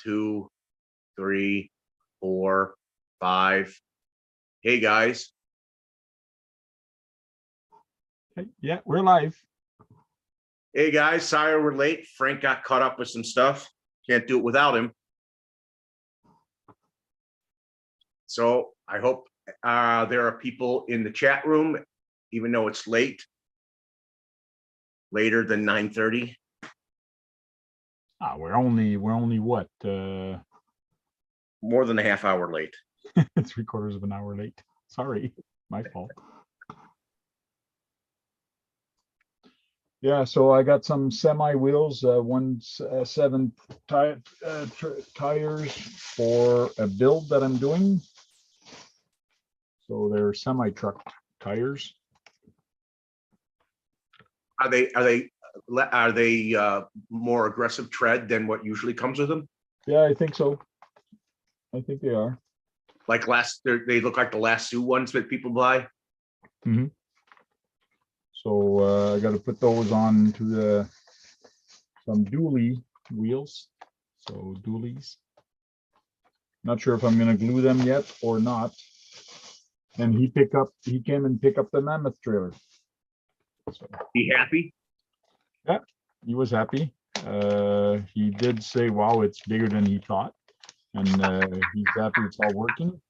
2, 3, 4, 5. Hey guys. Yeah, we're live. Hey guys, sorry we're late. Frank got caught up with some stuff. Can't do it without him. So I hope there are people in the chat room, even though it's late, later than 9:30. We're only what? More than a half hour late. 3/4 of an hour late. Sorry, my fault. Yeah, so I got some semi wheels, 1/7 tires for a build that I'm doing. So they're semi truck tires. Are they more aggressive tread than what usually comes with them? Yeah, I think so. I think they are. Like they look like the lasso ones that people buy. Mm-hmm. So I got to put those on to some dually wheels. So dualies. Not sure if I'm going to glue them yet or not. And he came and picked up the mammoth trailer. So, be happy? Yeah, he was happy. He did say, wow, it's bigger than he thought. And he's happy it's all working.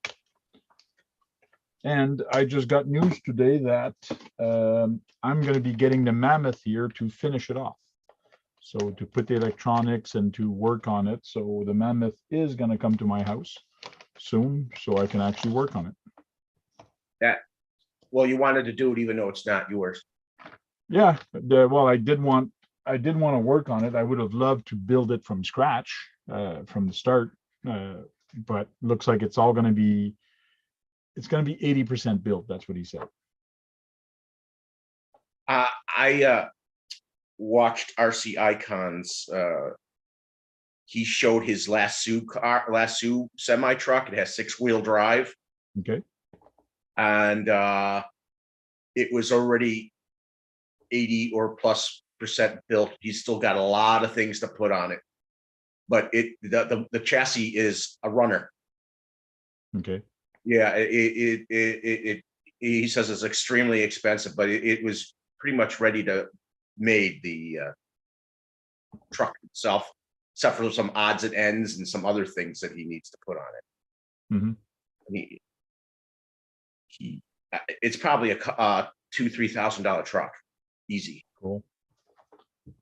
And I just got news today that I'm going to be getting the mammoth here to finish it off. So to put the electronics and to work on it. So the mammoth is going to come to my house soon so I can actually work on it. Well, you wanted to do it even though it's not yours. Yeah, well, I did want to work on it. I would have loved to build it from scratch from the start, but looks like it's going to be 80% built. That's what he said. I watched RC Icons. He showed his lasso semi truck. It has 6-wheel drive. Okay. And it was already 80 or plus % built. He's still got a lot of things to put on it, but the chassis is a runner. Okay. Yeah, he says it's extremely expensive, but it was pretty much ready to made the truck itself, except for some odds and ends and some other things that he needs to put on it. Mm-hmm. It's probably a $2,000-3,000 truck, easy. Cool.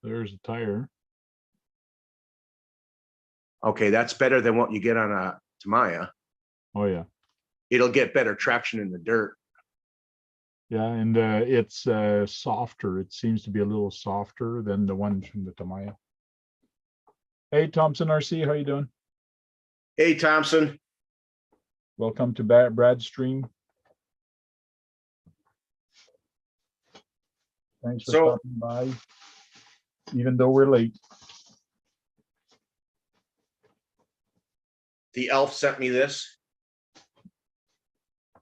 There's a tire. Okay, that's better than what you get on a Tamiya. Oh yeah. It'll get better traction in the dirt. Yeah, and it's softer. It seems to be a little softer than the ones from the Tamiya. Hey, Thompson RC, how you doing? Hey, Thompson. Welcome to Brad's stream. Thanks for stopping by, even though we're late. The elf sent me this.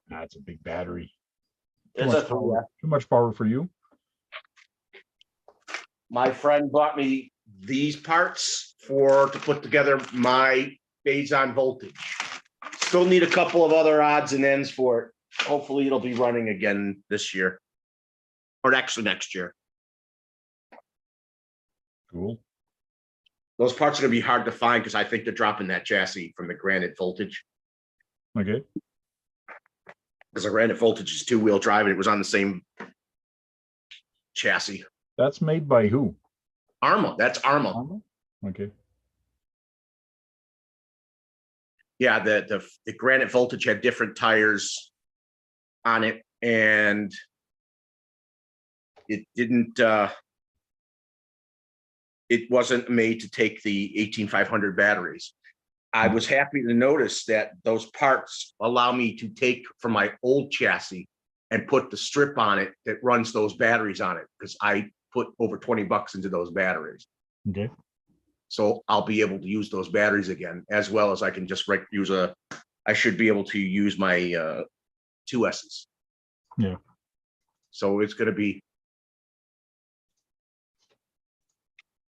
That's a big battery. Too much power for you. My friend bought me these parts to put together my phase-on voltage. Still need a couple of other odds and ends for it. Hopefully it'll be running again this year. Or actually next year. Cool. Those parts are going to be hard to find because I think they're dropping that chassis from the Granite Voltage. Okay. Because the Granite Voltage is 2-wheel drive and it was on the same chassis. That's made by who? Arma. That's Arma. Arma? Okay. Yeah, the Granite Voltage had different tires on it, and it didn't. It wasn't made to take the 18500 batteries. I was happy to notice that those parts allow me to take from my old chassis and put the strip on it that runs those batteries on it, because I put over $20 into those batteries. Okay. So I'll be able to use those batteries again, as well as I can just use I should be able to use my 2S's. Yeah. So it's going to be,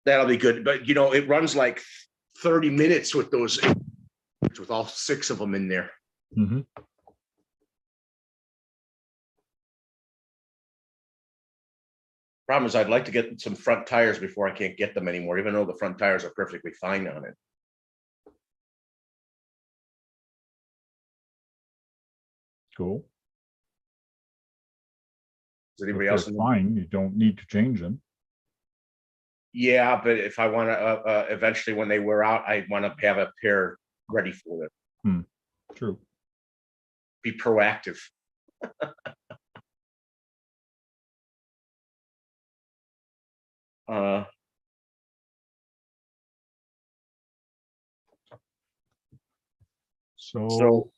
that'll be good. But, it runs like 30 minutes with those, with all 6 of them in there. Mm-hmm. Problem is, I'd like to get some front tires before I can't get them anymore, even though the front tires are perfectly fine on it. Cool. Does anybody If else? they're fine, you don't need to change them. Yeah, but if I want to, eventually when they wear out, I want to have a pair ready for it. True. Be proactive. So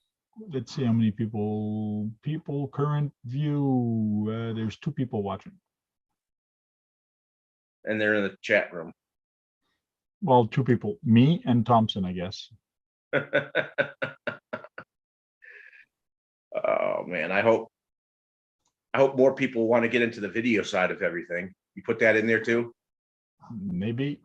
let's see how many people current view. There's 2 people watching. And they're in the chat room. Well, 2 people, me and Thompson, I guess. Oh man, I hope more people want to get into the video side of everything. You put that in there too? Maybe.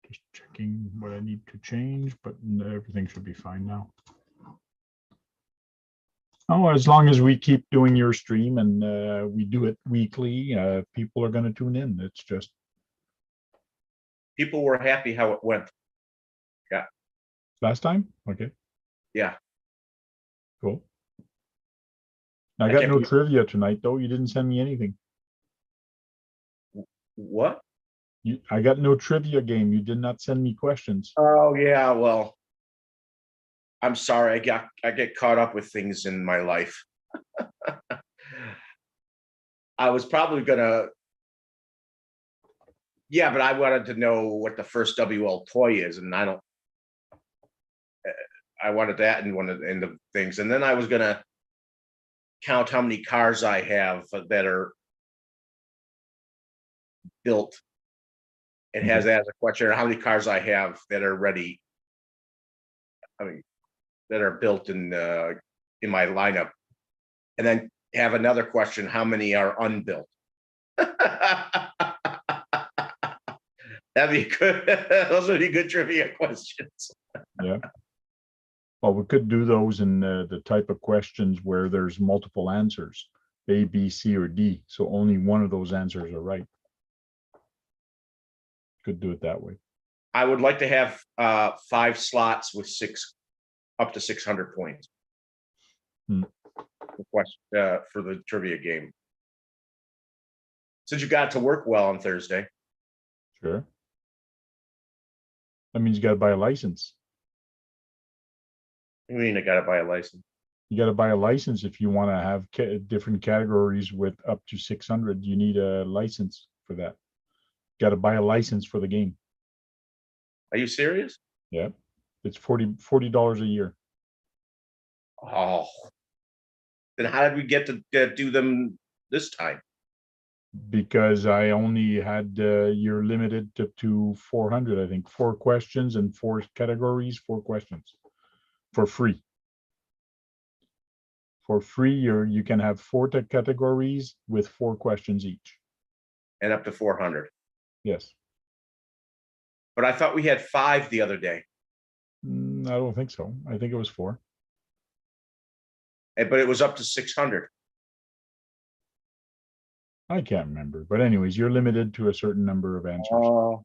Just checking what I need to change, but everything should be fine now. Oh, as long as we keep doing your stream and we do it weekly, people are going to tune in. It's just People were happy how it went. Yeah. last time. Okay. Yeah. Cool. I got no trivia tonight, though. You didn't send me anything. What? I got no trivia game. You did not send me questions. Oh yeah, well, I'm sorry. I get caught up with things in my life. I was probably gonna. Yeah, but I wanted to know what the first WL toy is, and I don't. I wanted that in one of the things, and then I was gonna count how many cars I have that are built. It has that as a question, or how many cars I have that are ready. I mean, that are built in my lineup, and then have another question: how many are unbuilt? That'd be good. Those would be good trivia questions. Yeah. Well, we could do those in the type of questions where there's multiple answers, A, B, C, or D. So only one of those answers are right. Could do it that way. I would like to have 5 slots with up to 600 points. For the trivia game. Since you got to work well on Thursday. Sure. That means you got to buy a license. I mean, I got to buy a license. You got to buy a license if you want to have different categories with up to 600. You need a license for that. Got to buy a license for the game. Are you serious? Yeah, it's $40 a year. Oh, then how did we get to do them this time? Because I only had you're limited to 400. I think 4 questions and 4 categories, 4 questions for free. For free, you can have 4 categories with 4 questions each. And up to 400. Yes. But I thought we had 5 the other day. I don't think so. I think it was 4. But it was up to 600. I can't remember. But anyways, you're limited to a certain number of answers.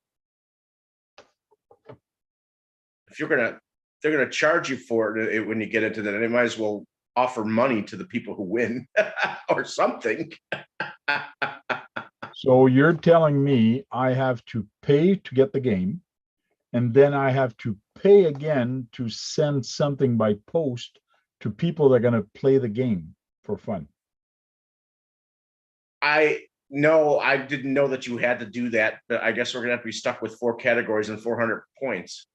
If they're gonna charge you for it when you get into that, they might as well offer money to the people who win or something. So you're telling me I have to pay to get the game, and then I have to pay again to send something by post to people that are going to play the game for fun. I didn't know that you had to do that, but I guess we're gonna have to be stuck with 4 categories and 400 points.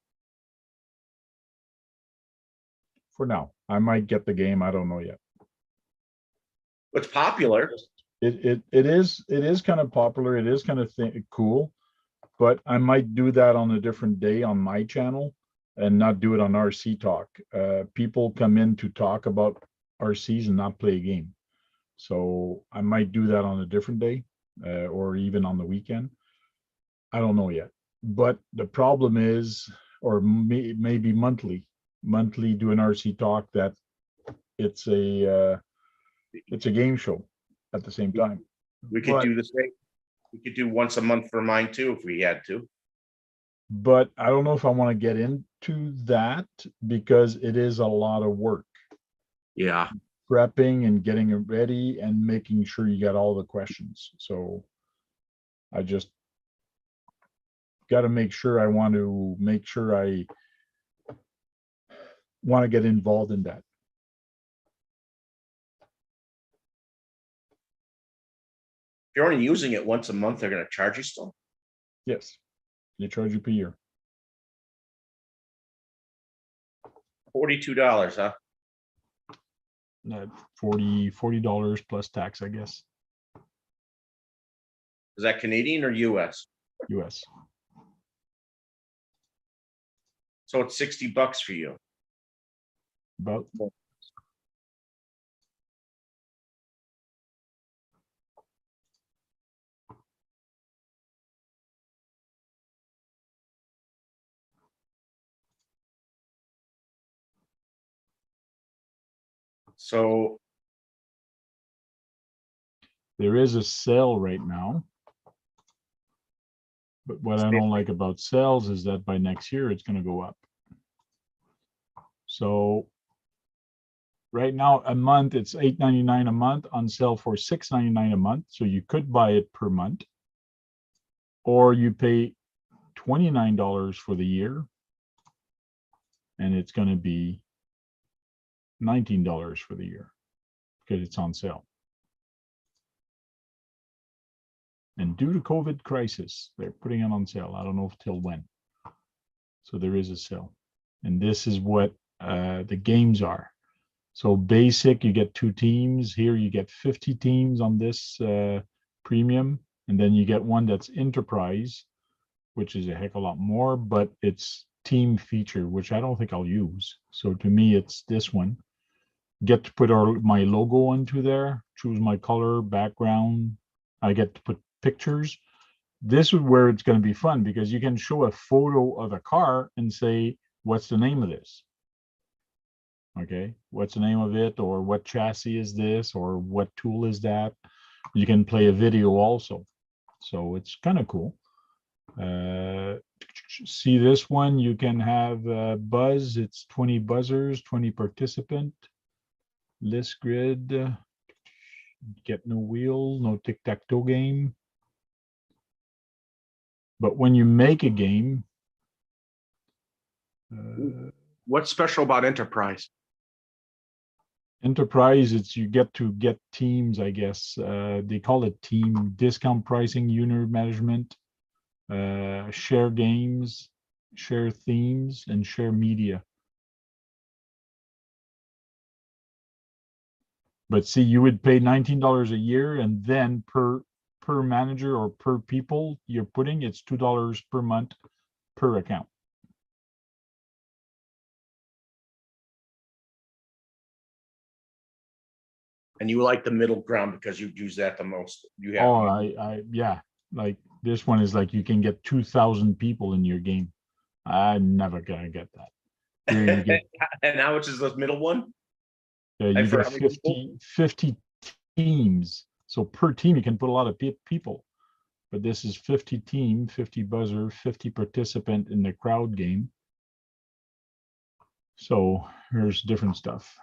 For now, I might get the game. I don't know yet. It's popular. It is kind of popular. It is kind of cool, but I might do that on a different day on my channel and not do it on RC Talk. People come in to talk about RCs and not play a game. So I might do that on a different day, or even on the weekend. I don't know yet. But the problem is, or maybe monthly do an RC talk that it's a game show at the same time. We could But do the same. We could do once a month for mine too, if we had to. but I don't know if I want to get into that because it is a lot of work. Yeah. Prepping and getting it ready and making sure you got all the questions. So I just got to make sure I want to get involved in that. If you're only using it once a month, they're going to charge you still. Yes, they charge you per year. $42, huh? $40 plus tax, I guess. Is that Canadian or US? US. So it's $60 for you. About. So There is a sale right now. But what I don't like about sales is that by next year, it's going to go up. So right now, a month, it's $8.99 a month, on sale for $6.99 a month. So you could buy it per month. Or you pay $29 for the year. And it's going to be $19 for the year because it's on sale. And due to COVID crisis, they're putting it on sale. I don't know till when. So there is a sale. And this is what the games are. So basic, you get 2 teams. Here you get 50 teams on this premium. And then you get one that's enterprise, which is a heck of a lot more, but it's team feature, which I don't think I'll use. So to me, it's this one. Get to put my logo into there, choose my color, background. I get to put pictures. This is where it's going to be fun because you can show a photo of a car and say, what's the name of this? Okay, what's the name of it? Or what chassis is this? Or what tool is that? You can play a video also. So it's kind of cool. See this one, you can have buzz. It's 20 buzzers, 20 participant. List grid. Get no wheel, no tic-tac-toe game. But when you make a game, what's special about Enterprise? Enterprise, it's you get to get teams, I guess. They call it team discount pricing, unit management, share games, share themes, and share media. But see, you would pay $19 a year, and then per manager or per people you're putting, it's $2 per month per account. And you like the middle ground because you use that the most. You have. Oh, yeah. Like this one is like you can get 2,000 people in your game. I'm never gonna get that. Here you get. And how much is the middle one? You get 50 teams. So per team, you can put a lot of people. But this is 50 team, 50 buzzer, 50 participant in the crowd game. So here's different stuff.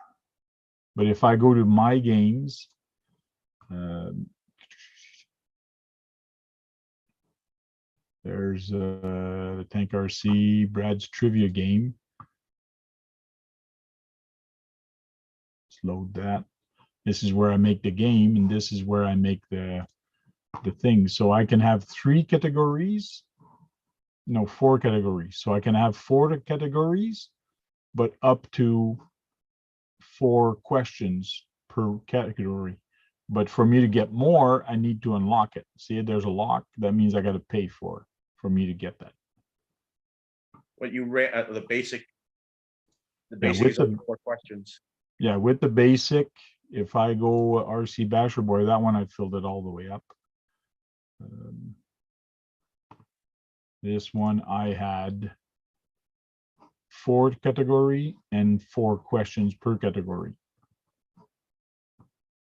But if I go to my games, there's the Tank RC, Brad's trivia game. Let's load that. This is where I make the game, and this is where I make the thing. So I can have 3 categories. No, 4 categories. So I can have 4 categories, but up to 4 questions per category. But for me to get more, I need to unlock it. See, there's a lock. That means I got to pay for me to get that. What you ran the basic. The Yeah, basic is only 4 questions. Yeah, with the basic, if I go RC Basher Boy, that one I filled it all the way up. This one I had 4 category and 4 questions per category.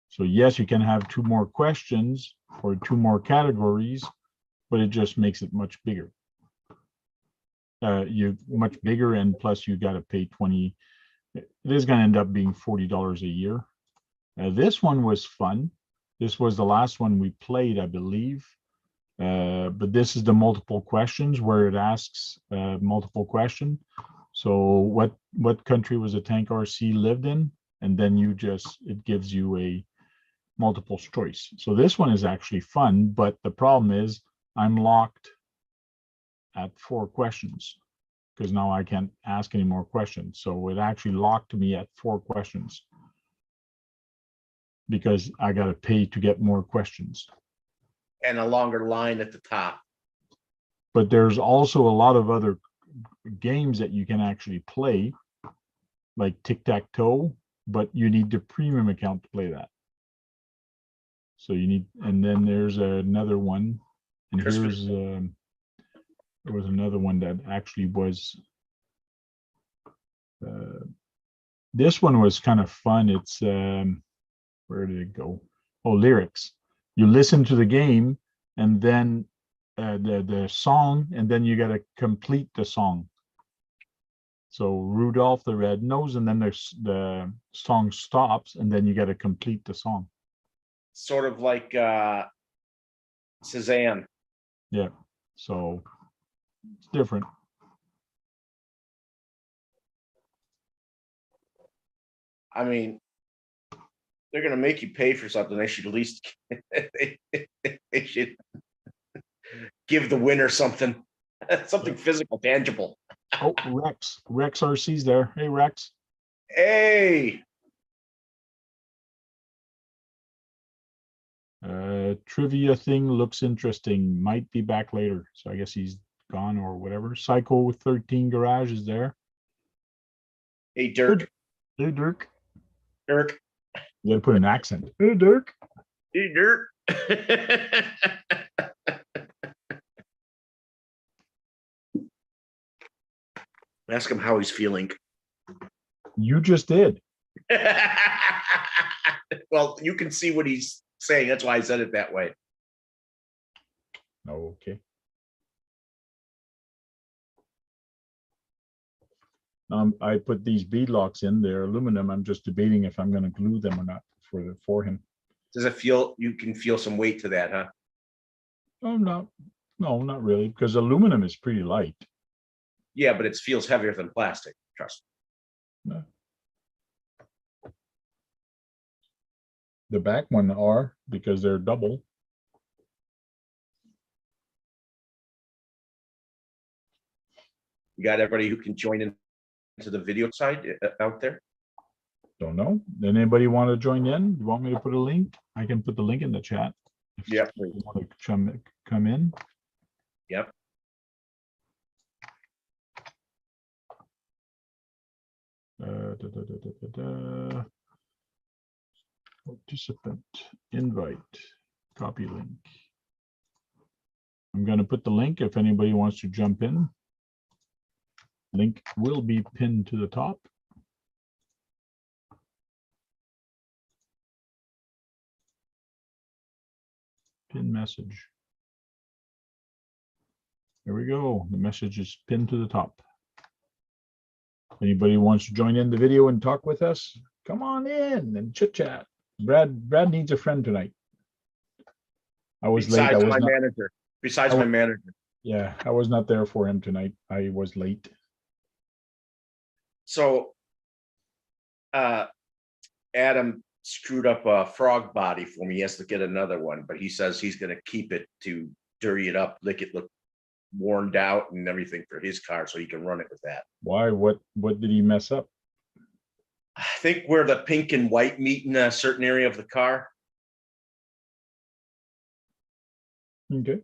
So yes, you can have 2 more questions or 2 more categories, but it just makes it much bigger. You much bigger, and plus you got to pay 20. It is going to end up being $40 a year. This one was fun. This was the last one we played, I believe. But this is the multiple questions where it asks multiple question. So what country was a tank RC lived in? And then it gives you a multiple choice. So this one is actually fun, but the problem is I'm locked at 4 questions because now I can't ask any more questions. So it actually locked me at 4 questions because I got to pay to get more questions. And a longer line at the top. But there's also a lot of other games that you can actually play, like tic-tac-toe, but you need the premium account to play that. So you need, and then there's another one, and Christmas. There was another one that actually was, this one was kind of fun. It's, where did it go? Oh, lyrics. You listen to the game and then the song, and then you got to complete the song. So Rudolph the Red-Nosed, and then there's the song stops, and then you got to complete the song. Sort of like Cezanne. Yeah, so it's different. I mean, they're going to make you pay for something. They should at least they should give the winner something, something physical, tangible. Oh, Rex RC's there. Hey, Rex. Hey, trivia thing looks interesting. Might be back later. So I guess he's gone or whatever. Psycho 13 Garage is there. hey, Dirk. Hey, Dirk. Dirk. You gotta put an accent. Hey, Dirk. Hey, Dirk. Ask him how he's feeling. You just did. Well, you can see what he's saying. That's why I said it that way. Okay. I put these bead locks in. They're aluminum. I'm just debating if I'm going to glue them or not for him. Does it feel, you can feel some weight to that, huh? Oh, no, not really, because aluminum is pretty light. Yeah, but it feels heavier than plastic. Trust me. No. The back one are, because they're double. You got everybody who can join in to the video side out there? Don't know. Anybody want to join in? You want me to put a link? I can put the link in the chat. If Yeah. you want to come in. Yep. Participant invite, copy link. I'm going to put the link if anybody wants to jump in. Link will be pinned to the top. Pin message. There we go. The message is pinned to the top. Anybody wants to join in the video and talk with us? Come on in and chit chat. Brad needs a friend tonight. I was late. I was my not, manager. Besides my manager. yeah, I was not there for him tonight. I was late. So Adam screwed up a frog body for me. He has to get another one, but he says he's going to keep it to dirty it up, make it look worn out and everything for his car so he can run it with that. Why? What did he mess up? I think where the pink and white meet in a certain area of the car. Okay.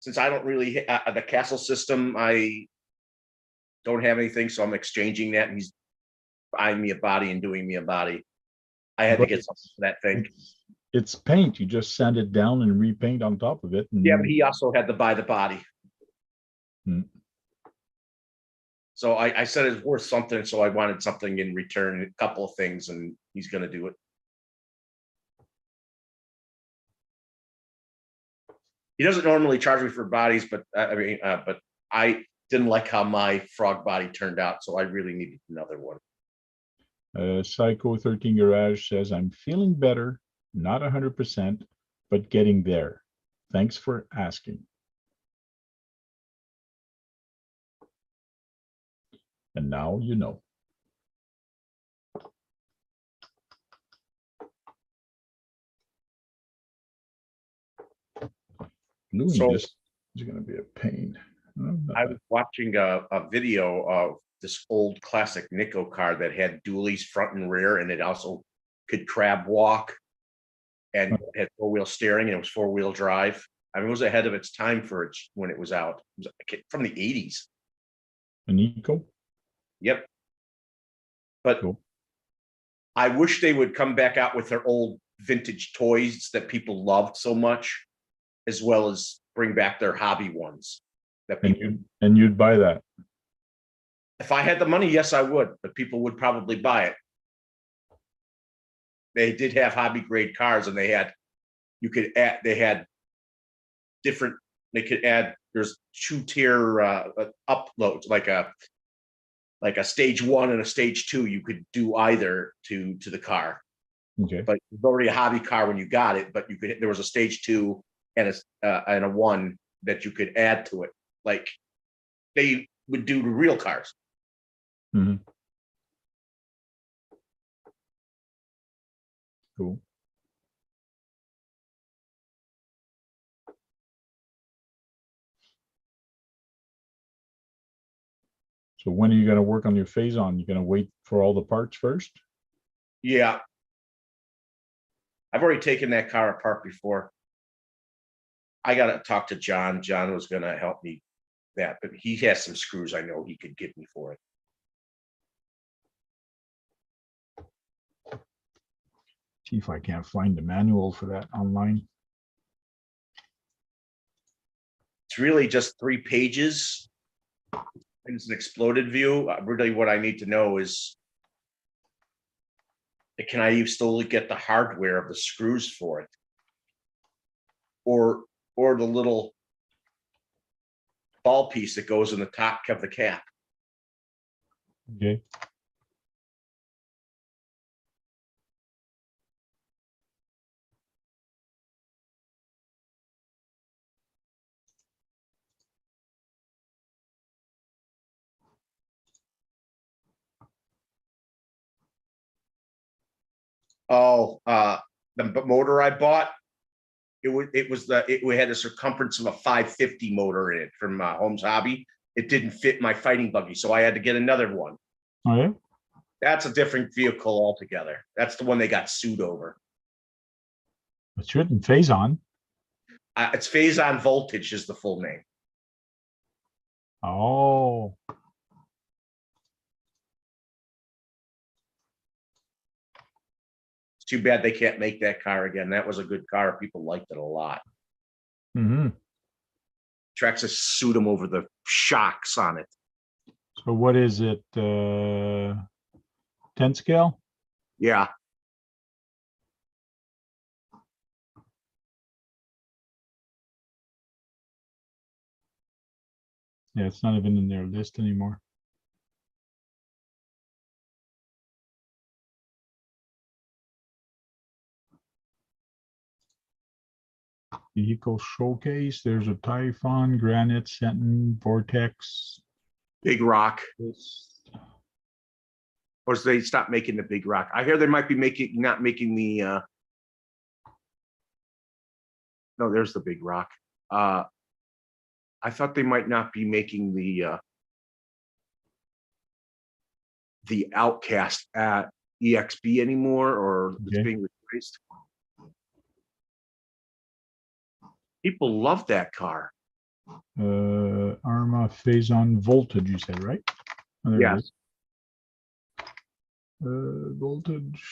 Since I don't really the castle system, I don't have anything, so I'm exchanging that. And he's buying me a body and doing me a body. I had to But get something for that thing. It's paint. You just sand it down and repaint on top of it. Yeah, but he also had to buy the body. Hmm. So I said it's worth something, so I wanted something in return, a couple of things, and he's gonna do it. He doesn't normally charge me for bodies, but but I didn't like how my frog body turned out, so I really needed another one. Psycho 13 Garage says, I'm feeling better, not 100%, but getting there. Thanks for asking. And now you know. Gluing So this is going to be a pain. I was watching a video of this old classic Nico car that had dualies front and rear, and it also could crab walk and had four-wheel steering, and it was four-wheel drive. I mean, it was ahead of its time for it when it was out. It was from the 80s. An Eco? Yep. But Cool. I I wish they would come back out with their old vintage toys that people loved so much, as well as bring back their hobby ones. That And people, you'd buy that. if I had the money, yes, I would, but people would probably buy it. They did have hobby grade cars, and they had different. They could add. There's 2-tier uploads, like a stage 1 and a stage 2. You could do either to the car. Okay. But it was already a hobby car when you got it. But there was a stage 2 and a 1 that you could add to it, like they would do to real cars. Mm-hmm. Cool. So when are you going to work on your phase-on? You're going to wait for all the parts first? Yeah. I've already taken that car apart before. I got to talk to John. John was going to help me that, but he has some screws I know he could give me for it. See if I can't find the manual for that online. It's really just 3 pages. And it's an exploded view. Really what I need to know is, can I still get the hardware of the screws for it? Or the little ball piece that goes in the top of the cap. Okay. Oh, the motor I bought, it had a circumference of a 550 motor in it from Holmes Hobby. It didn't fit my fighting buggy, so I had to get another one. Oh, yeah? That's a different vehicle altogether. That's the one they got sued over. It's written phase-on. It's phase-on voltage is the full name. Oh. It's too bad they can't make that car again. That was a good car. People liked it a lot. Mm-hmm. Traxxas sued them over the shocks on it. So what is it? 10 scale? Yeah. Yeah, it's not even in their list anymore. Vehicle showcase. There's a Typhon, Granite, Sentin, Vortex. Big Rock. This. Or they stopped making the Big Rock. I hear they might be not making the no, there's the Big Rock. I thought they might not be making the Outcast at EXP anymore, or it's Okay. being replaced. People love that car. Arma phase-on voltage, you said, right? Oh, there it Yes. is. Voltage.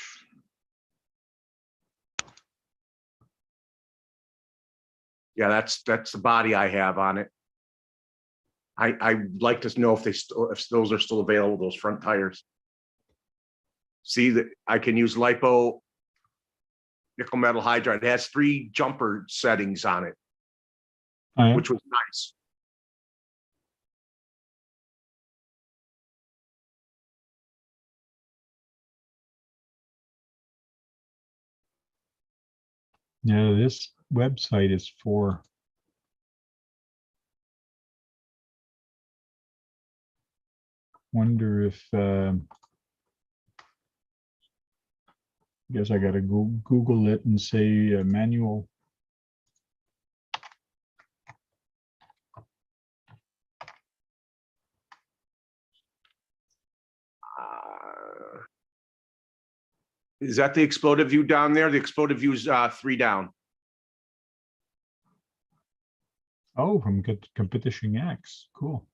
Yeah, that's the body I have on it. I'd like to know if if those are still available, those front tires. See that I can use lipo nickel metal hydride. It has 3 jumper settings on it, Oh, yeah. which was nice. Yeah, this website is for wonder if guess I gotta Google it and say manual. Is that the exploded view down there? The exploded view is 3 down. Oh, from Competition X. Cool.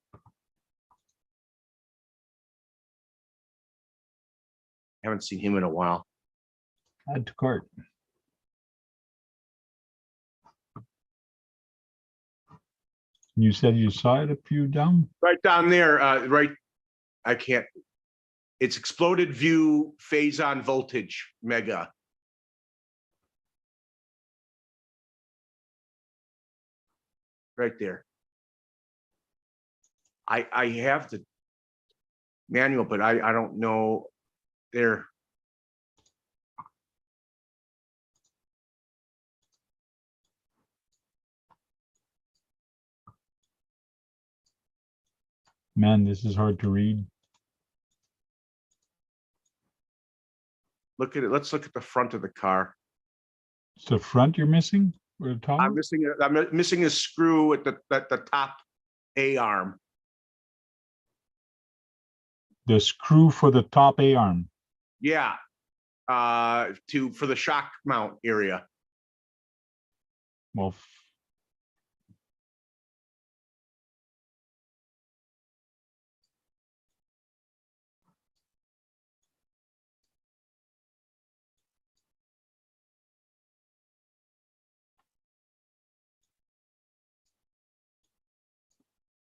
Haven't seen him in a while. Add to cart. You said you saw it a few down? Right down there, right. I can't. It's exploded view phase on voltage mega. Right there. I have the manual, but I don't know there. Man, this is hard to read. Look at it. Let's look at the front of the car. It's the front you're missing, or the top? I'm missing a screw at the top A arm. The screw for the top A arm. Yeah. For the shock mount area. Well,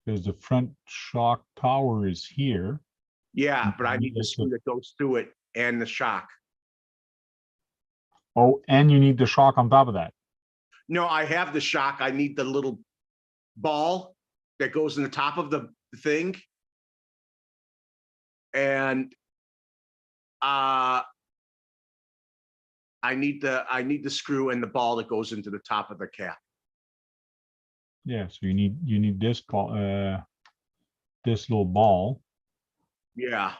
because the front shock tower is here. Yeah, but I need the That's screw that goes through it and the shock. Oh, and you need the shock on top of that. No, I have the shock. I need the little ball that goes in the top of the thing. And I need the screw and the ball that goes into the top of the cap. Yeah, so you need this ball, this little ball. Yeah.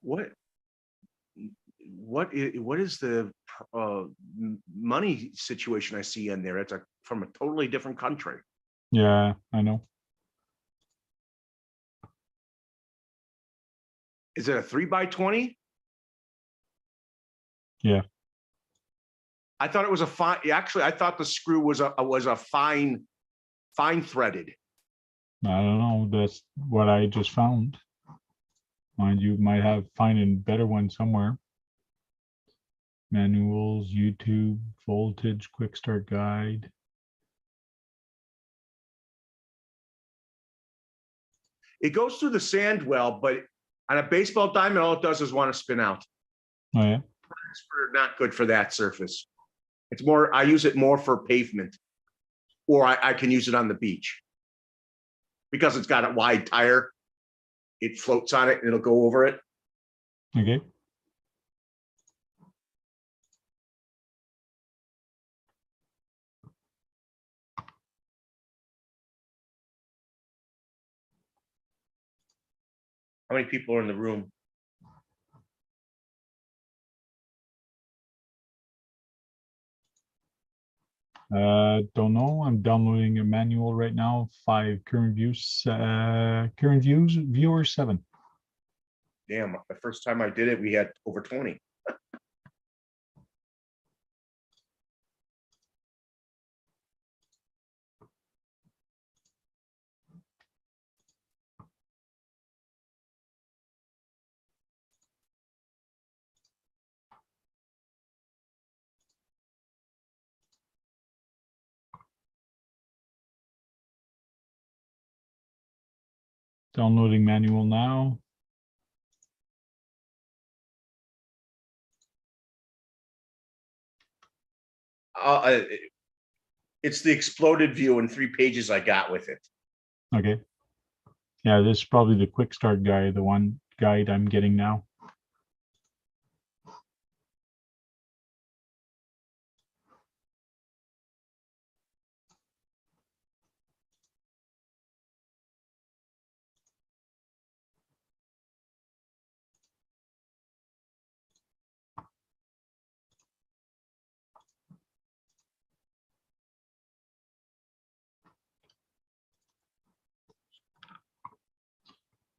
What is the money situation I see in there? It's from a totally different country. Yeah, I know. Is it a 3x20? Yeah. I thought it was a fine. Actually, I thought the screw was a fine threaded. I don't know. That's what I just found. Mind you, might find a better one somewhere. Manuals, YouTube, voltage, quick start guide. It goes through the sand well, but on a baseball diamond, all it does is want to spin out. Oh yeah. It's not good for that surface. It's more, I use it more for pavement, or I can use it on the beach because it's got a wide tire. It floats on it and it'll go over it. Okay. How many people are in the room? Don't know. I'm downloading a manual right now. 5 current views. Current viewers 7. Damn, the first time I did it, we had over 20. Downloading manual now. It's the exploded view in 3 pages I got with it. Okay. Yeah, this is probably the quick start guide, the one guide I'm getting now.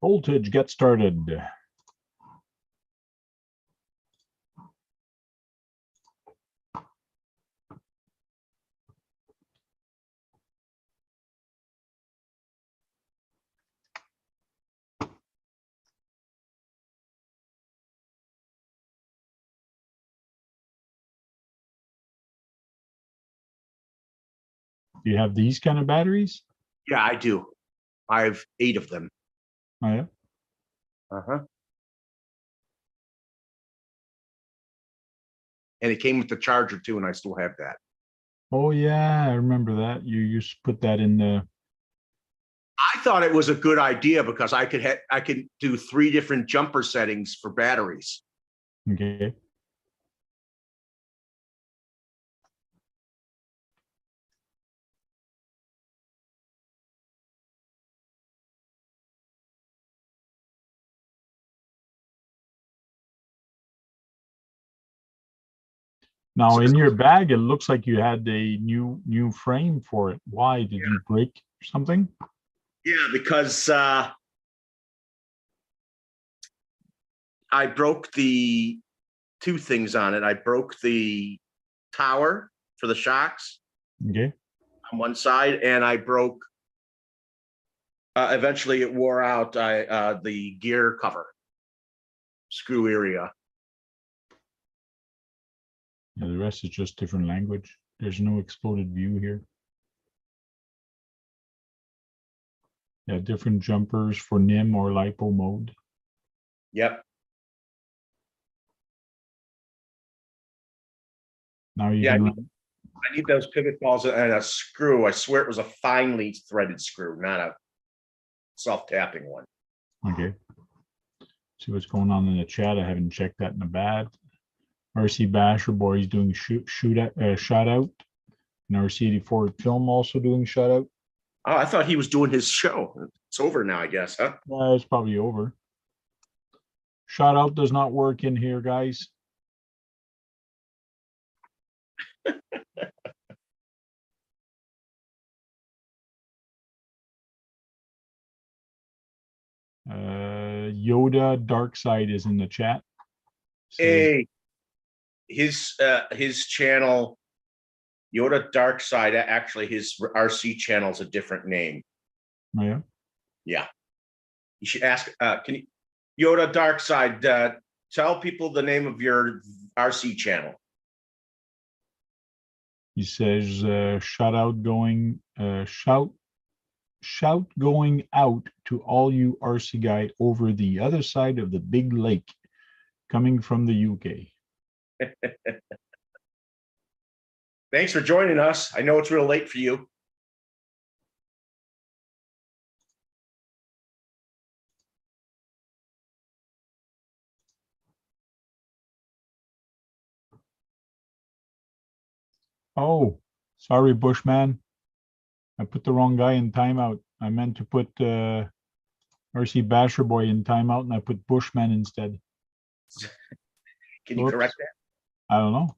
Voltage, get started. Do you have these kind of batteries? Yeah, I do. I have 8 of them. Oh, yeah. Uh-huh. And it came with the charger too, and I still have that. Oh, yeah, I remember that. You used to put that in the. I thought it was a good idea because I could do 3 different jumper settings for batteries. Okay. Now, So, in your bag, it looks like you had a new frame for it. Why? Did you break something? yeah, because I broke the 2 things on it. I broke the tower for the shocks Okay. on one side, and I broke. Eventually, it wore out the gear cover screw area. Yeah, the rest is just different language. There's no exploded view here. Yeah, different jumpers for NIM or LiPo mode. Yep. Now you Yeah, can I need those pivot balls and a screw. I swear it was a finely threaded screw, not a self-tapping one. okay. See what's going on in the chat. I haven't checked that in the bad. RC Basher Boy is doing shot out. And RC84 Film also doing shot out. Oh, I thought he was doing his show. It's over now, I guess, huh? It's probably over. Shot out does not work in here, guys. Yoda Dark Side is in the chat. Hey, his channel, Yoda Dark Side, actually his RC channel is a different name. Oh, yeah. Yeah. You should ask, can you, Yoda Dark Side, tell people the name of your RC channel. He says, shout going out to all you RC guy over the other side of the big lake, coming from the UK. Thanks for joining us. I know it's real late for you. Oh, sorry, Bushman. I put the wrong guy in timeout. I meant to put RC Basher Boy in timeout, and I put Bushman instead. Can you correct that? I don't know.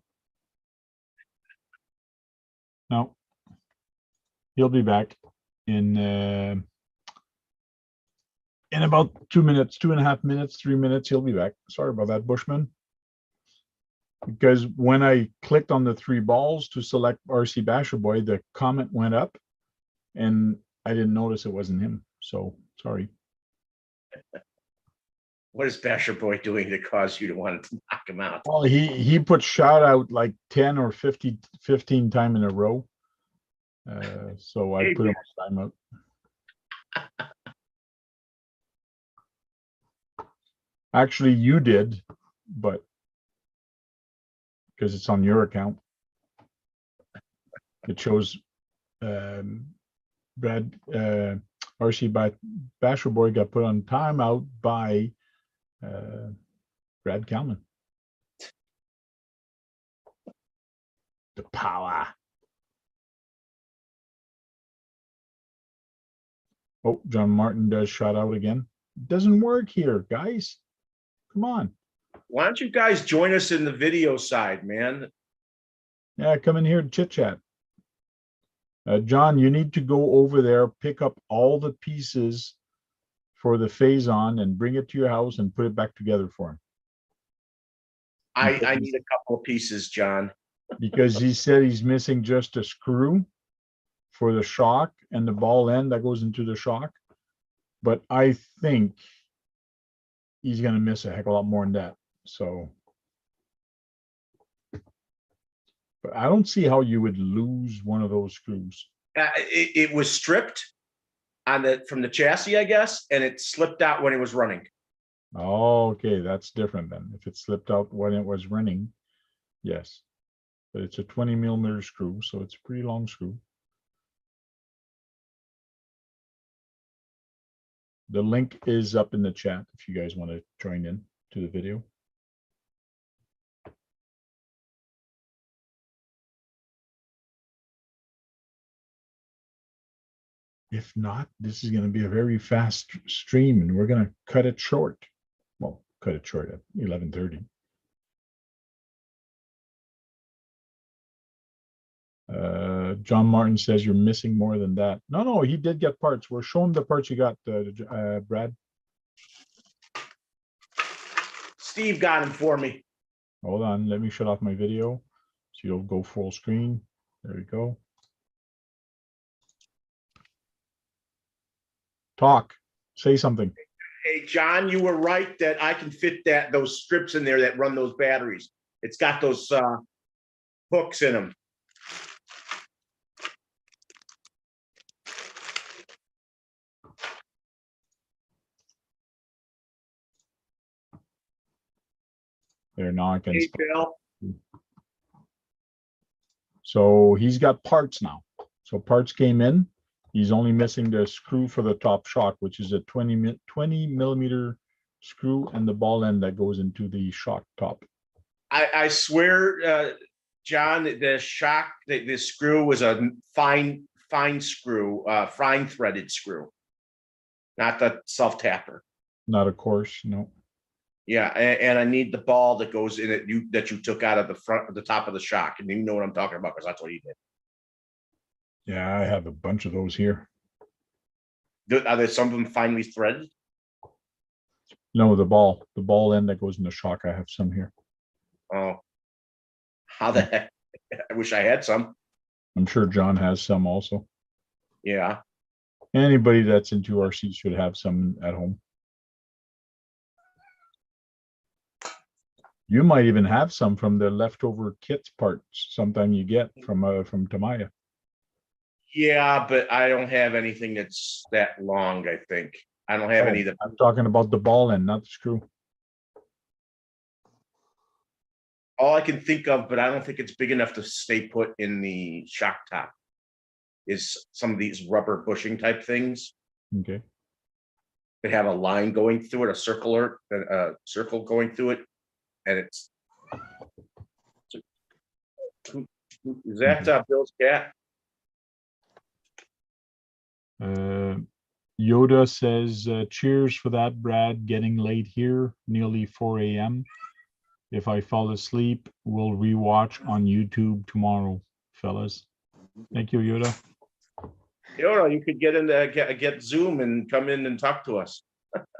No. He'll be back in about 2 minutes, 2.5 minutes, 3 minutes. He'll be back. Sorry about that, Bushman. Because when I clicked on the 3 balls to select RC Basher Boy, the comment went up, and I didn't notice it wasn't him. So sorry. What is Basher Boy doing to cause you to want to knock him out? Well, he put shout out like 10 or 15 times in a row. So I put him on timeout. Actually, you did, but because it's on your account, it shows Brad RC Basher Boy got put on timeout by Brad Kalman. The power. Oh, John Martin does shout out again. It doesn't work here, guys. Come on. Why don't you guys join us in the video side, man? Yeah, come in here and chit chat. John, you need to go over there, pick up all the pieces for the Phazon and bring it to your house and put it back together for him. I need a couple of pieces, John. Because he said he's missing just a screw for the shock and the ball end that goes into the shock. But I think he's going to miss a heck of a lot more than that. So, but I don't see how you would lose one of those screws. It was stripped from the chassis, I guess, and it slipped out when it was running. Oh, okay, that's different then. If it slipped out when it was running, yes. But it's a 20 millimeter screw, so it's a pretty long screw. The link is up in the chat if you guys want to join in to the video. If not, this is going to be a very fast stream and we're going to cut it short. Well, cut it short at 11:30. John Martin says you're missing more than that. No, he did get parts. We're showing the parts you got, Brad. Steve got him for me. Hold on, let me shut off my video so you'll go full screen. There we go. Talk, say something. Hey, John, you were right that I can fit those strips in there that run those batteries. It's got those hooks in them. There, now I can. Hey, Bill. So he's got parts now. So parts came in. He's only missing the screw for the top shock, which is a 20 millimeter screw and the ball end that goes into the shock top. I swear, John, the shock, the screw was a fine screw, fine threaded screw, not the self tapper. Not a course, no. Yeah, and I need the ball that goes in it that you took out of the front, the top of the shock, and you know what I'm talking about because that's what he did. Yeah, I have a bunch of those here. Are there some of them finely threaded? No, the ball end that goes in the shock. I have some here. Oh, how the heck? I wish I had some. I'm sure John has some also. Yeah. Anybody that's into RC should have some at home. You might even have some from the leftover kits parts sometime you get from Tamaya. Yeah, but I don't have anything that's that long, I think. I don't have any that I'm talking about the ball end, not the screw. all I can think of, but I don't think it's big enough to stay put in the shock top, is some of these rubber bushing type things. Okay. They have a line going through it, a circle going through it, and it's. Is that Bill's cat? Yoda says, cheers for that, Brad. Getting late here, nearly 4 a.m. If I fall asleep, we'll rewatch on YouTube tomorrow, fellas. Thank you, Yoda. Yoda, you could get get Zoom and come in and talk to us.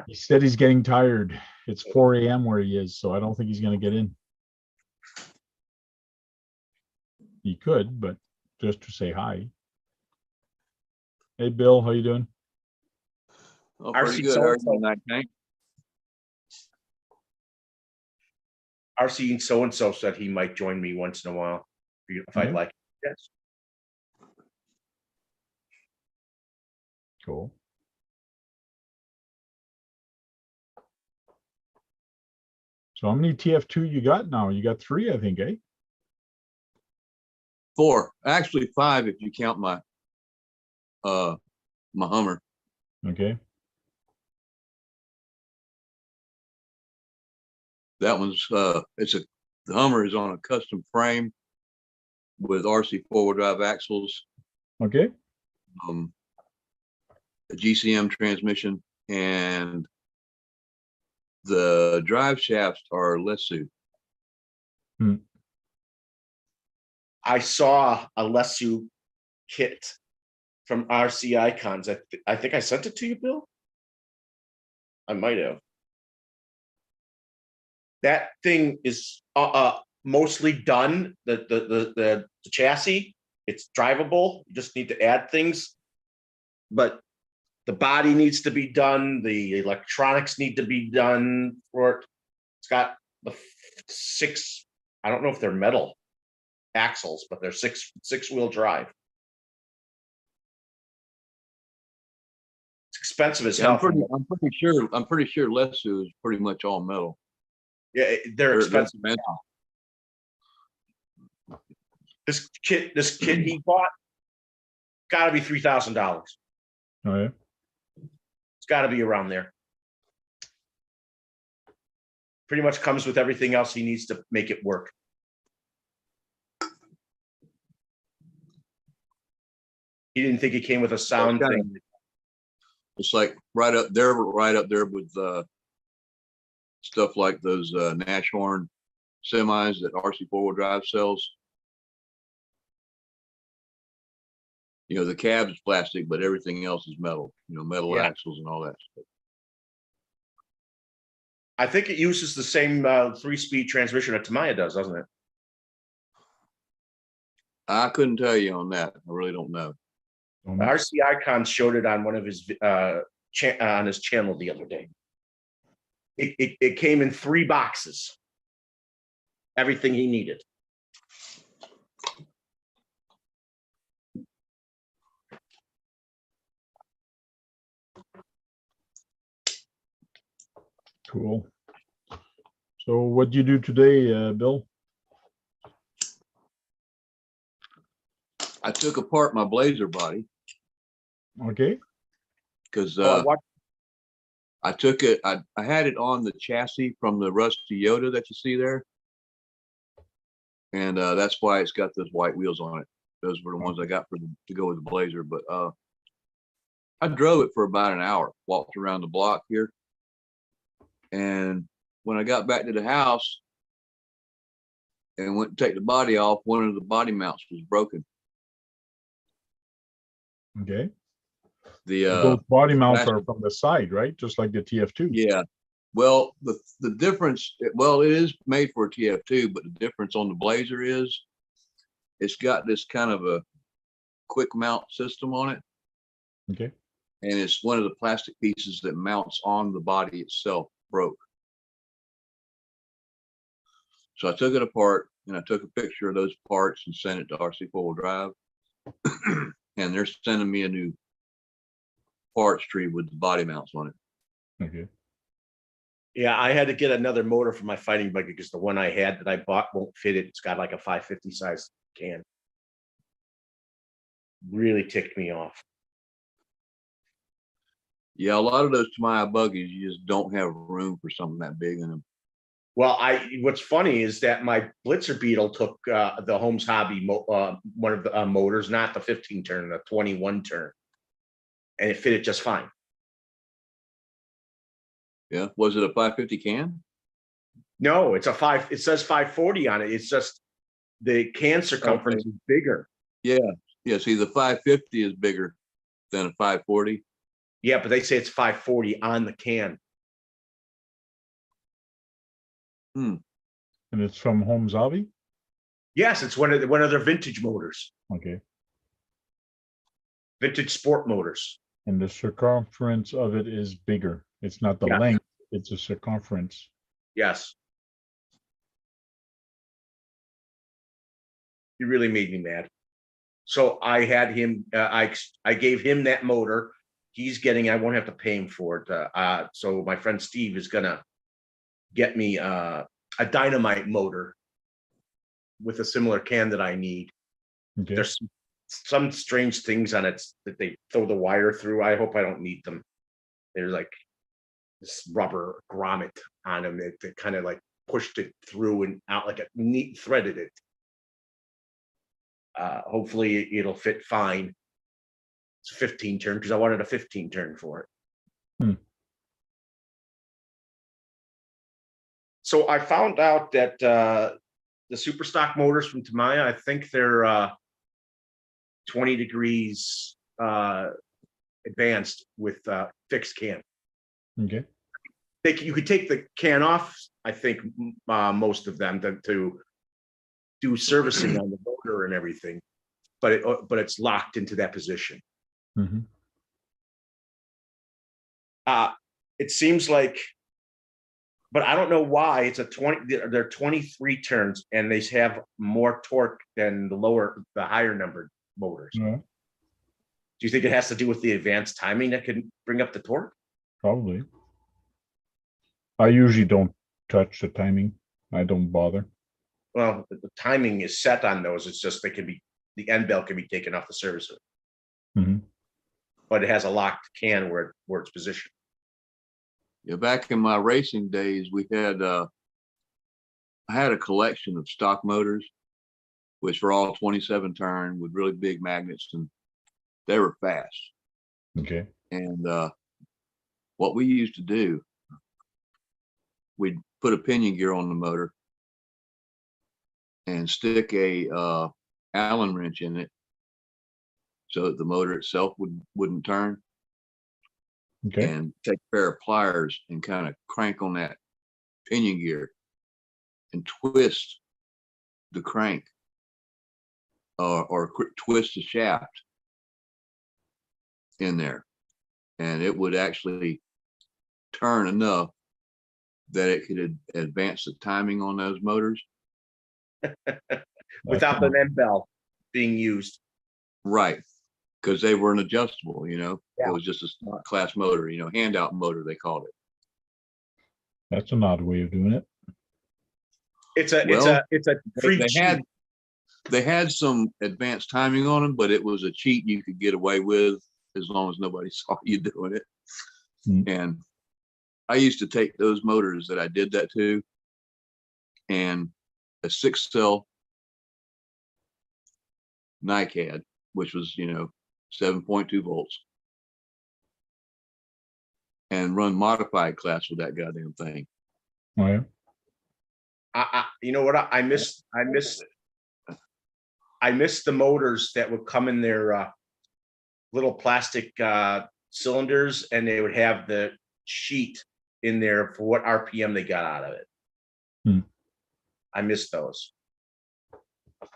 He said he's getting tired. It's 4 a.m. where he is, so I don't think he's going to get in. He could, but just to say hi. Hey, Bill, how you doing? Oh, pretty good. How are you tonight, Hank? RC so-and-so said he might join me once in a while if I'd like. Yes. Cool. So how many TF2 you got now? You got 3, I think, eh? 4, actually 5 if you count my my Hummer. Okay. That one's the Hummer is on a custom frame with RC 4-wheel drive axles, Okay. a GCM transmission, and the drive shafts are Lesu. I saw a Lesu kit from RC Icons. I think I sent it to you, Bill. I might have. That thing is mostly done. The chassis, it's drivable. You just need to add things, but the body needs to be done. The electronics need to be done for it. It's got the 6. I don't know if they're metal axles, but they're six-wheel drive. It's expensive as hell. I'm pretty sure Lesu is pretty much all metal. Yeah, they're expensive. This kit he bought, got to be $3,000. Oh, yeah. It's got to be around there. Pretty much comes with everything else he needs to make it work. He didn't think it came with a sound thing. It's like right up there with stuff like those Nashorn semis that RC 4-wheel drive sells. You know, the cab is plastic, but everything else is metal. You know, metal axles and all that stuff. I think it uses the same 3-speed transmission that Tamiya does, doesn't it? I couldn't tell you on that. I really don't know. RC Icons showed it on one of his on his channel the other day. It came in 3 boxes. Everything he needed. Cool. So what do you do today, Bill? I took apart my Blazer body. Okay. Because I took it, I had it on the chassis from the Rusty Yoda that you see there. And that's why it's got those white wheels on it. Those were the ones I got to go with the Blazer. But I drove it for about an hour, walked around the block here. And when I got back to the house and went to take the body off, one of the body mounts was broken. Okay. Those body mounts are from the side, right? Just like the TF2. Yeah. Well, the difference, well, it is made for a TF2, but the difference on the Blazer is it's got this kind of a quick mount system on it. Okay. And it's one of the plastic pieces that mounts on the body itself broke. So I took it apart and I took a picture of those parts and sent it to RC 4-wheel drive. And they're sending me a new parts tree with the body mounts on it. Okay. Yeah, I had to get another motor for my fighting buggy because the one I had that I bought won't fit it. It's got like a 550 size can. Really ticked me off. Yeah, a lot of those Tamiya buggies, you just don't have room for something that big in them. Well, what's funny is that my Blitzer Beetle took the Holmes Hobby one of the motors, not the 15 turn, the 21 turn, and it fitted just fine. Yeah, was it a 550 can? No, it's a 5. It says 540 on it. It's just the can circumference is bigger. Yeah, yeah. See, the 550 is bigger than a 540. Yeah, but they say it's 540 on the can. And it's from Holmes Hobby? Yes, it's one of their vintage motors. Okay. Vintage sport motors. And the circumference of it is bigger. It's not the length, it's a circumference. Yes. He really made me mad. So I had him, I gave him that motor. He's getting, I won't have to pay him for it. So my friend Steve is gonna get me a dynamite motor with a similar can that I need. Okay. There's some strange things on it that they throw the wire through. I hope I don't need them. They're like this rubber grommet on them that kind of like pushed it through and out like a neat threaded it. Hopefully it'll fit fine. It's a 15 turn because I wanted a 15 turn for it. So I found out that the super stock motors from Tamiya, I think they're 20 degrees advanced with fixed can. Okay. You could take the can off, I think, most of them to do servicing on the motor and everything, but it's locked into that position. Mm-hmm. It seems like, but I don't know why it's a 20. They're 23 turns, and they have more torque than the higher numbered motors. Yeah, Do you think it has to do with the advanced timing that can bring up the torque? probably. I usually don't touch the timing. I don't bother. Well, the timing is set on those. It's just the end belt can be taken off the service, Mm-hmm. but it has a locked can where it's positioned. Yeah, back in my racing days, we had I had a collection of stock motors, which were all 27 turn with really big magnets, and they were fast. Okay. And what we used to do, we'd put a pinion gear on the motor and stick a Allen wrench in it so that the motor itself wouldn't turn. Okay. And take a pair of pliers and kind of crank on that pinion gear and twist the crank or twist the shaft in there, and it would actually turn enough that it could advance the timing on those motors Without the end belt being used. right, because they weren't adjustable. Yeah. It was just a class motor, handout motor they called it. That's an odd way of doing it. It's a free cheat. They had some advanced timing on them, but it was a cheat you could get away with as long as nobody saw you doing it. And I used to take those motors that I did that to and a 6-cell NiCad, which was 7.2 volts, and run modified class with that goddamn thing. Oh, yeah. You know what? I missed the motors that would come in their little plastic cylinders, and they would have the sheet in there for what RPM they got out of it. I missed those.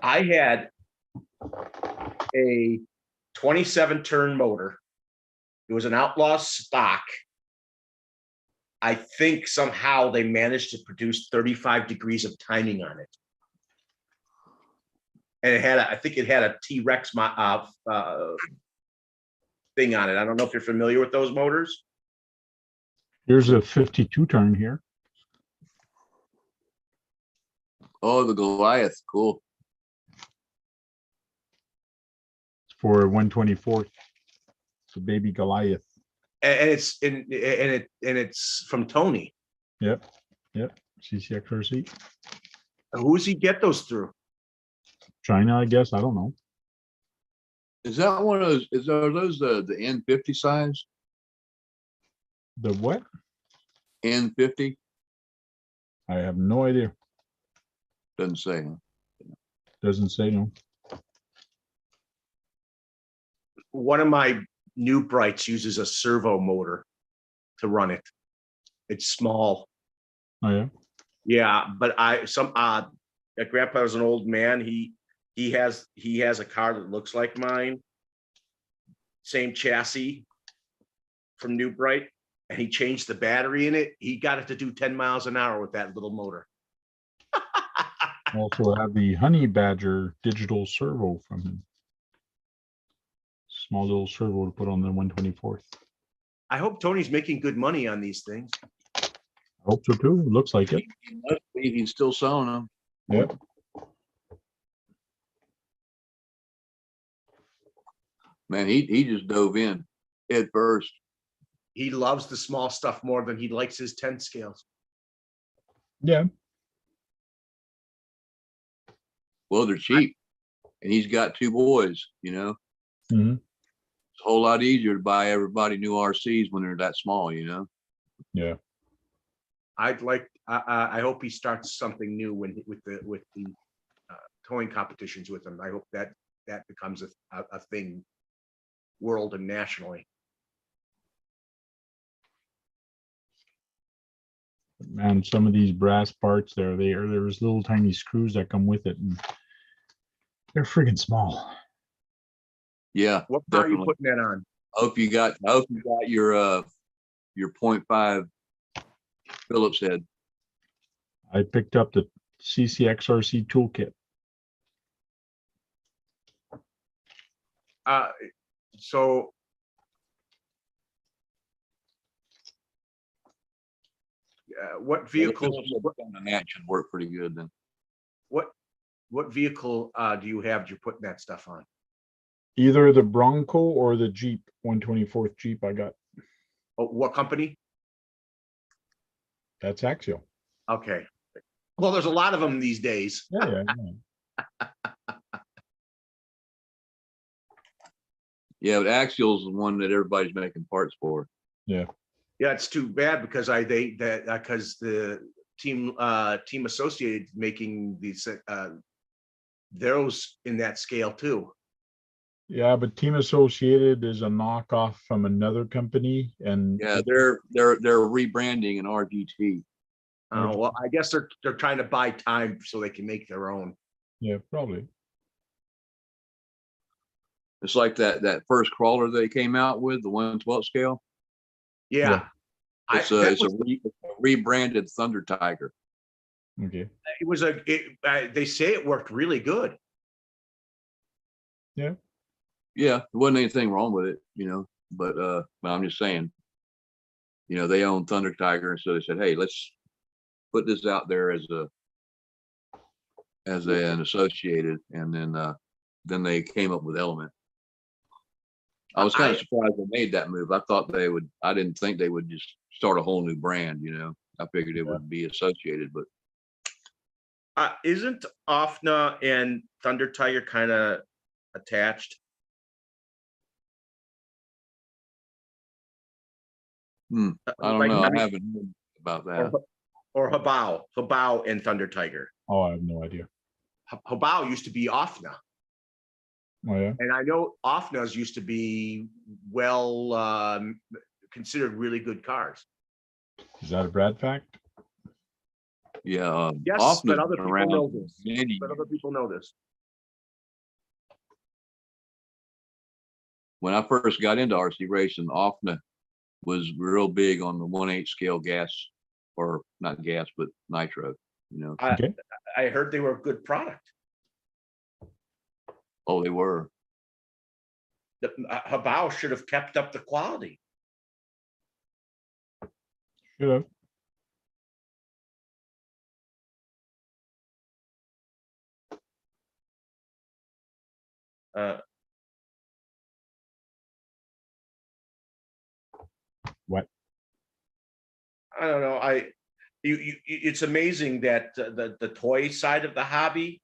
I had a 27 turn motor. It was an Outlaw stock. I think somehow they managed to produce 35 degrees of timing on it. And I think it had a T-Rex thing on it. I don't know if you're familiar with those motors. Here's a 52 turn here. Oh, the Goliath, cool. It's for 124th. It's a baby Goliath. And it's from Tony. Yep. CCXRC. Who does he get those through? China, I guess. I don't know. Is that one of those? Are those the N50 size? The what? N50? I have no idea. Doesn't say. Huh? Doesn't say no. One of my new Brights uses a servo motor to run it. It's small. Oh, yeah. Yeah, but Grandpa's an old man. He has a car that looks like mine, same chassis from New Bright, and he changed the battery in it. He got it to do 10 miles an hour with that little motor. Also have the Honey Badger digital servo from him. Small little servo to put on the 124th. I hope Tony's making good money on these things. Hope so too. Looks like it. He must be. He's still selling them. Yep. Man, he just dove in head first. He loves the small stuff more than he likes his 10 scales. Yeah. Well, they're cheap, and he's got 2 boys. You know, Mhm. it's a whole lot easier to buy everybody new RCs when they're that small. You know. Yeah. I hope he starts something new with the towing competitions with him. I hope that becomes a thing, world and nationally. Man, some of these brass parts there's little tiny screws that come with it, and they're friggin' small. Yeah, What car are you definitely. putting that on? I hope you got your 0.5 Phillips head. I picked up the CCXRC toolkit. So what vehicles? And that should work pretty good then. What vehicle do you have? You're putting that stuff on? Either the Bronco or the Jeep, 124th Jeep I got. Oh, what company? That's Axial. Okay. Well, there's a lot of them these days. Yeah. Yeah, but Axial's the one that everybody's making parts for. Yeah. Yeah, it's too bad because because the team Associated making these those in that scale too. Yeah, but Team Associated is a knockoff from another company, and Yeah, they're rebranding an RGT. Well, I guess they're trying to buy time so they can make their own. yeah, probably. It's like that first crawler they came out with, the 1/12 scale. Yeah, It's a rebranded Thunder Tiger. Okay. it was they say it worked really good. Yeah. Yeah, there wasn't anything wrong with it, you know. But I'm just saying, you know, they own Thunder Tiger, and so they said, hey, let's put this out there as an associated, and then they came up with Element. I was kind of surprised they made that move. I thought they would. I didn't think they would just start a whole new brand. You know, I figured it would be associated, but Isn't OFNA and Thunder Tiger kind of attached? I don't know. I haven't heard about that. Or Habao and Thunder Tiger. Oh, I have no idea. Habao used to be OFNA. Oh yeah. And I know OFNAs used to be considered really good cars. Is that a Brad fact? Yeah. Yes, but other people know this. When I first got into RC racing, OFNA was real big on the 1/8 scale gas, or not gas, but nitro. You know. Okay. I heard they were a good product. Oh, they were. Habao should have kept up the quality. Should have. What? I don't know. It's amazing that the toy side of the hobby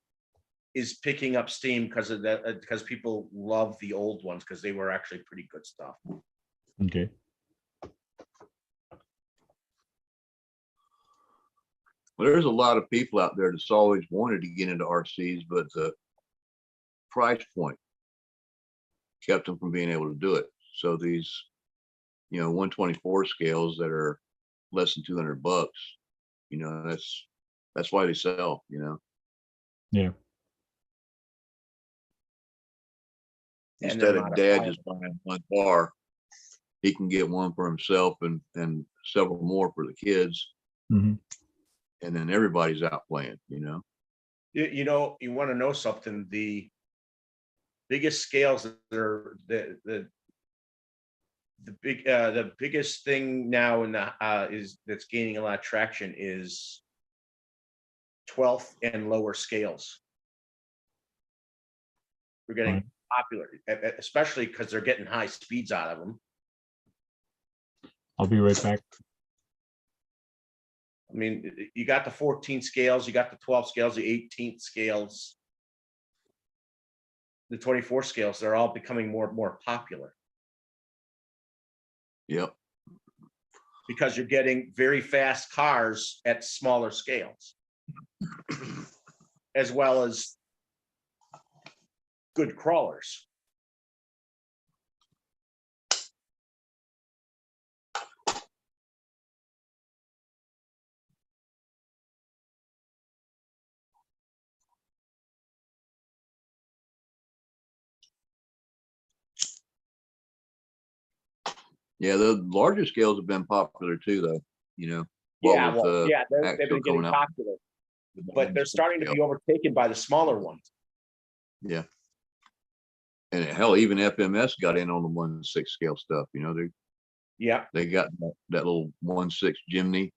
is picking up steam because of that, because people love the old ones because they were actually pretty good stuff. Okay. Well, there's a lot of people out there that's always wanted to get into RCs, but the price point kept them from being able to do it. So these, 124 scales that are less than $200, that's why they sell, Yeah. Instead of dad just buying one car, he can get one for himself and several more for the kids. Mm-hmm. And then everybody's out playing, You want to know something? The biggest scales that are the biggest thing now in the is that's gaining a lot of traction is 12th and lower scales. We're getting Right. popular, especially because they're getting high speeds out of them. I'll be right back. I mean, you got the 14 scales, you got the 12 scales, the 18th scales, the 24 scales. They're all becoming more and more popular Yep. because you're getting very fast cars at smaller scales, as well as good crawlers. Yeah, the larger scales have been popular too, though. You know, what Yeah, with well, yeah, they've Axel been getting coming out popular, with the but they're 1/6 starting to scale. be overtaken by the smaller ones. Yeah. And hell, even FMS got in on the 1/6 scale stuff. You know, Yeah, they got that little 1/6 Jimny.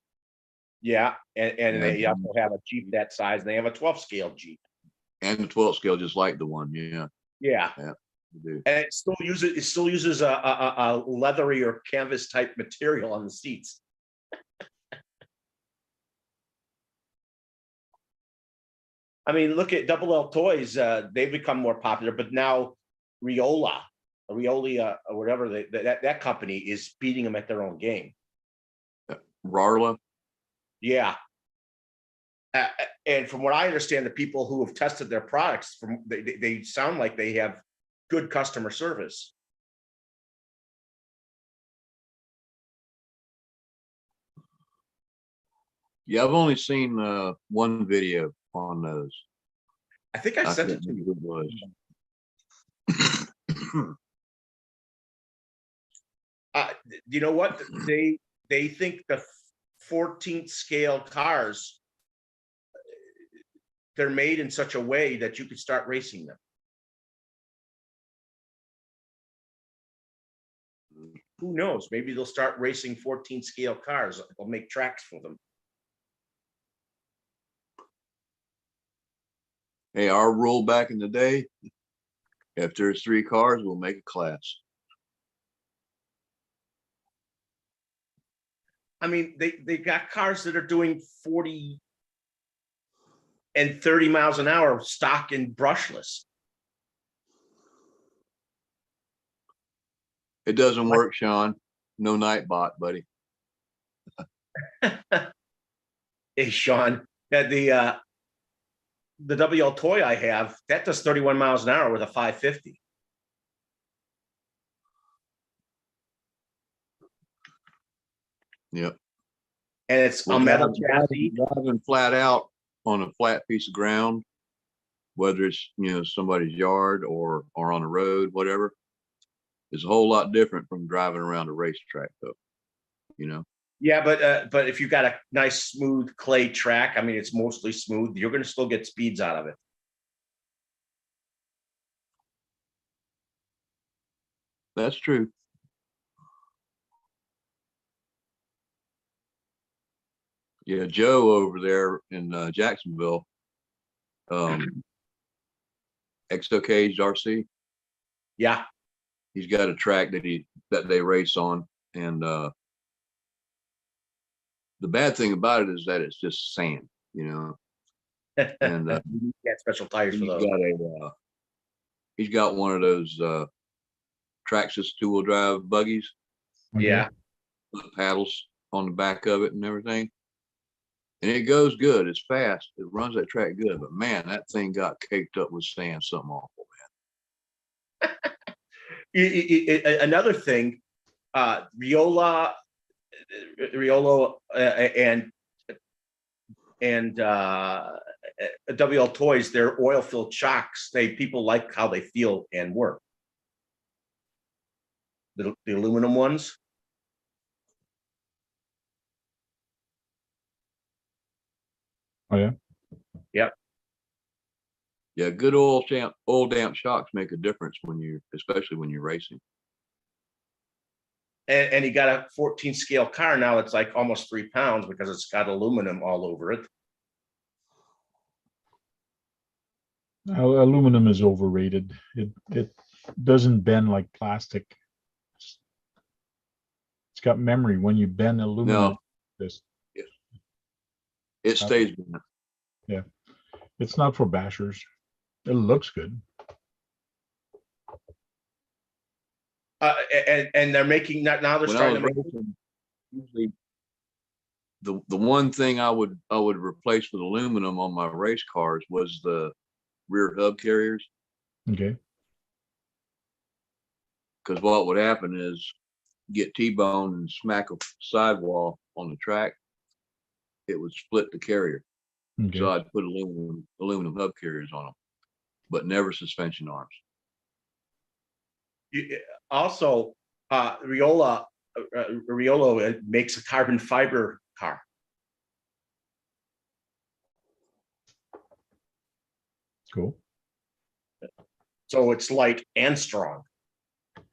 yeah, and Yeah. they also have a Jeep that size, and they have a 12 scale Jeep. And the 12 scale, just like the one. Yeah. Yeah, Yeah. They do. and it still uses a leathery or canvas type material on the seats. I mean, look at Double L Toys. They've become more popular, but now Riola, or whatever that company is beating them at their own game. Rarla. Yeah. And from what I understand, the people who have tested their products, they sound like they have good customer service. Yeah, I've only seen one video on those. I think I I sent can't it to remember you. who it was. You know what? They think the 14th scale cars, they're made in such a way that you could start racing them. Who knows? Maybe they'll start racing 14 scale cars. They'll make tracks for them. Hey, our rule back in the day, if there's 3 cars, we'll make a class. I mean, they got cars that are doing 40 and 30 miles an hour stock and brushless. It doesn't work, Sean. No night bot, buddy. Hey, Sean, the WL toy I have, that does 31 miles an hour with a 550. Yep. And it's Well, a metal chassis. driving flat out on a flat piece of ground, whether it's, you know, somebody's yard or on a road, whatever, is a whole lot different from driving around a racetrack, though. You know. Yeah, but if you've got a nice smooth clay track, I mean, it's mostly smooth, you're going to still get speeds out of it. That's true. Yeah, Joe over there in Jacksonville, XO Cage RC. Yeah. He's got a track that they race on, and the bad thing about it is that it's just sand, you know. And Got special tires for those. He's got one of those Traxxas 2-wheel drive buggies. Okay. Yeah. With paddles on the back of it and everything. And it goes good. It's fast. It runs that track good. But man, that thing got caked up with sand, something awful, man. Another thing, Riola and WL Toys, they're oil filled shocks. People like how they feel and work. The aluminum ones. Oh yeah. Yep. Yeah, good oil damp shocks make a difference especially when you're racing. and he got a 14 scale car. Now it's like almost 3 pounds because it's got aluminum all over it. Aluminum is overrated. It doesn't bend like plastic. It's got memory. When you bend aluminum, just It stays. it's not for bashers. It looks good. And they're making that now. They're When I starting was to make. racing, usually the one thing I would replace with aluminum on my race cars was the rear hub carriers, Okay. because what would happen is get T-bone and smack a sidewall on the track, it would split the carrier. Okay. So I'd put aluminum hub carriers on them, but never suspension arms. Also, Riola makes a carbon fiber car. Cool. So it's light and strong.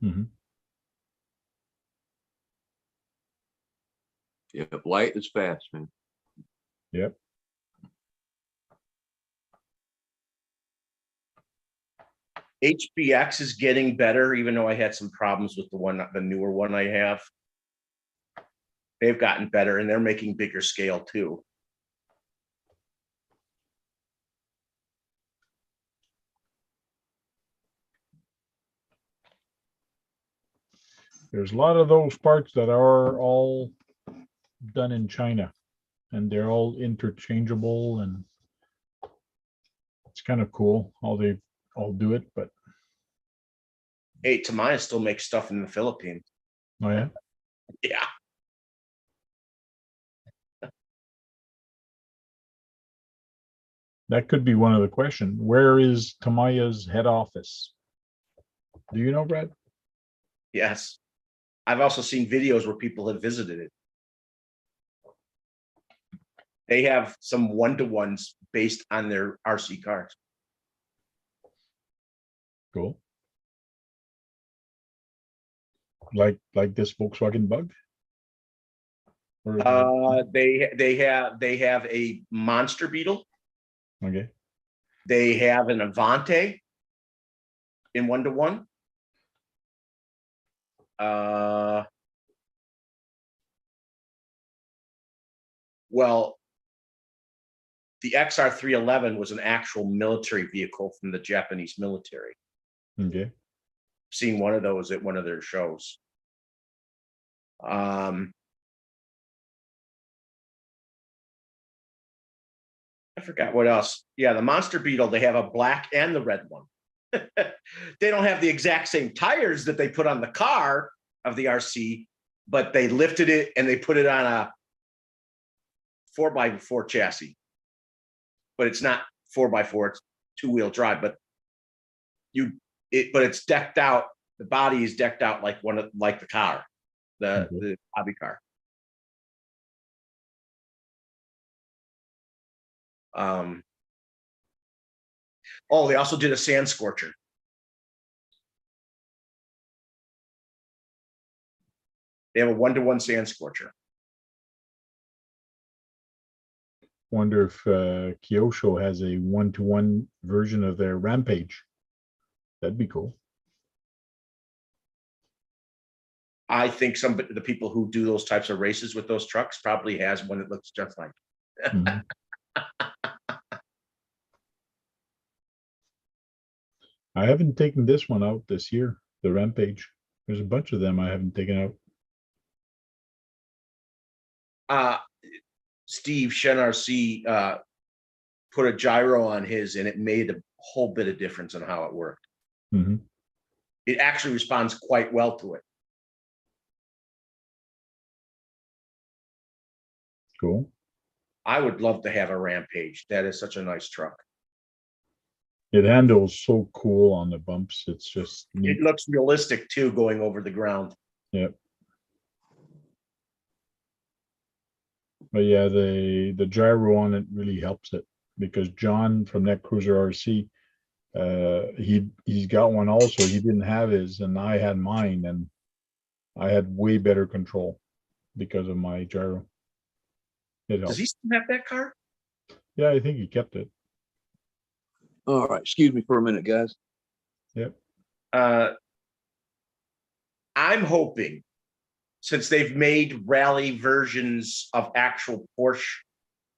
Mm-hmm. Yep, light is fast, man. Yep. HBX is getting better, even though I had some problems with the newer one I have. They've gotten better and they're making bigger scale too. There's a lot of those parts that are all done in China, and they're all interchangeable, and it's kind of cool how they all do it. But Hey, Tamaya still makes stuff in the Philippines. oh yeah, Yeah. that could be one of the questions. Where is Tamaya's head office? Do you know, Brad? Yes. I've also seen videos where people have visited it. They have some one-to-ones based on their RC cars. Cool. Like this Volkswagen Bug? Or They have a Monster Beetle. okay. They have an Avante in one-to-one. Well, the XR311 was an actual military vehicle from the Japanese military. Okay. Seen one of those at one of their shows. I forgot what else. Yeah, the Monster Beetle, they have a black and the red one. They don't have the exact same tires that they put on the car of the RC, but they lifted it and they put it on a 4x4 chassis. But it's not 4x4, it's two-wheel drive, but it's decked out. The body is decked out like the car, the hobby car. Oh, they also did a sand scorcher. They have a one-to-one sand scorcher. Wonder if Kyosho has a one-to-one version of their Rampage. That'd be cool. I think some of the people who do those types of races with those trucks probably has one that looks just like. Mhm. I haven't taken this one out this year, the Rampage. There's a bunch of them I haven't taken out. Steve Shen RC put a gyro on his, and it made a whole bit of difference in how it worked. Mm-hmm. It actually responds quite well to it. Cool. I would love to have a Rampage. That is such a nice truck. It handles so cool on the bumps. It's just neat. It looks realistic too, going over the ground. Yep. But yeah, the gyro on it really helps it, because John from Net Cruiser RC, he's got one also. He didn't have his, and I had mine, and I had way better control because of my gyro. It Does helped. he still have that car? Yeah, I think he kept it. All right, excuse me for a minute, guys. Yep. I'm hoping, since they've made rally versions of actual Porsche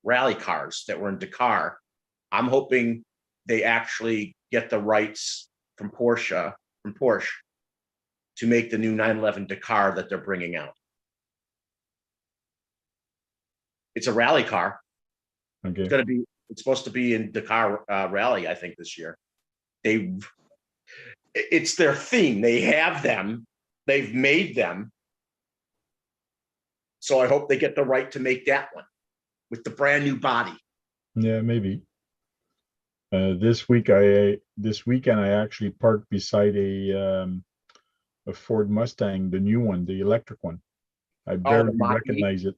rally cars that were in Dakar, I'm hoping they actually get the rights from Porsche to make the new 911 Dakar that they're bringing out. It's a rally car. Okay. It's supposed to be in Dakar rally, I think, this year. It's their theme. They have them. They've made them. So I hope they get the right to make that one with the brand new body. Yeah, maybe. This weekend I actually parked beside a Ford Mustang, the new one, the electric one. I barely recognize it.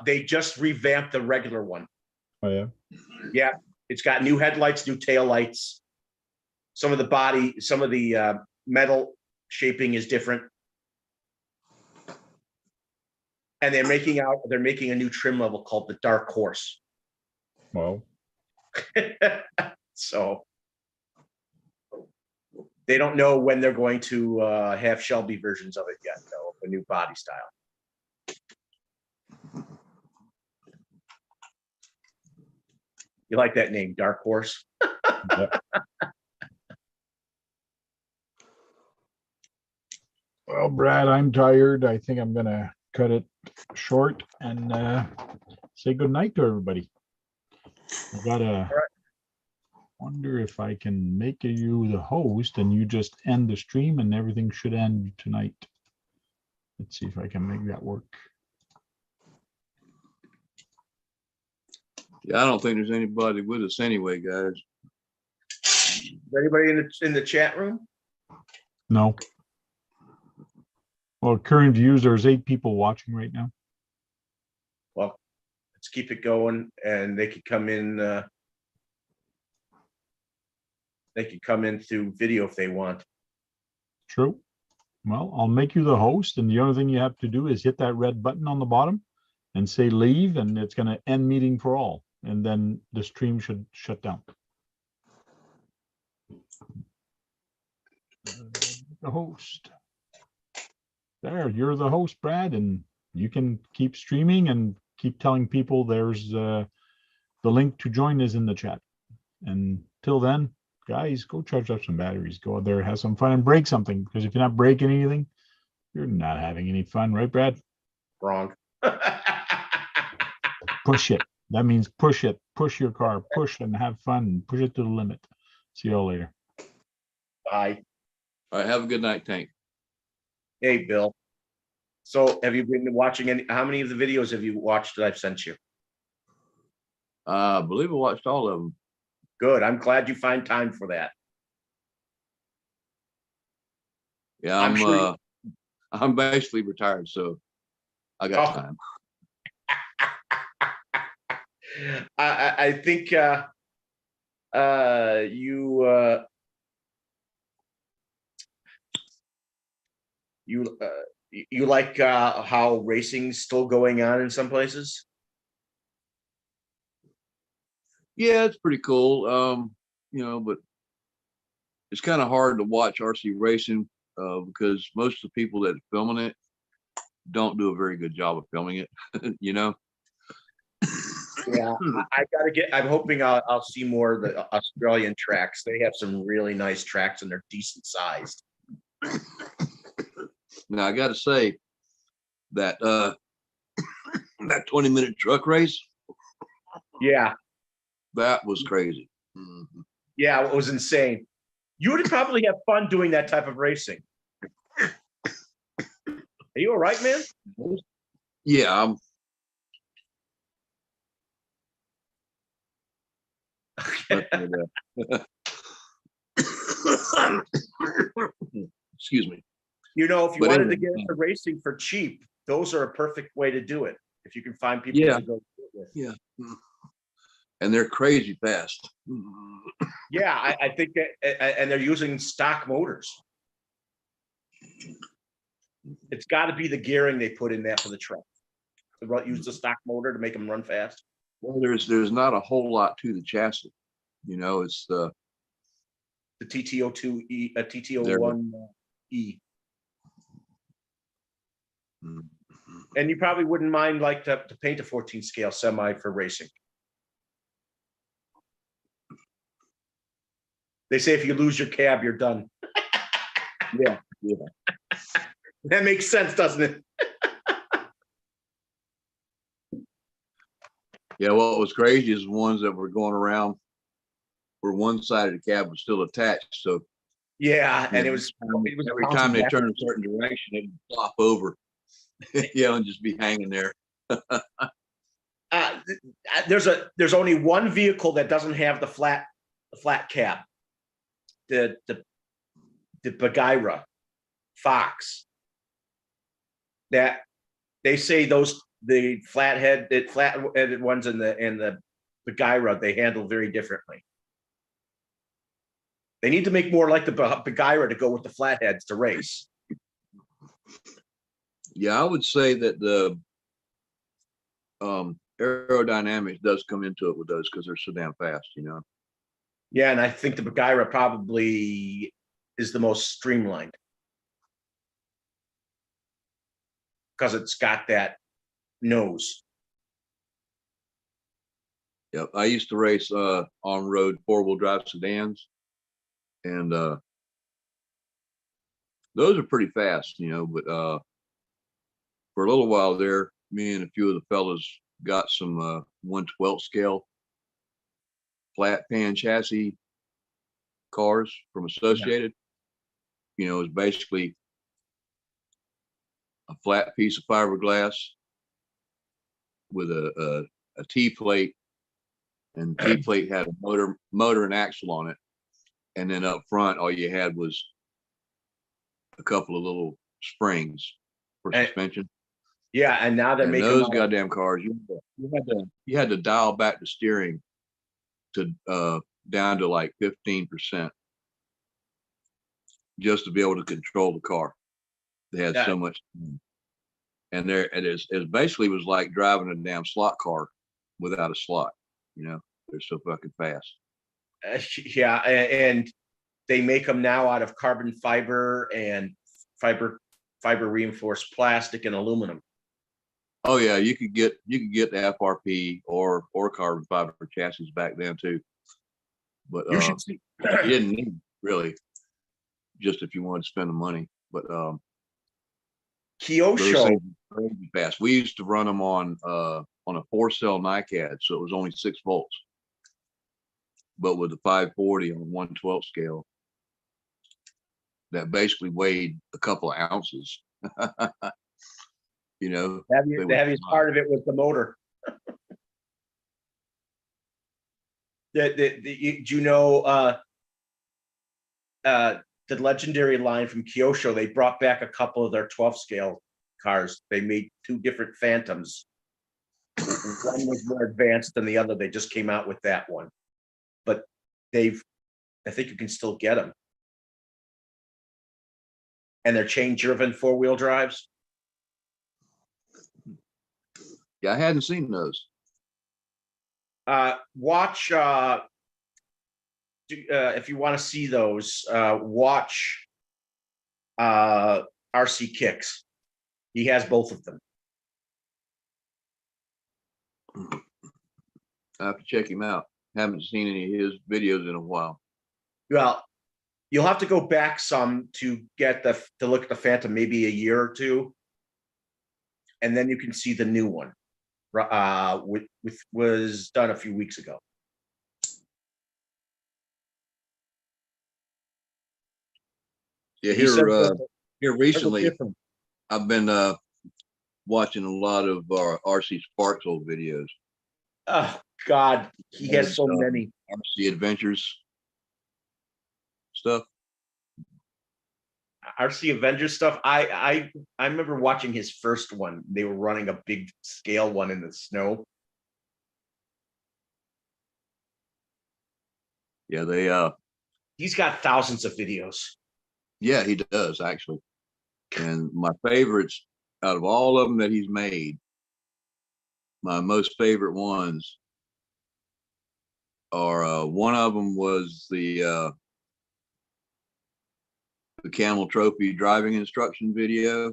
They just revamped the regular one. Oh yeah. Yeah, it's got new headlights, new taillights. Some of the metal shaping is different. And they're making a new trim level called the Dark Horse. Well, so they don't know when they're going to have Shelby versions of it yet, though, a new body style. You like that name, Dark Horse? yeah. Well, Brad, I'm tired. I think I'm gonna cut it short and say good night to everybody. I gotta wonder if I can make you the host and you just end the stream and everything should end tonight. Let's see if I can make that work. Yeah, I don't think there's anybody with us anyway, guys. Is anybody in the chat room? No. Well, current views, there's 8 people watching right now. Well, let's keep it going, and they could come in. They could come in through video if they want. True. Well, I'll make you the host, and the only thing you have to do is hit that red button on the bottom and say leave, and it's going to end meeting for all, and then the stream should shut down. The host. There, you're the host, Brad, and you can keep streaming and keep telling people there's the link to join is in the chat. And till then, guys, go charge up some batteries. Go out there, have some fun, and break something. Because if you're not breaking anything, you're not having any fun, right, Brad? Wrong. Push it. That means push it. Push your car. Push and have fun. Push it to the limit. See y'all later. Bye. All right, have a good night, Tank. Hey, Bill. So have you been watching how many of the videos have you watched that I've sent you? I believe I watched all of them. Good. I'm glad you find time for that. Yeah, I'm basically retired, so I got time. I think you like how racing's still going on in some places? Yeah, it's pretty cool. You know, but it's kind of hard to watch RC racing because most of the people that are filming it don't do a very good job of filming it, you know? Yeah, I'm hoping I'll see more of the Australian tracks. They have some really nice tracks and they're decent sized. Now I got to say that that 20-minute truck race. Yeah. That was crazy. Yeah, it was insane. You would probably have fun doing that type of racing. Are you all right, man? Yeah, excuse me. You know, if you wanted to get into racing for cheap, those are a perfect way to do it. If you can find people to go with. Yeah. And they're crazy fast. Yeah, I think that, and they're using stock motors. It's got to be the gearing they put in that for the truck. Use the stock motor to make them run fast. Well, there's not a whole lot to the chassis. You know, it's The TTO2E, a TTO1E. And you probably wouldn't mind like to paint a 14 scale semi for racing. They say if you lose your cab, you're done. yeah. That makes sense, doesn't it? Yeah, what was crazy is the ones that were going around where one side of the cab was still attached. So yeah, and it was every time they turn a certain direction, it would flop over, and just be hanging there. There's only one vehicle that doesn't have the flat cab. The Bagheera Fox. That they say the flat-headed ones and the Bagheera they handle very differently. They need to make more like the Bagheera to go with the flatheads to race. Yeah, I would say that the aerodynamics does come into it with those because they're so damn fast, you know. Yeah, and I think the Bagheera probably is the most streamlined because it's got that nose. Yep, I used to race on-road four-wheel drive sedans, and those are pretty fast, you know. But for a little while there, me and a few of the fellas got some 1/12 scale flat pan chassis cars from Associated. You know, it's basically a flat piece of fiberglass with a T plate, and T plate had a motor and axle on it, and then up front, all you had was a couple of little springs for suspension. Yeah, and now they're making those goddamn cars. You had to dial back the steering to down to like 15% just to be able to control the car. They had so much, and it basically was like driving a damn slot car without a slot. You know, they're so fucking fast. Yeah, and they make them now out of carbon fiber and fiber reinforced plastic and aluminum. Oh yeah, you could get the FRP or carbon fiber chassis back then too, but you should see. You didn't need really, just if you wanted to spend the money. But Kyosho crazy fast. We used to run them on a 4-cell NiCad, so it was only 6 volts. But with the 540 on 1/12 scale, that basically weighed a couple of ounces. You know, the heaviest part of it was the motor. You know, the legendary line from Kyosho, they brought back a couple of their 12 scale cars. They made 2 different Phantoms. One was more advanced than the other. They just came out with that one, but I think you can still get them. And they're chain driven 4-wheel drives. Yeah, I hadn't seen those. Watch if you want to see those. Watch RC Kicks. He has both of them. I have to check him out. Haven't seen any of his videos in a while. Well, you'll have to go back some to get to look at the Phantom, maybe a year or two, and then you can see the new one. Was done a few weeks ago. Yeah, here recently, I've been watching a lot of RC Sparks old videos. Oh God, he has so many RC Adventures stuff. RC Avengers stuff. I remember watching his first one. They were running a big scale one in the snow. Yeah, they he's got thousands of videos. Yeah, he does actually. And my favorites out of all of them that he's made, my most favorite ones are one of them was the Camel Trophy driving instruction video,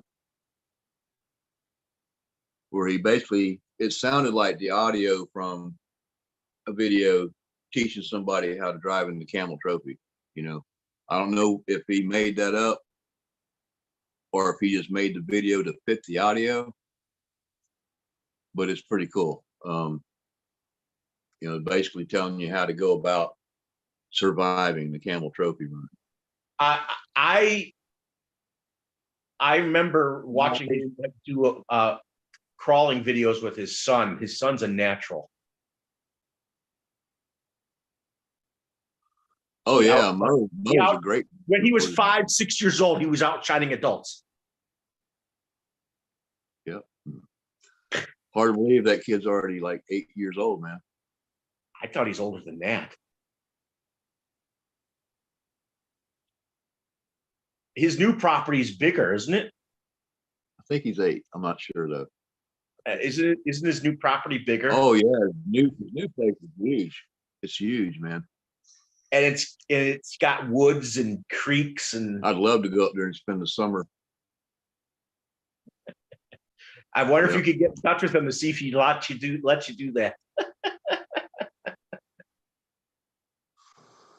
where he basically, it sounded like the audio from a video teaching somebody how to drive in the Camel Trophy. You know, I don't know if he made that up or if he just made the video to fit the audio, but it's pretty cool. You know, basically telling you how to go about surviving the Camel Trophy run. I remember watching him do crawling videos with his son. His son's a natural. Oh yeah, Mo's a great. When he was 5, 6 years old, he was outshining adults. Yep. Hard to believe that kid's already like 8 years old, man. I thought he's older than that. His new property is bigger, isn't it? I think he's 8. I'm not sure though. Isn't his new property bigger? Oh yeah, his new place is huge. It's huge, man. And it's got woods and creeks, and I'd love to go up there and spend the summer. I wonder if you could get in touch with him to see if he let you do that.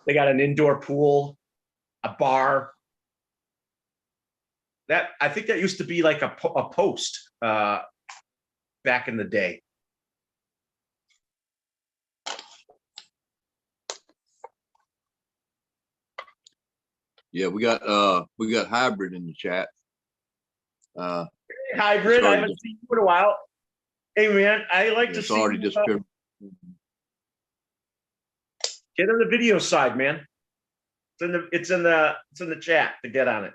They got an indoor pool, a bar. That, I think that used to be like a post back in the day. Yeah, we got Hybrid in the chat. Hybrid, I haven't seen you in a while. Hey man, I like to see. Already just get on the video side, man. It's in the chat to get on it.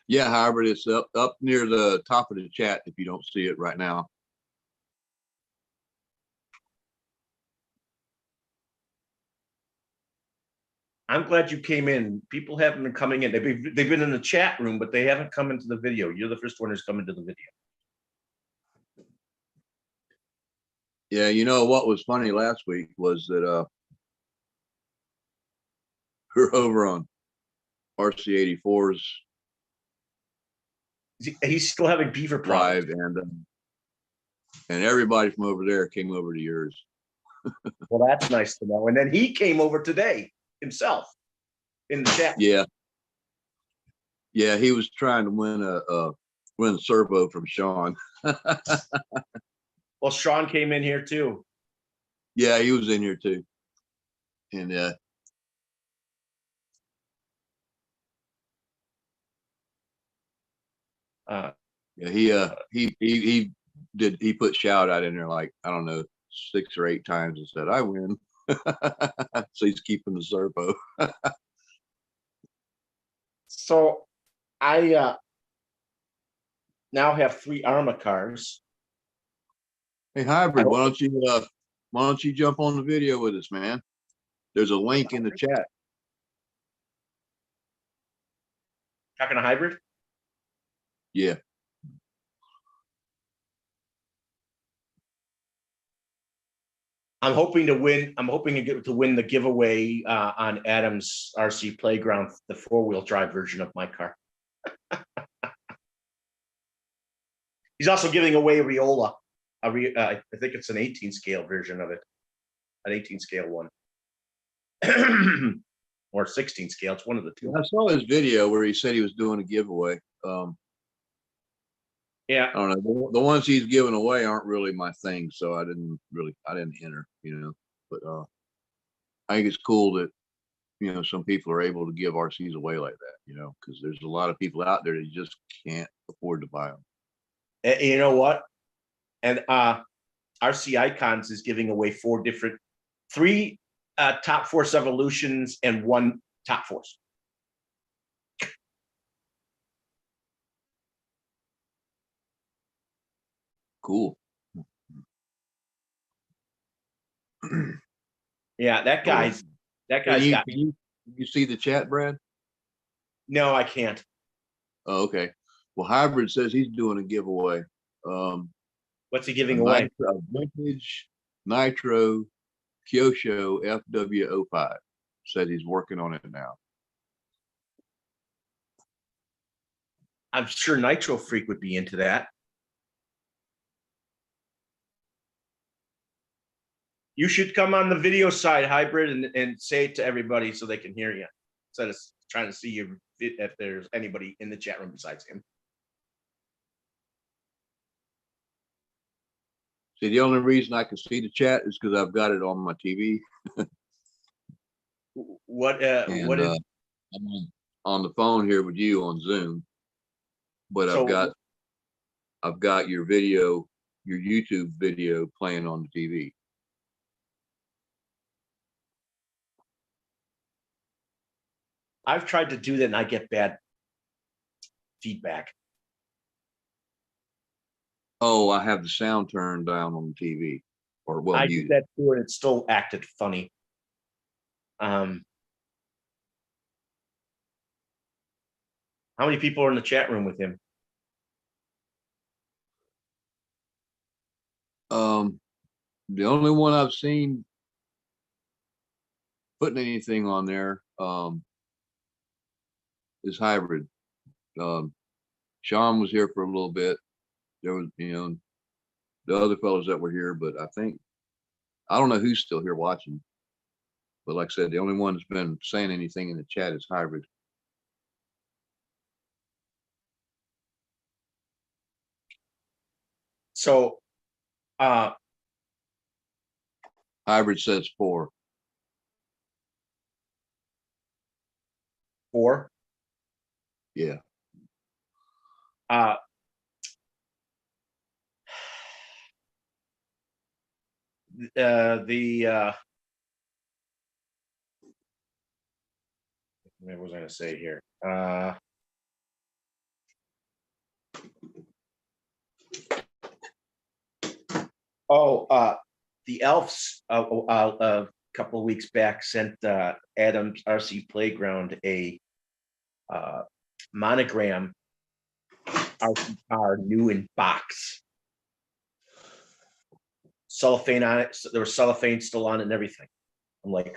Yeah, Hybrid, it's up near the top of the chat if you don't see it right now. I'm glad you came in. People haven't been coming in. They've been in the chat room, but they haven't come into the video. You're the first one who's come into the video. Yeah, you know what was funny last week was that we're over on RC84's He's still having beaver problems. live, and everybody from over there came over to yours. Well, that's nice to know. And then he came over today himself in the chat. Yeah, he was trying to win a servo from Sean. Well, Sean came in here too. Yeah, he was in here too, and yeah, he put shout out in there like, I don't know, 6 or 8 times and said, I win. So he's keeping the servo. So I now have 3 ARMA cars. Hey, Hybrid, why don't you jump on the video with us, man? There's a link in the chat. Talking to Hybrid? Yeah. I'm hoping to win. I'm hoping to win the giveaway on Adam's RC Playground, the 4-wheel drive version of my car. He's also giving away a Riola. I think it's an 18 scale version of it, an 18 scale one, or 16 scale. It's one of the two. I saw his video where he said he was doing a giveaway. Yeah, I don't know. The ones he's giving away aren't really my thing, so I didn't enter, you know. But I think it's cool that, you know, some people are able to give RCs away like that, you know, because there's a lot of people out there that just can't afford to buy them. and you know what? And RC Icons is giving away 3 Top Force Evolutions and 1 Top Force. Cool. Yeah, that guy's Can got. you see the chat, Brad? No, I can't. Oh, okay. Well, Hybrid says he's doing a giveaway. What's he A giving away? a vintage Nitro Kyosho FW05. Said he's working on it now. I'm sure Nitro Freak would be into that. You should come on the video side, Hybrid, and say it to everybody so they can hear you. Instead of trying to see you if there's anybody in the chat room besides him. See, the only reason I can see the chat is because I've got it on my TV. What And what is I'm on the phone here with you on Zoom, but so I've got your video, your YouTube video playing on the TV. I've tried to do that and I get bad feedback. Oh, I have the sound turned down on the TV, or well, I did muted. that too, and it still acted funny. How many people are in the chat room with him? The only one I've seen putting anything on there is Hybrid. Sean was here for a little bit. There was, the other fellows that were here, but I don't know who's still here watching. But like I said, the only one that's been saying anything in the chat is Hybrid. So Hybrid says 4. 4. Yeah. What was I going to say here? The Elves a couple of weeks back sent Adam's RC Playground a monogram RC car, new in box. Cellophane on it. There was cellophane still on it and everything. I'm like,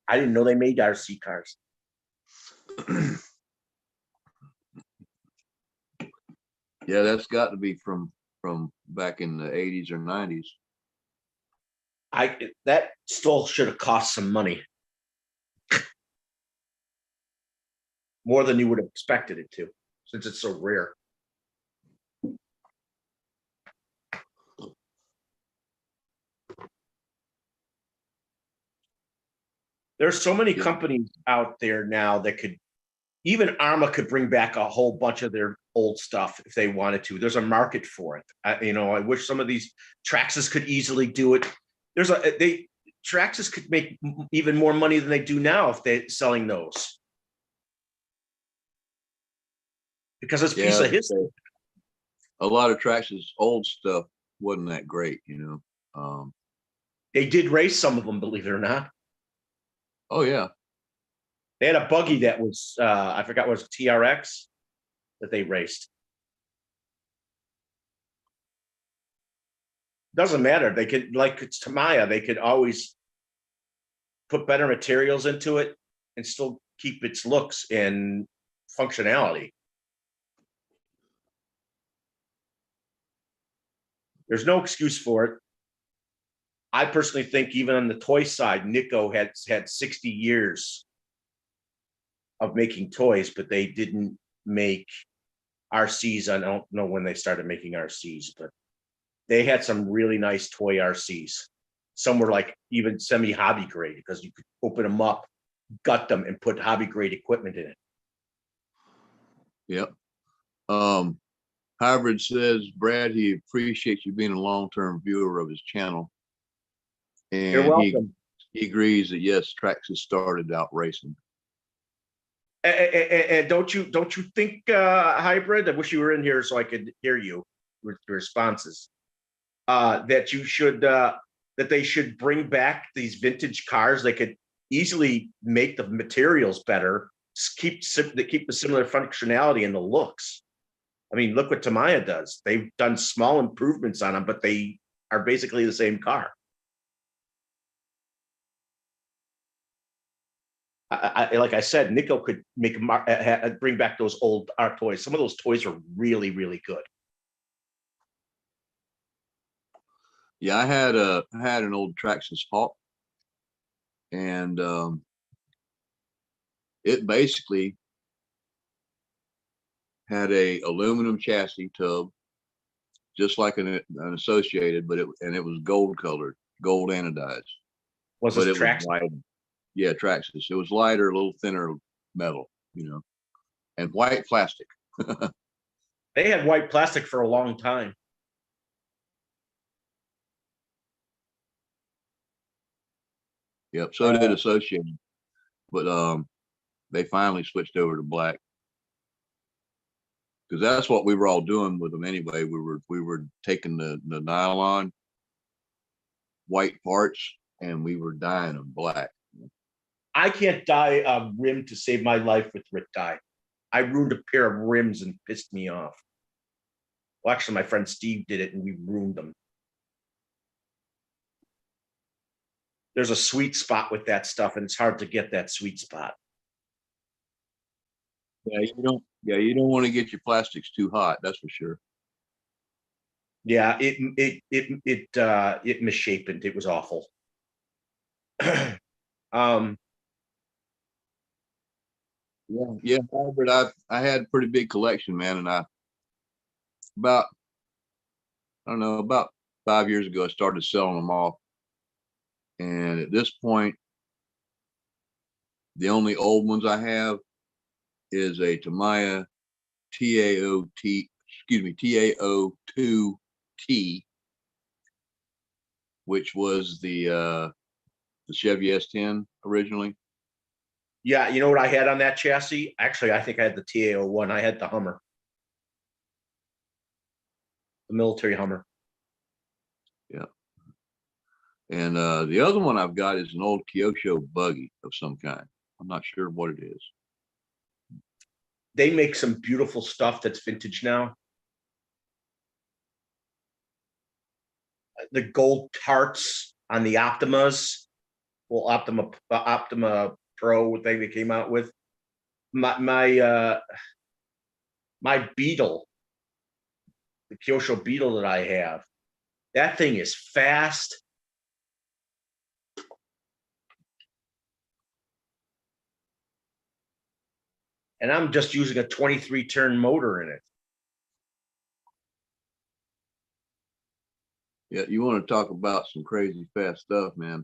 I didn't know they made RC cars. Yeah, that's got to be from back in the 80s or 90s. That still should have cost some money. More than you would have expected it to, since it's so rare. There's so many companies out there now that could, even Arma could bring back a whole bunch of their old stuff if they wanted to. There's a market for it. I wish some of these Traxxas could easily do it. Traxxas could make even more money than they do now if they're selling those. Because it's a piece of history. A lot of Traxxas old stuff wasn't that great, They did race some of them, believe it or not. Oh yeah. They had a buggy that was I forgot what it was, TRX that they raced. Doesn't matter. They could, like it's Tamiya, they could always put better materials into it and still keep its looks and functionality. There's no excuse for it. I personally think even on the toy side, Nikko had 60 years of making toys, but they didn't make RCs. I don't know when they started making RCs, but they had some really nice toy RCs. Some were like even semi-hobby grade because you could open them up, gut them, and put hobby grade equipment in it. Yep. Hybrid says, Brad, he appreciates you being a long-term viewer of his channel. And You're welcome. He agrees that yes, Traxxas started out racing. And don't you think, Hybrid? I wish you were in here so I could hear you with the responses. That you should that they should bring back these vintage cars. They could easily make the materials better they keep the similar functionality and the looks. I mean, look what Tamiya does. They've done small improvements on them, but they are basically the same car. Like I said, Nico could bring back those old art toys. Some of those toys are really, really good. Yeah, I had an old Traxxas Hawk, and it basically had a aluminum chassis tub, just like an Associated, but it was gold colored, gold anodized. Was But this it track? was lighter. Yeah, Traxxas. It was lighter, a little thinner metal, and white plastic. They had white plastic for a long time. Yep. So did Associated, but they finally switched over to black, because that's what we were all doing with them anyway. We were taking the nylon white parts and we were dyeing them black. I can't dye a rim to save my life with Rit dye. I ruined a pair of rims and pissed me off. Well, actually, my friend Steve did it and we ruined them. There's a sweet spot with that stuff, and it's hard to get that sweet spot. Yeah, you don't want to get your plastics too hot, that's for sure. Yeah, it misshapen. It was awful. Yeah, Albert, I had a pretty big collection, man, and I don't know, about 5 years ago, I started selling them off. And at this point, the only old ones I have is a Tamiya TAO2T, which was the Chevy S10 originally. Yeah, you know what I had on that chassis? Actually, I think I had the TAO1. I had the Hummer, the military Hummer. Yeah. And the other one I've got is an old Kyosho buggy of some kind. I'm not sure what it is. They make some beautiful stuff that's vintage now. The gold tarts on the Optimas, well, Optima Pro thing they came out with. My Beetle, the Kyosho Beetle that I have, that thing is fast. And I'm just using a 23 turn motor in it. Yeah, you want to talk about some crazy fast stuff, man.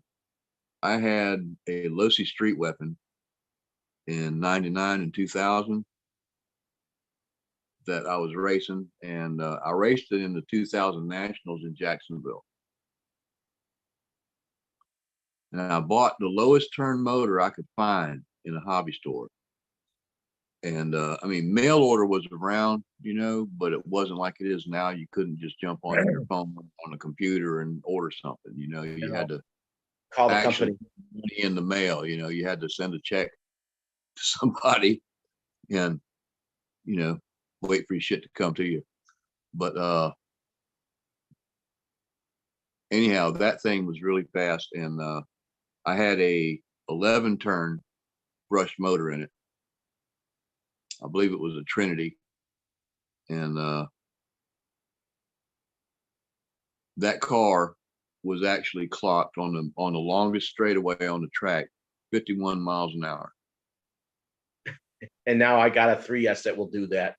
I had a Losi Street Weapon in 99 and 2000 that I was racing, and I raced it in the 2000 Nationals in Jacksonville. And I bought the lowest turn motor I could find in a hobby store. And I mean, mail order was around, but it wasn't like it is now. You couldn't just jump on your phone on a computer and order something. You had to Call the actually company. put money in the mail. You had to send a check to somebody and wait for your shit to come to you. But anyhow, that thing was really fast, and I had a 11 turn brushed motor in it. I believe it was a Trinity, and that car was actually clocked on the longest straightaway on the track, 51 miles an hour. And now I got a 3S that will do that.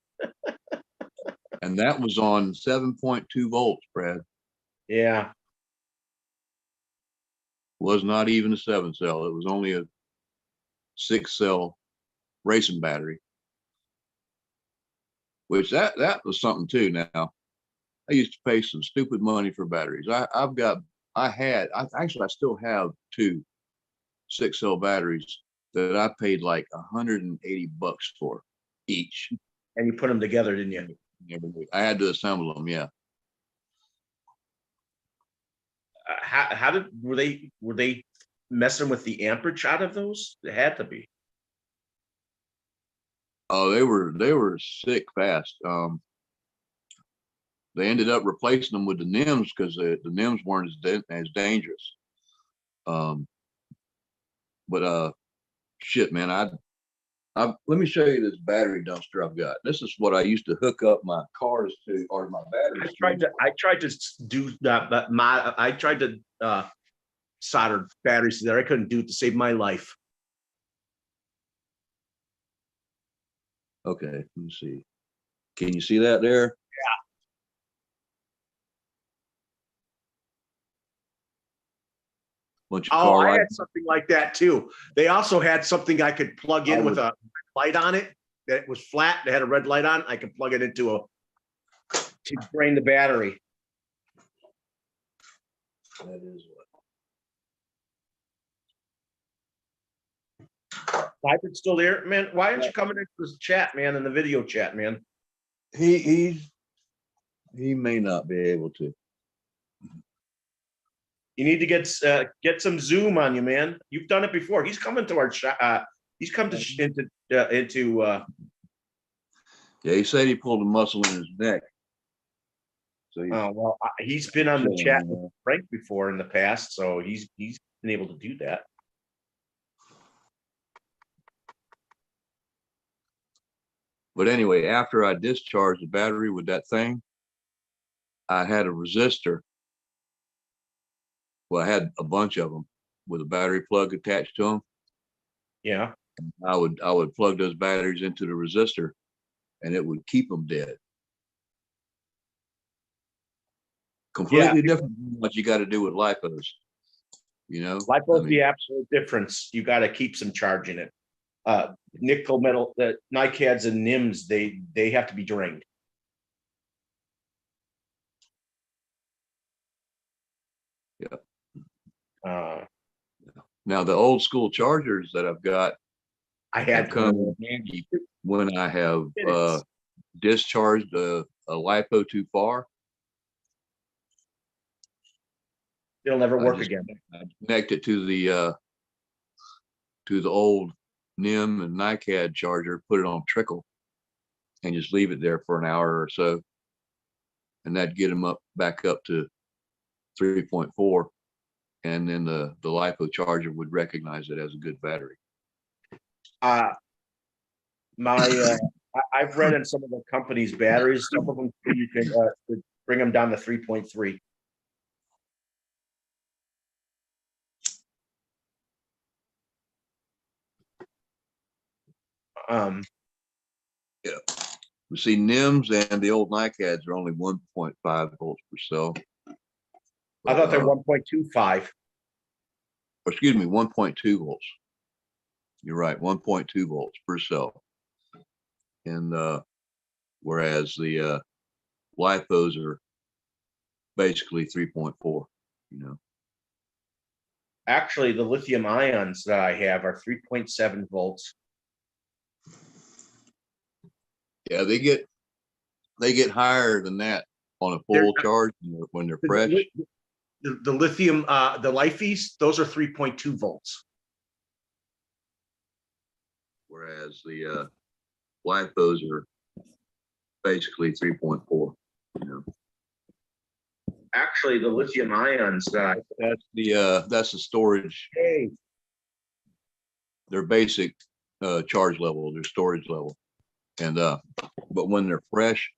And that was on 7.2 volts, Brad. Yeah. Was not even a 7-cell. It was only a 6-cell racing battery. Which that was something too. Now, I used to pay some stupid money for batteries. I still have 2 6-cell batteries that I paid like $180 for each. And you put them together, didn't you? I had to assemble them. Yeah. How were they messing with the amperage out of those? It had to be. Oh, they were sick fast. They ended up replacing them with the NIMS because the NIMS weren't as dangerous. But shit, man, let me show you this battery dumpster I've got. This is what I used to hook up my cars to, or my batteries. I tried to do that, but I tried to solder batteries there. I couldn't do it to save my life. Okay, let me see. Can you see that there? Bunch of Oh, car I lights. had something like that too. They also had something I could plug in with a light on it that was flat. That had a red light on. I could plug it into to drain the battery. That is Viper's still there, man. Why aren't you coming into this chat, man, in the video chat, man? he may not be able to. You need to get some Zoom on you, man. You've done it before. He's coming to our chat. He's come to into. Yeah, he said he pulled a muscle in his neck. So Oh well, he's been on the chat with Frank before in the past, so he's been able to do that. But anyway, after I discharged the battery with that thing, I had a resistor. Well, I had a bunch of them with a battery plug attached to them. Yeah. I would plug those batteries into the resistor, and it would keep them dead. Completely different than what you got to do with lipos. You know, Lipo's the absolute difference. You got to keep some charge in it. Nickel metal, the NiCads and NIMS, they have to be drained. Yeah. Now the old school chargers that I've got, I had come in handy when I have discharged a lipo too far. It'll never work again. I connect it to the old NIM and NiCad charger, put it on trickle, and just leave it there for an hour or so, and that'd get them back up to 3.4, and then the lipo charger would recognize it as a good battery. I've read in some of the company's batteries, some of them you can bring them down to 3.3. Yeah. We see NIMS and the old NiCads are only 1.5 volts per cell. I thought they're 1.25. Excuse me, 1.2 volts. You're right, 1.2 volts per cell. And whereas the lipos are basically 3.4, you know. Actually, the lithium ions that I have are 3.7 volts. Yeah, they get higher than that on a full charge when they're fresh. The lithium, the Lifeys, those are 3.2 volts. Whereas the lipos are basically 3.4, you know. Actually, the lithium ions that's the storage. Hey. Their basic charge level, their storage level. And but when they're fresh,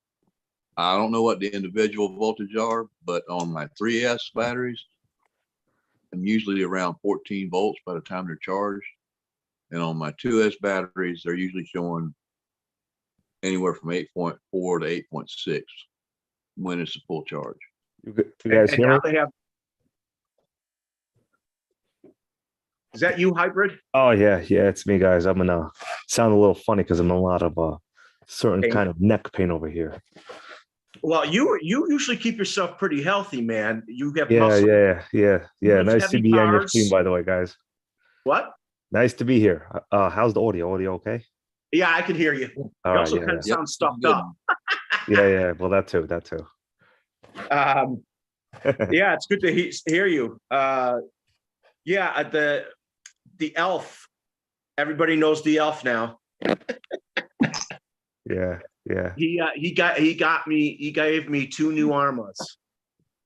I don't know what the individual voltage are, but on my 3S batteries, I'm usually around 14 volts by the time they're charged. And on my 2S batteries, they're usually showing anywhere from 8.4 to 8.6 when it's a full charge. You guys hear me? Is that you, Hybrid? Oh yeah, it's me, guys. I'm gonna sound a little funny because I'm in a lot of certain pain. kind of neck pain over here. Well, you usually keep yourself pretty healthy, man. You have Yeah, muscle. yeah. Nice to heavy be on your cars. stream, by the way, guys. What? Nice to be here. How's the audio? Audio okay? Yeah, I can hear you. All You right, also yeah, kind of yeah. sound stuffed up. Yeah. Well, that too. Yeah, it's good to hear you. Yeah, the elf. Everybody knows the elf now. Yeah, yeah. He gave me two new armors.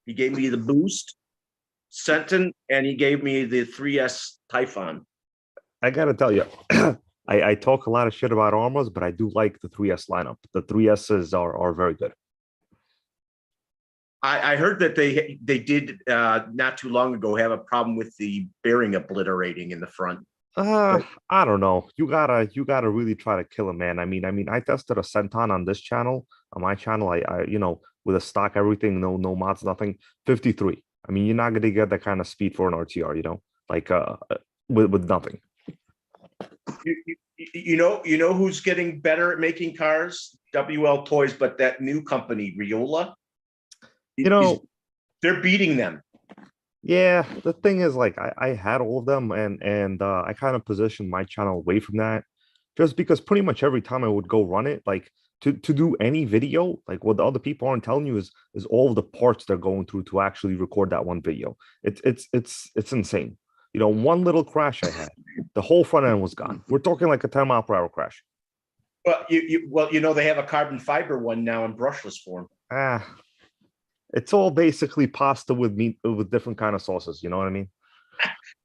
He gave me the Boost Sentin, and he gave me the 3S Typhon. I gotta tell you, I talk a lot of shit about armors, but I do like the 3S lineup. The 3Ss are very good. I heard that they did not too long ago have a problem with the bearing obliterating in the front. I don't know. You gotta really try to kill a man. I tested a Senton on this channel, on my channel. With a stock everything, no mods, nothing. 53. I mean, you're not gonna get that kind of speed for an RTR, like with nothing. You know who's getting better at making cars? WL Toys, but that new company, Riola. They're beating them. Yeah, the thing is, like, I had all of them, and I kind of positioned my channel away from that, just because pretty much every time I would go run it, like to do any video, like what the other people aren't telling you is all of the parts they're going through to actually record that one video. It's insane. One little crash I had, the whole front end was gone. We're talking like a 10-mile-per-hour crash. But they have a carbon fiber one now in brushless form. It's all basically pasta with meat with different kind of sauces. You know what I mean?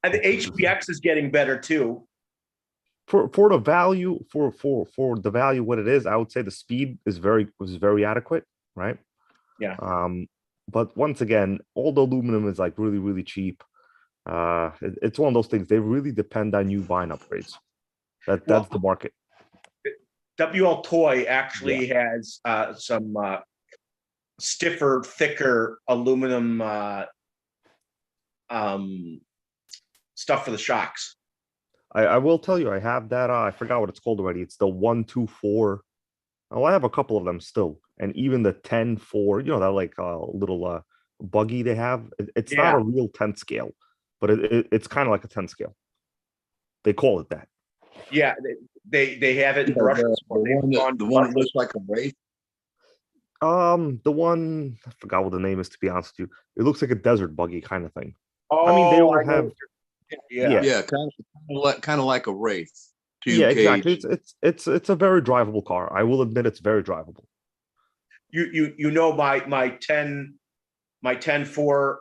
And the HPX is getting better too. For the value for the value what it is, I would say the speed was very adequate, right? Yeah. But once again, all the aluminum is like really, really cheap. It's one of those things. They really depend on you buying upgrades. That's the market. WL Toy actually has some stiffer, thicker aluminum stuff for the shocks. I will tell you, I have that. I forgot what it's called already. It's the 124. Oh, I have a couple of them still, and even the 10-4. That like little buggy they have. It's not a real 10 scale, but it's kind of like a 10 scale. They call it that. Yeah, they have it in brushless. The one that looks like a wraith. The one, I forgot what the name is, to be honest with you. It looks like a desert buggy kind of thing. Oh, they all have. Yeah, kind of like a wraith. Yeah, exactly. It's a very drivable car. I will admit it's very drivable. My 10-4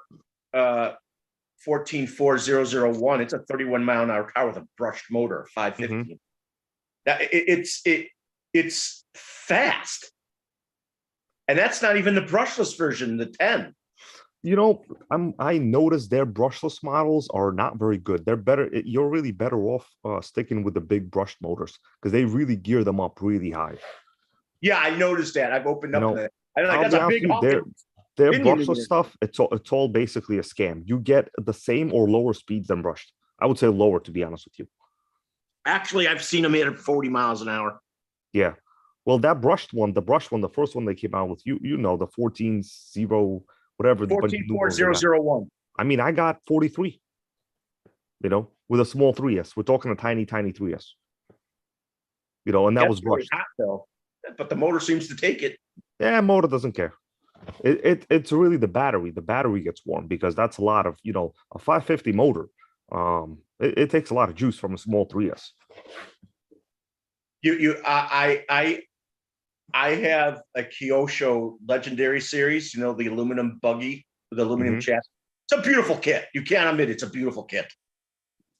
1440001. It's a 31-mile-an-hour car with a brushed motor, 550. It's fast, and that's not even the brushless version, the 10. I noticed their brushless models are not very good. They're better. You're really better off sticking with the big brushed motors because they really gear them up really high. Yeah, I noticed that. I've opened up that. That's a big their brushless stuff. It's all basically a scam. You get the same or lower speeds than brushed. I would say lower, to be honest with you. Actually, I've seen them hit at 40 miles an hour. Yeah. Well, the first one they came out with, the 14.0 whatever. 1440001. I mean, I got 43. With a small 3S. We're talking a tiny 3S. And that was brushed. Hot, though. But the motor seems to take it. Yeah, motor doesn't care. It's really the battery. The battery gets warm because that's a lot of a 550 motor. It takes a lot of juice from a small 3S. I have a Kyosho Legendary Series. The aluminum buggy with aluminum chassis. It's a beautiful kit. You can't admit it's a beautiful kit.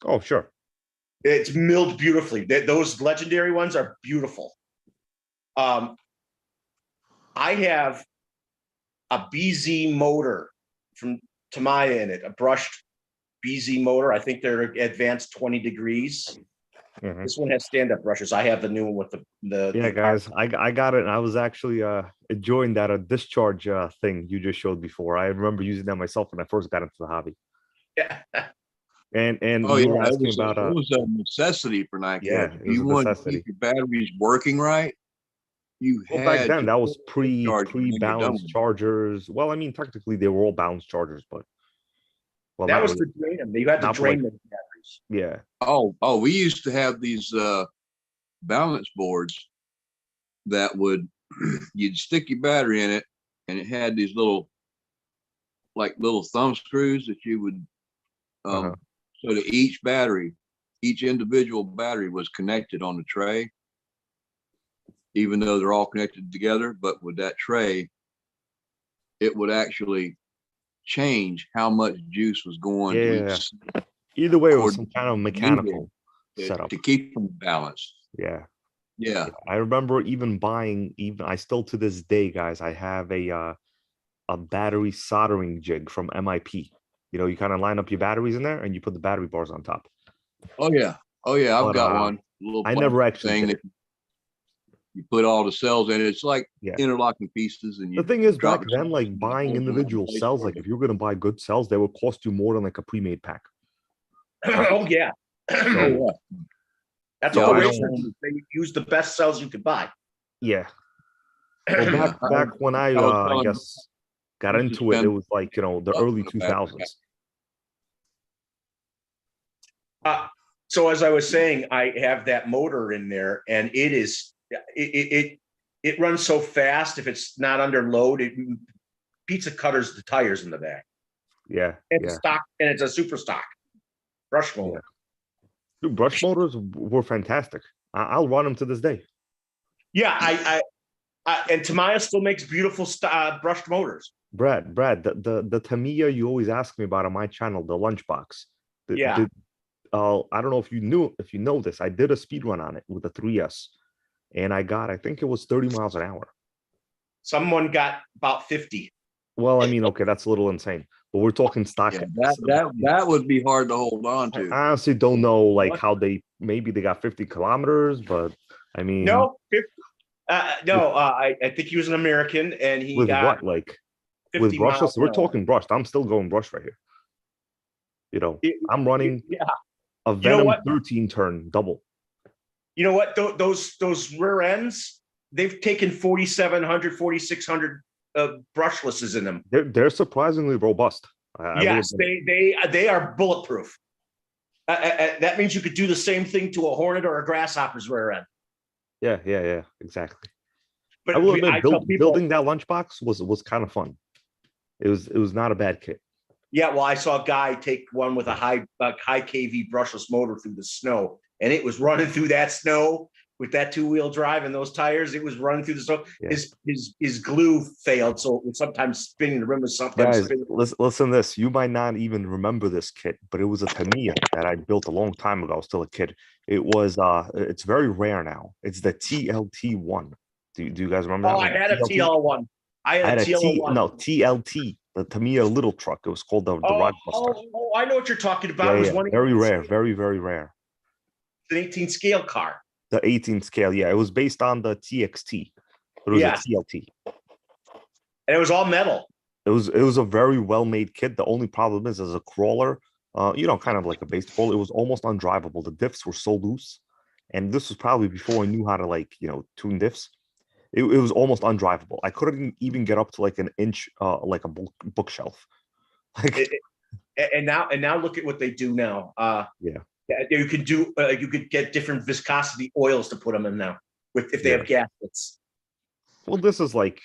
Oh, sure. It's milled beautifully. Those legendary ones are beautiful. I have a BZ motor from Tamiya in it, a brushed BZ motor. I think they're advanced 20 degrees. This one has stand-up brushes. I have the new one with the yeah, guys. I got it, and I was actually enjoying that discharge thing you just showed before. I remember using that myself when I first got into the hobby. Yeah. And you were asking about it was a necessity for Nike. Yeah, if you wanted to keep your batteries working right, back then that was pre-balanced chargers. Well, I mean, technically they were all balanced chargers, but that was to drain them. You had to drain the batteries. Yeah. Oh, we used to have these balance boards that would you'd stick your battery in it, and it had these little thumb screws that you would so that each individual battery was connected on the tray. even though they're all connected together. But with that tray, it would actually change how much juice was going to Yeah. each Either way, it was cord some kind of mechanical setup. to keep them balanced. Yeah. Yeah. I remember even buying, I still to this day, guys, I have a battery soldering jig from MIP. You know, you kind of line up your batteries in there and you put the battery bars on top. Oh yeah. Oh yeah. I've But, got one. Little I never plastic actually thing did that you put all the cells in. It's like Yeah. interlocking pieces, and you. The thing is, drop back the then, like buying individual cells, like if you're gonna buy good cells, they would cost you more than like a pre-made pack. Oh, yeah. So, That's Yeah, all I racers don't- do. They use the best cells you could buy. Yeah. Well, back when I was telling- guess got used to into it, it spend was like, you know, the bucks early on a battery 2000s. So as I was saying, I have that motor in there, and it runs so fast. If it's not under load, it pizza cutters the tires in the back. Yeah. And Yeah. it's stock, and it's a super stock brush motor. Dude, brush motors were fantastic. I'll run them to this day. Yeah, I and Tamiya still makes beautiful brushed motors. Brad, the Tamiya you always ask me about on my channel, the lunchbox. Yeah. I don't know if you know this. I did a speed run on it with a 3S, and I think it was 30 miles an hour. Someone got about 50. Well, I mean, okay, that's a little insane, but we're talking stock. Yeah, that would be hard to hold on to. I honestly don't know, like how maybe they got 50 kilometers, but I mean, No, 50, I think he was an American, and he with got what, like 50 with brushless? miles an We're hour. talking brushed. I'm still going brush right here. You know, I'm running Yeah. a know Venom what? 13 turn double. You know what? Those rear ends, they've taken 4,700, 4,600 brushlesses in them. They're surprisingly robust. I Yes, will admit. they are bulletproof. That means you could do the same thing to a Hornet or a Grasshopper's rear end. Yeah, exactly. But I will admit, tell people, building that lunchbox was kind of fun. It was not a bad kit. yeah, well, I saw a guy take one with a high KV brushless motor through the snow, and it was running through that snow with that 2-wheel drive and those tires. It was running through the snow. Yeah. His glue failed, so it was sometimes spinning. The rim was sometimes Guys, spinning. listen to this. You might not even remember this kit, but it was a Tamiya that I built a long time ago. I was still a kid. It was it's very rare now. It's the TLT1. Do you guys remember that Oh, one? I had a TL1. I had a TL1. No, TLT, the Tamiya little truck. It was called the Rockbuster. Oh, I know what you're talking about. It was one very rare, very rare. an 18 scale car. The 18 scale, yeah. It was based on the TXT, but it was Yes. a TLT. And it was all metal. It was a very well made kit. The only problem is, as a crawler, kind of like a base crawler, it was almost undrivable. The diffs were so loose, and this was probably before I knew how to tune diffs. It was almost undrivable. I couldn't even get up to like an inch, like a bookshelf. Like, And now look at what they do now. Yeah. You could get different viscosity oils to put them in now if they Yeah. have gaskets. well, this is like,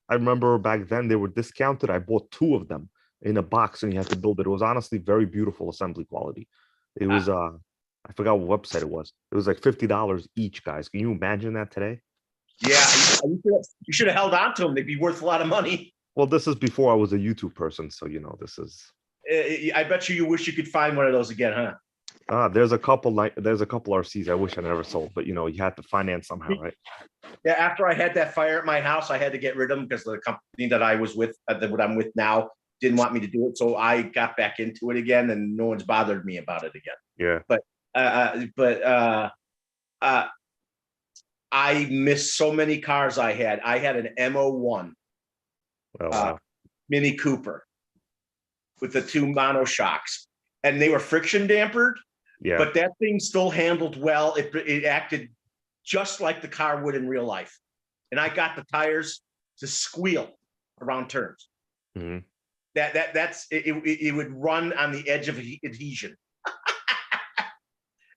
I remember back then they were discounted. I bought 2 of them in a box, and you had to build it. It was honestly very beautiful assembly quality. It was I forgot what website it was. It was like $50 each, guys. Can you imagine that today? Yeah, you should have held on to them. They'd be worth a lot of money. Well, this is before I was a YouTube person, so this is. I bet you wish you could find one of those again, huh? There's a couple RCs I wish I never sold, but you had to finance somehow, right? Yeah, after I had that fire at my house, I had to get rid of them because the company that I was with, what I'm with now, didn't want me to do it. So I got back into it again, and no one's bothered me about it again. Yeah. But I missed so many cars I had. I had an M01 Oh, wow. Mini Cooper with the 2 monoshocks, and they were friction dampered, Yeah. but that thing still handled well. It acted just like the car would in real life. And I got the tires to squeal around turns. Mhm. It would run on the edge of adhesion.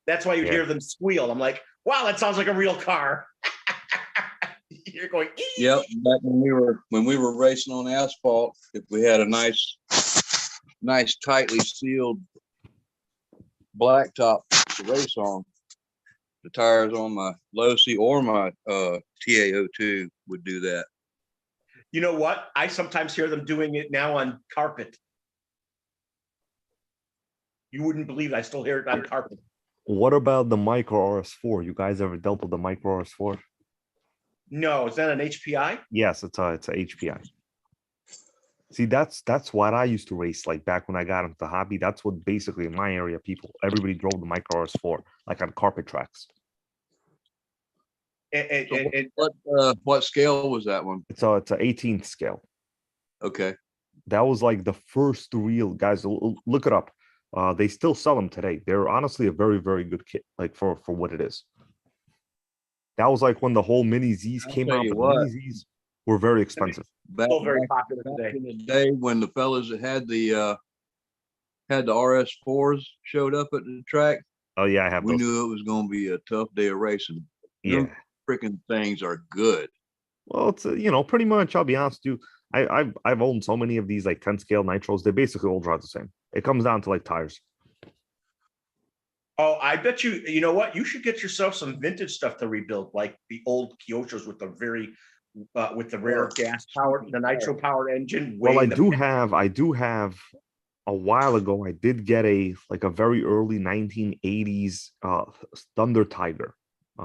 That's why you hear them squeal. I'm like, wow, that sounds like a real car. You're going, ee! Yep. Back when we were racing on asphalt, if we had a nice tightly sealed blacktop to race on, The tires on my Losi or my TAO2 would do that. You know what? I sometimes hear them doing it now on carpet. You wouldn't believe it. I still hear it on carpet. What about the Micro RS4? You guys ever dealt with the Micro RS4? No, is that an HPI? Yes, it's a HPI. See, that's what I used to race like back when I got into the hobby. That's what basically in my area everybody drove the Micro RS4 like on carpet tracks. So what scale was that one? It's a 18th scale. Okay. That was like the first real guys. Look it up. They still sell them today. They're honestly a very, very good kit, like for what it is. That was like when the whole mini Z's I'll came tell out, you but the mini what. Z's were very expensive. Still very Back popular today. in the day when the fellas that had the RS4s showed up at the track, Oh yeah, I have we those. knew it was going to be a tough day of racing. Yeah. Freaking things are good. Well, it's pretty much. I'll be honest with you. I've owned so many of these like 10 scale nitros. They basically all drive the same. It comes down to like tires. Oh, I bet you. You know what? You should get yourself some vintage stuff to rebuild, like the old Kyoshos with the with the rare gas powered, the nitro powered engine. Well, I in the do back. have. A while ago, I did get a very early 1980s Thunder Tiger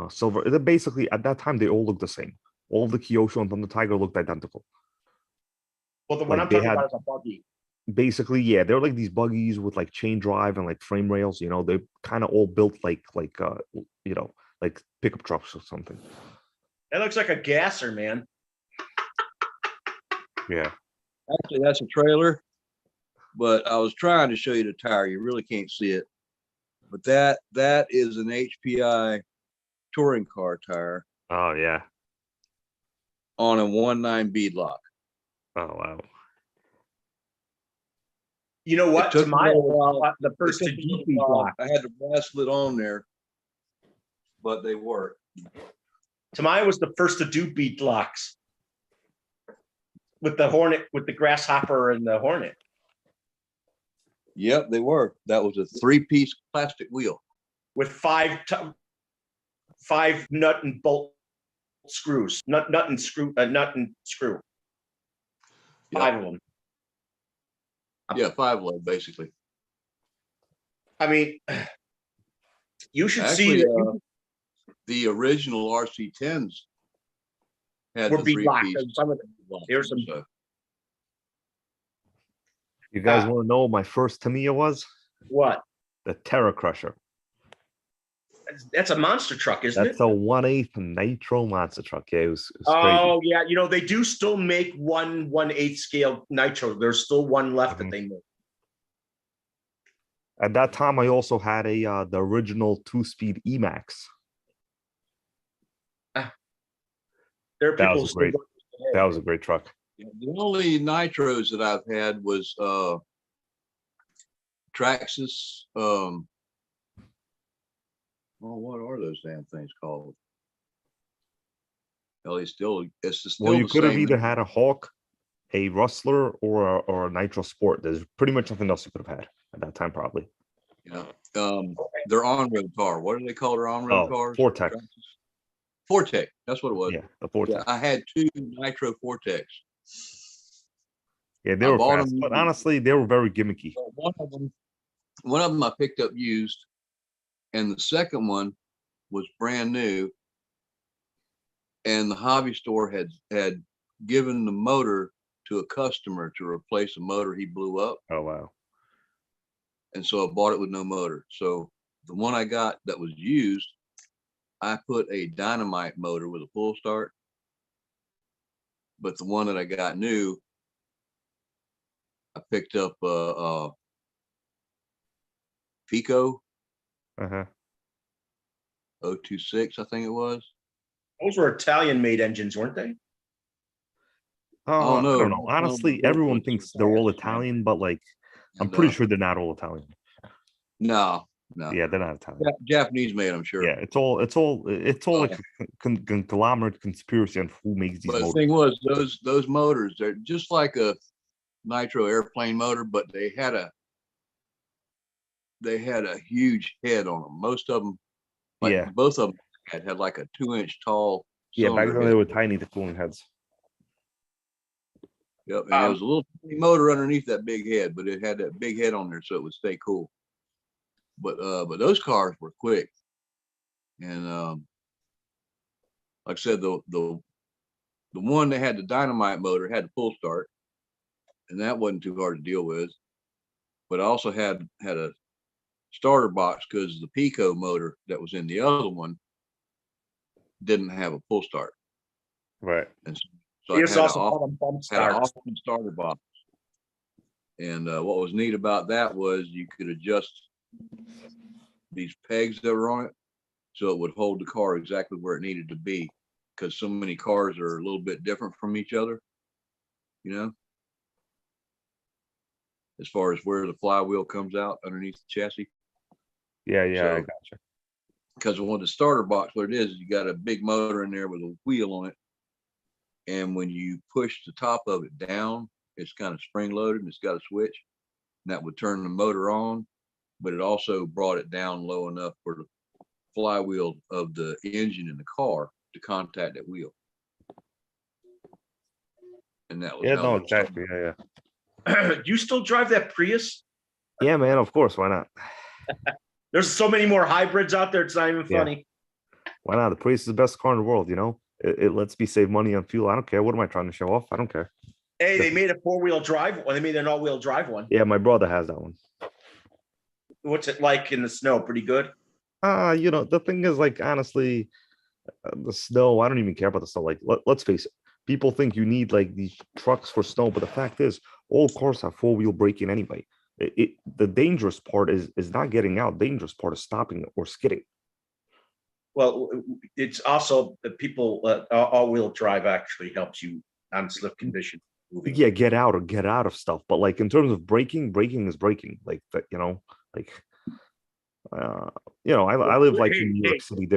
silver. Basically, at that time, they all looked the same. All the Kyosho and Thunder Tiger looked identical. Well, the one Like I'm they talking had about is a buggy. basically, yeah, they're like these buggies with like chain drive and like frame rails. They kind of all built like like pickup trucks or something. That looks like a gasser, man. Yeah. Actually, that's a trailer, but I was trying to show you the tire. You really can't see it. But that is an HPI touring car tire Oh yeah. on a 1.9 bead lock. Oh wow. You know what? It took To me my a while. the first It to took me a GP while. block. I had the bracelet on there, but they work. Tamaya was the first to do beat locks with the Hornet, with the Grasshopper and the Hornet. Yep, they work. That was a 3-piece plastic wheel With five nut and bolt screws, nut and screw. Yep. 5 of them. Yeah, 5 load basically. I mean, you should Actually, see that the original RC10s had were the beat locked. 3-piece. Some of them. Here's some. You guys want to know what my first Tamiya was? What? The Terra Crusher. That's a monster truck, isn't That's it? a 1/8 nitro monster truck. Yeah, it was Oh crazy. yeah, they do still make 1/8 scale nitro. There's still one left that they make. At that time, I also had the original 2-speed Emax. There are That people was who still great. work today. That was a great truck. The only nitros that I've had was Traxxas. Well, what are those damn things called? Hell, it's still Well, you the could have same. either had a Hawk, a Rustler, or a Nitro Sport. There's pretty much nothing else you could have had at that time, probably. Yeah. Their on-road car. What do they call their on-road cars? Vortex. Vortex. That's what it was. Yeah, the Vortex. Yeah, I had 2 Nitro Vortex. Yeah, they I were bought fast, them but used. honestly, they were very gimmicky. One of them I picked up used, and the second one was brand new. And the hobby store had given the motor to a customer to replace a motor he blew up. Oh wow. And so I bought it with no motor. So the one I got that was used, I put a dynamite motor with a pull start. But the one that I got new, I picked up Pico Uh-huh. 026, I think it was. Those were Italian-made engines, weren't they? Oh I no! don't know. Honestly, everyone thinks they're all Italian, but like, I'm pretty sure they're not all Italian. No. Yeah, they're not Italian. Japanese made, I'm sure. Yeah, it's all like a conglomerate conspiracy on who makes these But motors. the thing was, those motors, they're just like a nitro airplane motor, but they had a huge head on them. Most of them Like Yeah. both of them had like a 2-inch tall Yeah, back cylinder then they head. were tiny, the cooling heads. Yep, and there was a little tiny motor underneath that big head, but it had that big head on there so it would stay cool. But those cars were quick. And like I said, the one that had the dynamite motor had the pull start, and that wasn't too hard to deal with. But I also had a starter box because the Pico motor that was in the other one didn't have a pull start. Right. And so I It's had also called a bump had an start. awesome starter box. And what was neat about that was you could adjust these pegs that were on it so it would hold the car exactly where it needed to be, because so many cars are a little bit different from each other, you know, as far as where the flywheel comes out underneath the chassis. Yeah, I So gotcha. because on the starter box, what it is, you got a big motor in there with a wheel on it. And when you push the top of it down, it's kind of spring loaded and it's got a switch, and that would turn the motor on, but it also brought it down low enough for the flywheel of the engine in the car to contact that wheel. And that was Yeah, how no, it was started. exactly. Yeah. Do you still drive that Prius? Yeah, man, of course. Why not? There's so many more hybrids out there. It's not even Yeah. funny. Why not? The Prius is the best car in the world, you know? It lets me save money on fuel. I don't care. What am I trying to show off? I don't care. Hey, they made a 4-wheel drive one. They made an all-wheel drive one. Yeah, my brother has that one. What's it like in the snow? Pretty good. You know, the thing is, like, honestly, the snow, I don't even care about the snow. Like, let's face it, people think you need like these trucks for snow, but the fact is, all cars have four-wheel braking anyway. The dangerous part is not getting out. Dangerous part is stopping or skidding. Well, it's also the people, all-wheel drive actually helps you on slip condition moving. Yeah, get out of stuff. But like in terms of braking is braking. Like that, you know, like I live like in New York City.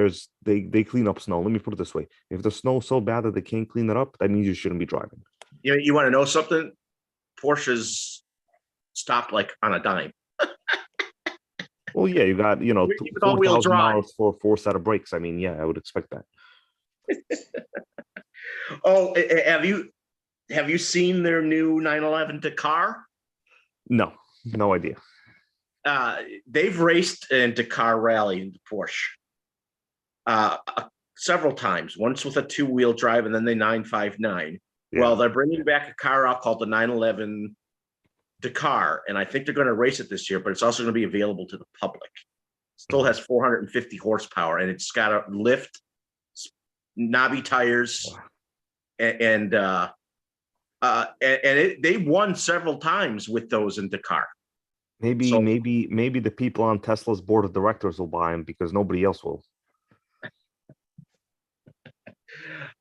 They clean up snow. Let me put it this way: if the snow's so bad that they can't clean it up, that means you shouldn't be driving. You want to know something? Porsches stop like on a dime. Well, yeah, you got With all-wheel 4,000 drive. miles for a 4 set of brakes. I mean, yeah, I would expect that. Oh, have you seen their new 911 Dakar? No idea. They've raced in Dakar Rally in the Porsche several times. Once with a 2-wheel drive, and then they 959. Yeah. Well, they're bringing back a car out called the 911 Dakar, and I think they're going to race it this year. But it's also going to be available to the public. Still has 450 horsepower, and it's got a lift, knobby tires, and they won several times with those in Dakar. Maybe So- maybe the people on Tesla's board of directors will buy them because nobody else will.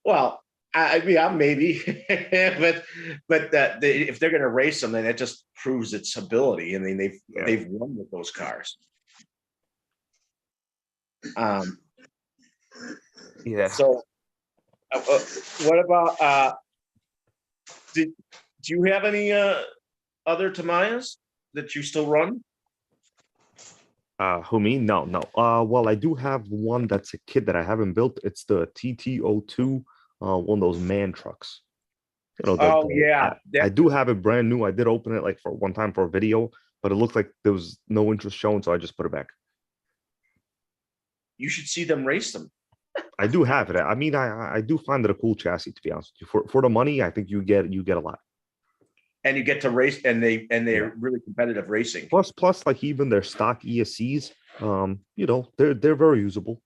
Well, I mean, maybe, but if they're going to race them, then it just proves its ability. I mean, they've won with those cars. Yeah. So, what about? Do you have any other Tamayas that you still run? Who me? No. Well, I do have one that's a kit that I haven't built. It's the TT02, one of those man trucks. You know, yeah, I do have it brand new. I did open it like for one time for a video, but it looked like there was no interest shown, so I just put it back. You should see them race them. I do have it. I mean, I do find it a cool chassis, to be honest with you. For the money, I think you get a lot. And you get to race, and they're Yeah. really competitive racing. Plus, like even their stock ESCs, you know, they're very usable.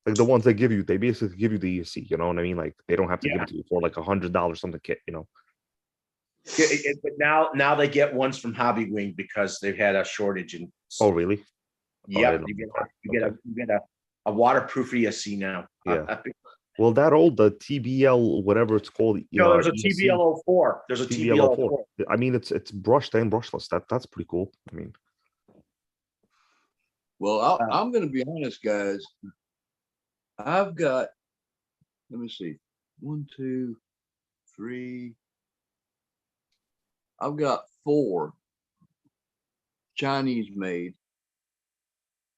Like the ones they give you, they basically give you the ESC. You know what I mean? Like they don't have to give it to you for like $100 something kit. You know. But now they get ones from Hobby Wing because they've had a shortage in. Oh, really? Yeah, Oh, you get a waterproof ESC now. Yeah. Well, that old the TBL, whatever it's called. There's a ESC, TBL04. There's a TBL04. I mean, it's brushed and brushless. That's pretty cool. I mean, Well, I'm going to be honest, guys. I've got, let me see, 1, 2, 3. I've got 4 Chinese made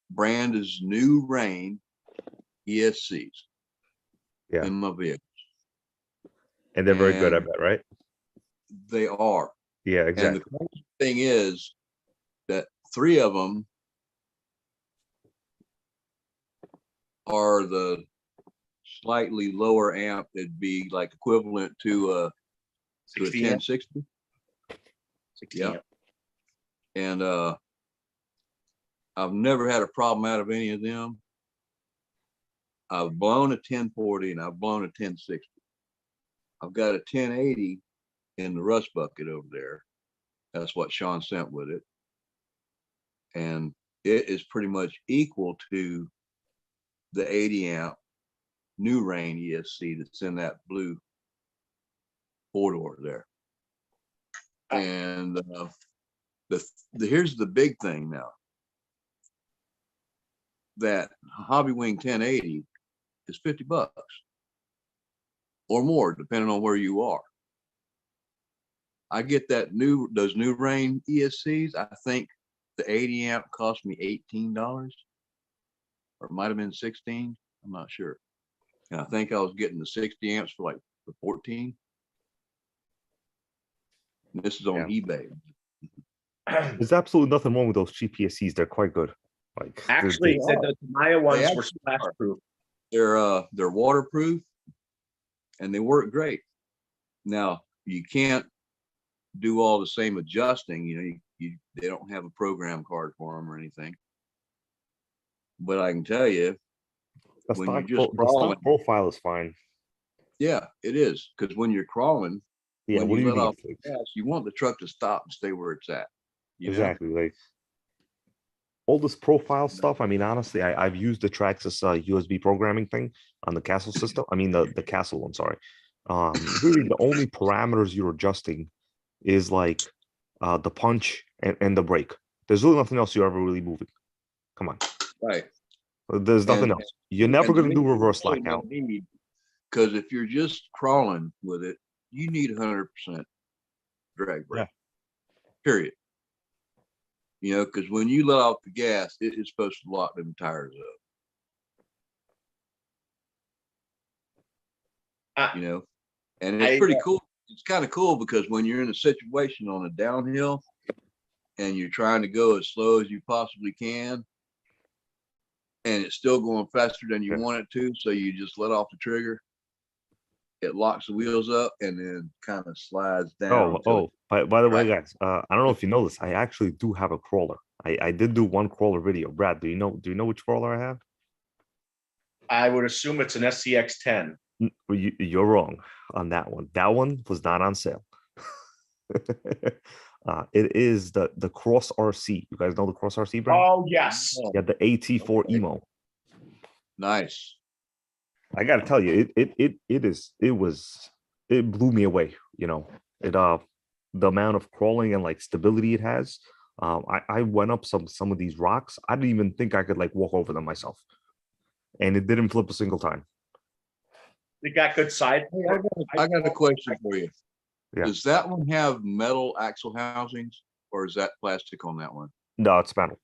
brand is New Rain ESCs Yeah. in my vehicle. And they're very good, I And bet, right? they are. Yeah, And exactly. the crazy thing is that 3 of them are the slightly lower amp. It'd be like equivalent to a 60 amp, 1060. 60 Yeah. amp. And I've never had a problem out of any of them. I've blown a 1040 and I've blown a 1060. I've got a 1080 in the rust bucket over there. That's what Sean sent with it. And it is pretty much equal to the 80 amp New Rain ESC that's in that blue 4-door there. And here's the big thing now. That Hobby Wing 1080 is $50 or more, depending on where you are. I get those New Rain ESCs. I think the 80 amp cost me $18, or it might have been 16. I'm not sure. And I think I was getting the 60 amps for 14. And this is on eBay. There's absolutely nothing wrong with those cheap PSCs. They're quite good. Like Actually, the Maya ones were actually splash are. proof. They're waterproof and they work great. Now you can't do all the same adjusting. They don't have a program card for them or anything. But I can tell you, the when stock, you're just the stock crawling, profile is fine. yeah, it is. Because when you're crawling, Yeah, when what do you you let need? off the gas, you want the truck to stop and stay where it's at. You know? Exactly. Like all this profile stuff. I mean, honestly, I've used the Traxxas USB programming thing on the Castle system. I mean, the Castle one. Sorry. Really, the only parameters you're adjusting is like the punch and the brake. There's really nothing else you're ever really moving. Come on. Right. There's nothing else. You're never going to do reverse slack out. Because if you're just crawling with it, you need 100% drag brake. Period. Because when you let off the gas, it is supposed to lock them tires up. And it's pretty cool. It's kind of cool because when you're in a situation on a downhill and you're trying to go as slow as you possibly can, and it's still going faster than you want it to, so you just let off the trigger, it locks the wheels up and then kind of slides down. By the way, guys, I don't know if you know this. I actually do have a crawler. I did do one crawler video. Brad, do you know which crawler I have? I would assume it's an SCX 10. You're wrong on that one. That one was not on sale. It is the Cross RC. You guys know the Cross RC brand? Oh, yes. Yeah, the AT4 Emo. Nice. I gotta tell you, it blew me away. The amount of crawling and like stability it has. I went up some of these rocks. I didn't even think I could like walk over them myself, and it didn't flip a single time. They got good side. I got a question for you. Yeah. Does that one have metal axle housings, or is that plastic on that one? No, it's metal.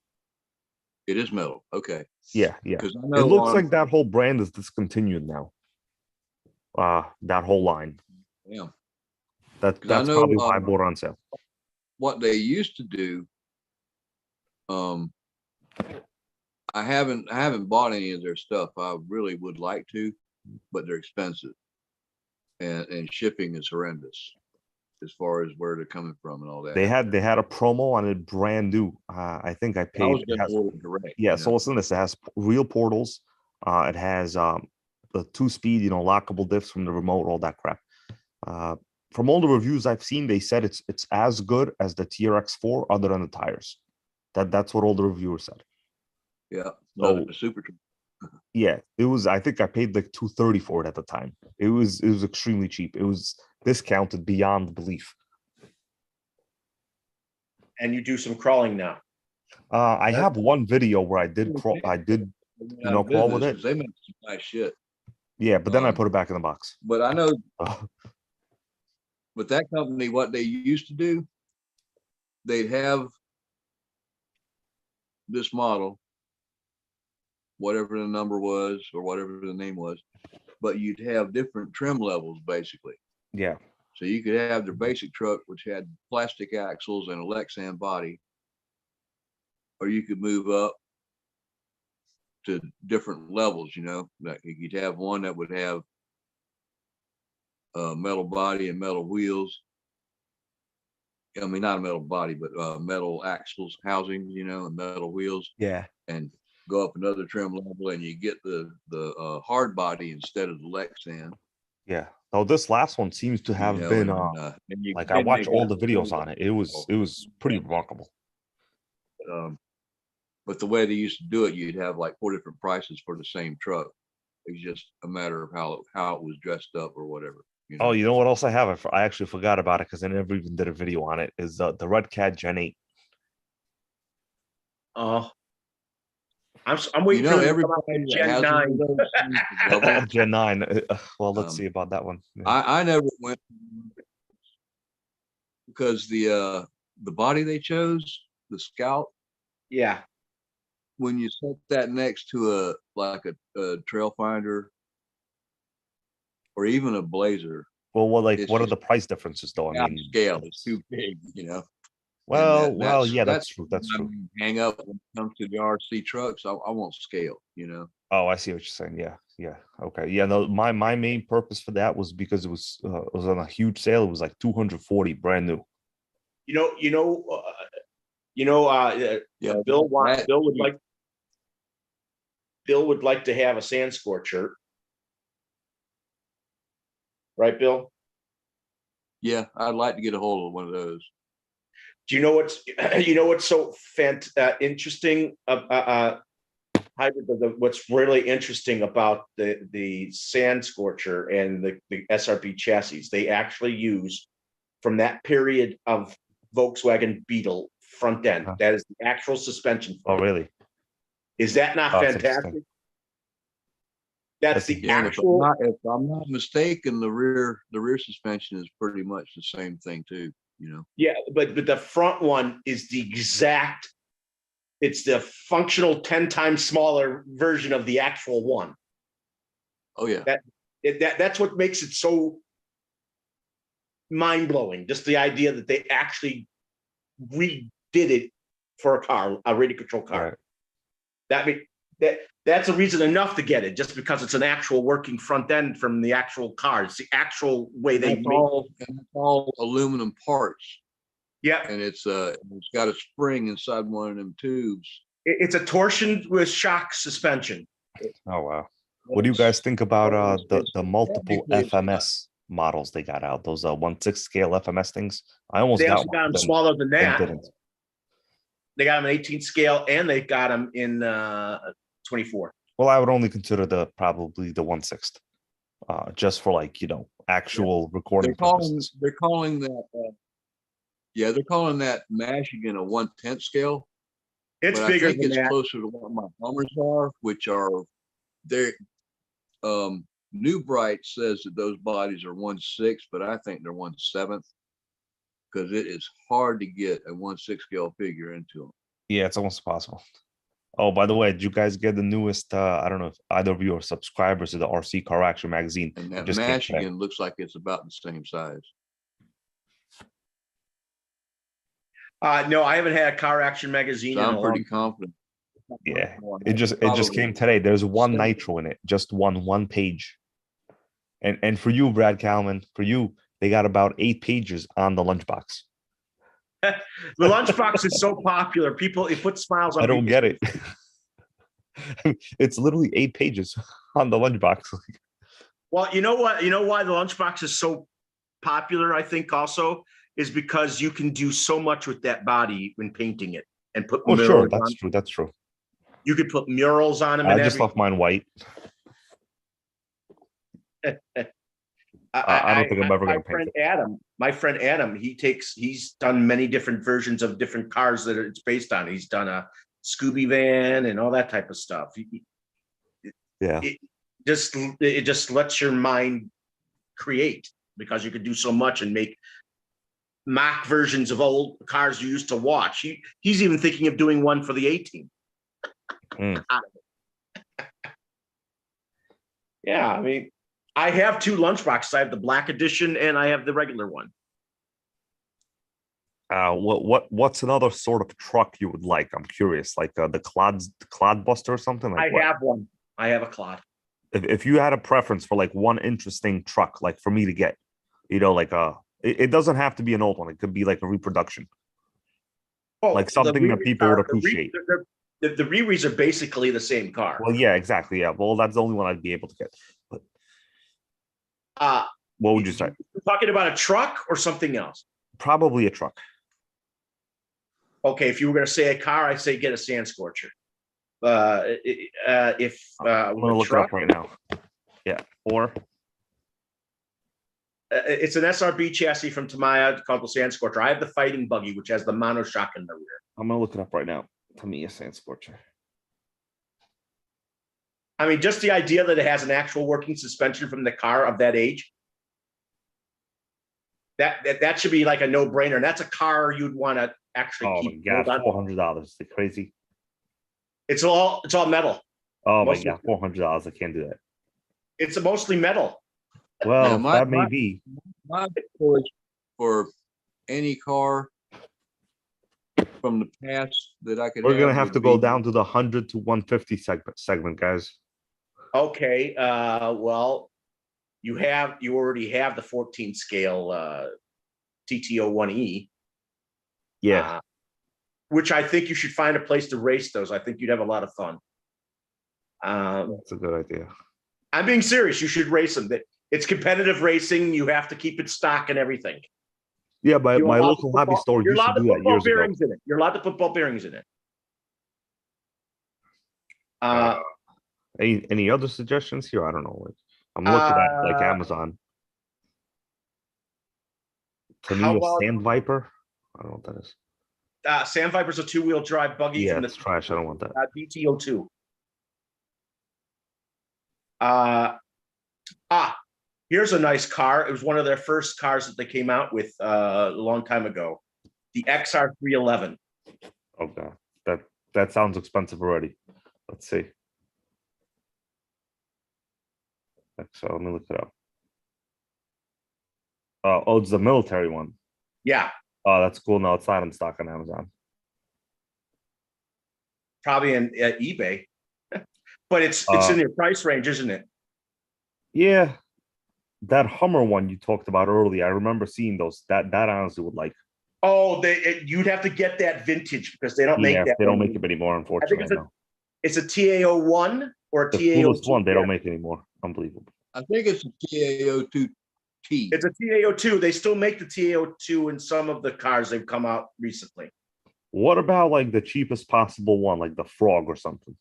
It is metal. Okay. Yeah. Because It looks like that whole brand is discontinued now. That whole line. Yeah. That's probably why I bought it on sale. What they used to do, I haven't bought any of their stuff. I really would like to, but they're expensive, and shipping is horrendous as far as where they're coming from and all that. They had a promo on it, brand new. I think I paid. I was going to order direct. Yeah, so listen to this. It has real portals. It has the 2-speed, lockable diffs from the remote, all that crap. From all the reviews I've seen, they said it's as good as the TRX4, other than the tires. That's what all the reviewers said. Yeah, so super. Yeah, it was. I think I paid like $230 for it at the time. It was extremely cheap. It was discounted beyond belief. And you do some crawling now. I have one video where I did crawl. I did, crawl with it. They make some nice shit. Yeah, but then I put it back in the box. But I know. But that company, what they used to do, they'd have this model, whatever the number was or whatever the name was, but you'd have different trim levels basically. Yeah. So you could have their basic truck, which had plastic axles and a Lexan body, or you could move up to different levels, you know, like you'd have one that would have a metal body and metal wheels. I mean, not a metal body, but metal axles, housings, you know, and metal wheels, Yeah. and go up another trim level, and you get the hard body instead of the Lexan. Yeah. Oh, this last one seems to You have know, been and you, like I then they watched all got the videos on it. It was pretty remarkable. But the way they used to do it, you'd have like 4 different prices for the same truck. It's just a matter of how it was dressed up or whatever. You know? Oh, you know what else I have? I actually forgot about it because I never even did a video on it. Is the Red Cat Gen 8. I'm You waiting for know, them to come out everybody with that Gen has one 9. of those things is double. Gen 9. Well, let's Um, see about that one. Yeah. I never went because the body they chose, the Scout, Yeah. when you set that next to a trail finder or even a Blazer, Well, like it's what are just the price differences though? I out of mean, scale. It's too big, you know. And well, yeah, that's true. That's my true. main hang up when it comes to the RC trucks. I want scale, you know. Oh, I see what you're saying. Yeah, yeah. Okay. Yeah, no, my main purpose for that was because it was on a huge sale. It was like 240 brand new. Yeah. Yeah, Bill that- would like to have a sand scorcher. Right, Bill? Yeah, I'd like to get a hold of one of those. Do you know what's so interesting? What's really interesting about the sand scorcher and the SRP chassis? They actually use from that period of Volkswagen Beetle front end. Huh. That is the actual suspension. Oh, really? Is that not Oh, that's fantastic? interesting. That's the Yeah, and actual. if I'm not mistaken, the rear suspension is pretty much the same thing too. You know. Yeah, but the front one is the exact. It's the functional 10 times smaller version of the actual one. Oh yeah. That's what makes it so mind-blowing. Just the idea that they actually redid it for a car, a radio control car. Right. That's a reason enough to get it, just because it's an actual working front end from the actual car. It's the actual way they make And it's all aluminum parts. Yeah, And it's got a spring inside one of them tubes. it's a torsion with shock suspension. Oh, wow. What do you guys think about the multiple FMS models they got out? Those 1/6 scale FMS things. I almost They got also got one, them smaller than then that. didn't. They got them in 18 scale, and they got them in 24. Well, I would only consider probably the 1/6, just for like actual recording purposes. They're calling that. They're calling that Michigan a 1/10 scale. It's but bigger I think than it's that. closer to what my Hummers are, which are they're New Bright says that those bodies are 1/6, but I think they're 1/7 because it is hard to get a 1/6 scale figure into them. Yeah, it's almost impossible. Oh, by the way, did you guys get the newest? I don't know if either of you are subscribers to the RC Car Action magazine. And It that just came today. Michigan looks like it's about the same size. No, I haven't had a Car Action magazine. So in I'm a pretty long. confident. Yeah, it just came today. There's one nitro in it, just one page. And for you, Brad Kalman, for you, they got about 8 pages on the lunchbox. The lunchbox is so popular. It puts smiles on. I don't people's get it. It's literally 8 pages on the lunchbox. Well, you know what? You know why the lunchbox is so popular, I think also, is because you can do so much with that body when painting it and put Oh, murals sure, on. that's true. That's true. You could put murals on them I and just left mine white. I don't think I'm ever going to paint it. My friend Adam, he's done many different versions of different cars that it's based on. He's done a Scooby van and all that type of stuff. Yeah. It just lets your mind create, because you could do so much and make mock versions of old cars you used to watch. He's even thinking of doing one for the 18. Yeah, I mean, I have two lunchboxes. I have the black edition and I have the regular one. What's another sort of truck you would like? I'm curious, like the Clod Buster or something like I what? have one. I have a Clod. If you had a preference for like one interesting truck, like for me to get, like it doesn't have to be an old one. It could be like a reproduction, Oh, like the something that Riris people would are- appreciate. The Riris are basically the same car. Well, yeah, exactly. Yeah. Well, that's the only one I'd be able to get. But Uh, what would you say? you're talking about a truck or something else? Probably a truck. Okay, if you were going to say a car, I'd say get a Sand Scorcher. If I'm gonna look it truck, up right now. Yeah. Or it's an SRB chassis from Tamiya called the Sand Scorcher. I have the Fighting Buggy, which has the monoshock in the rear. I'm gonna look it up right now. Tamiya Sand Scorcher. I mean, just the idea that it has an actual working suspension from the car of that age. That should be like a no-brainer. And that's a car you'd want to actually Oh my keep. god, hold on. $400. Is it crazy? It's all metal. Oh my Mostly- god, $400. I can't do that. It's mostly metal. Well, my- that may my- be. My choice for any car from the past that I could. We're gonna have would to go be- down to the 100 to 150 segment, guys. Okay, well, you already have the 14 scale TTO1E. Yeah. Which I think you should find a place to race those. I think you'd have a lot of fun. That's a good idea. I'm being serious. You should race them. It's competitive racing. You have to keep it stock and everything. Yeah, my You're allowed local to hobby put ball- store You're used to allowed to do put that ball years ago. bearings in it. You're allowed to put ball bearings in it. Any other suggestions here? I don't know. Like, I'm looking at like Uh, Amazon. how Tamiya about- Sand Viper. I don't know what that is. Sand Viper's a two-wheel drive buggy Yeah, from it's the trash. I don't want that. DTO2. Here's a nice car. It was one of their first cars that they came out with a long time ago. The XR311. Okay, that sounds expensive already. Let's see. So let me look it up. Oh, it's the military one. Yeah, Oh, that's cool. No, it's not in stock on Amazon. probably in eBay. But it's in your price range, isn't it? Yeah, that Hummer one you talked about earlier. I remember seeing those. That I honestly would like. Oh, you'd have to get that vintage because they don't make Yeah, that. they don't one. make it anymore, I think unfortunately. No. it's a TAO1 or a The TAO2. coolest one, they don't make anymore. Unbelievable. I think it's a TAO2T. It's a TAO2. They still make the TAO2 in some of the cars they've come out recently. What about like the cheapest possible one, like the Frog or something?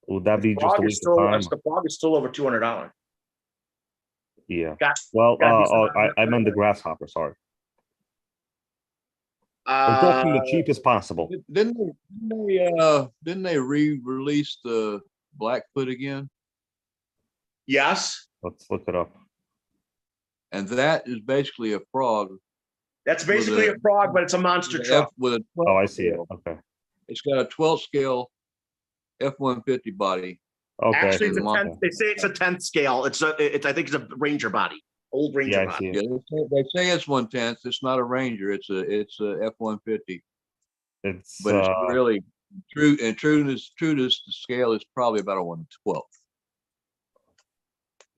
Would that be just a Frog is waste of still time? the Frog is still over $200. Yeah. Got Well, gotta be some I meant the Grasshopper. Sorry. I'm talking the cheapest possible. Didn't they re-release the Blackfoot again? Yes, Let's look it up. And that is basically a frog that's basically a Frog, but it's a monster truck. with a Oh, 12 I see it. scale. Okay. It's got a 12 scale F-150 body. Okay. I Actually, see it's a it. 10th. They say it's a 10th scale. I think it's a Ranger body, old Ranger Yeah, I body. see it. Yeah, they say it's 1/10. It's not a Ranger. It's a F-150. It's But it's really true to the scale is probably about a 1/12.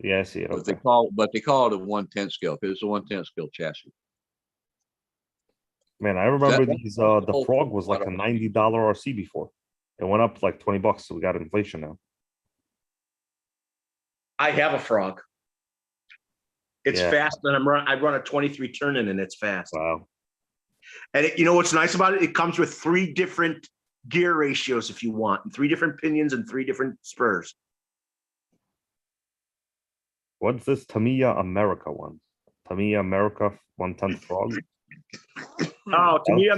yeah, I see it. But Okay. they call it a 1/10 scale because it's a 1/10 scale chassis. Man, I remember that- these. that's The whole Frog was like lot a of- $90 RC before. It went up to like $20, so we got inflation now. I have a Frog. It's Yeah. fast, and I run a 23 turn-in, and it's fast. Wow. And you know what's nice about it? It comes with 3 different gear ratios if you want, and 3 different pinions and 3 different spurs. What's this Tamiya America one? Tamiya America 110 Frog. Oh, to me,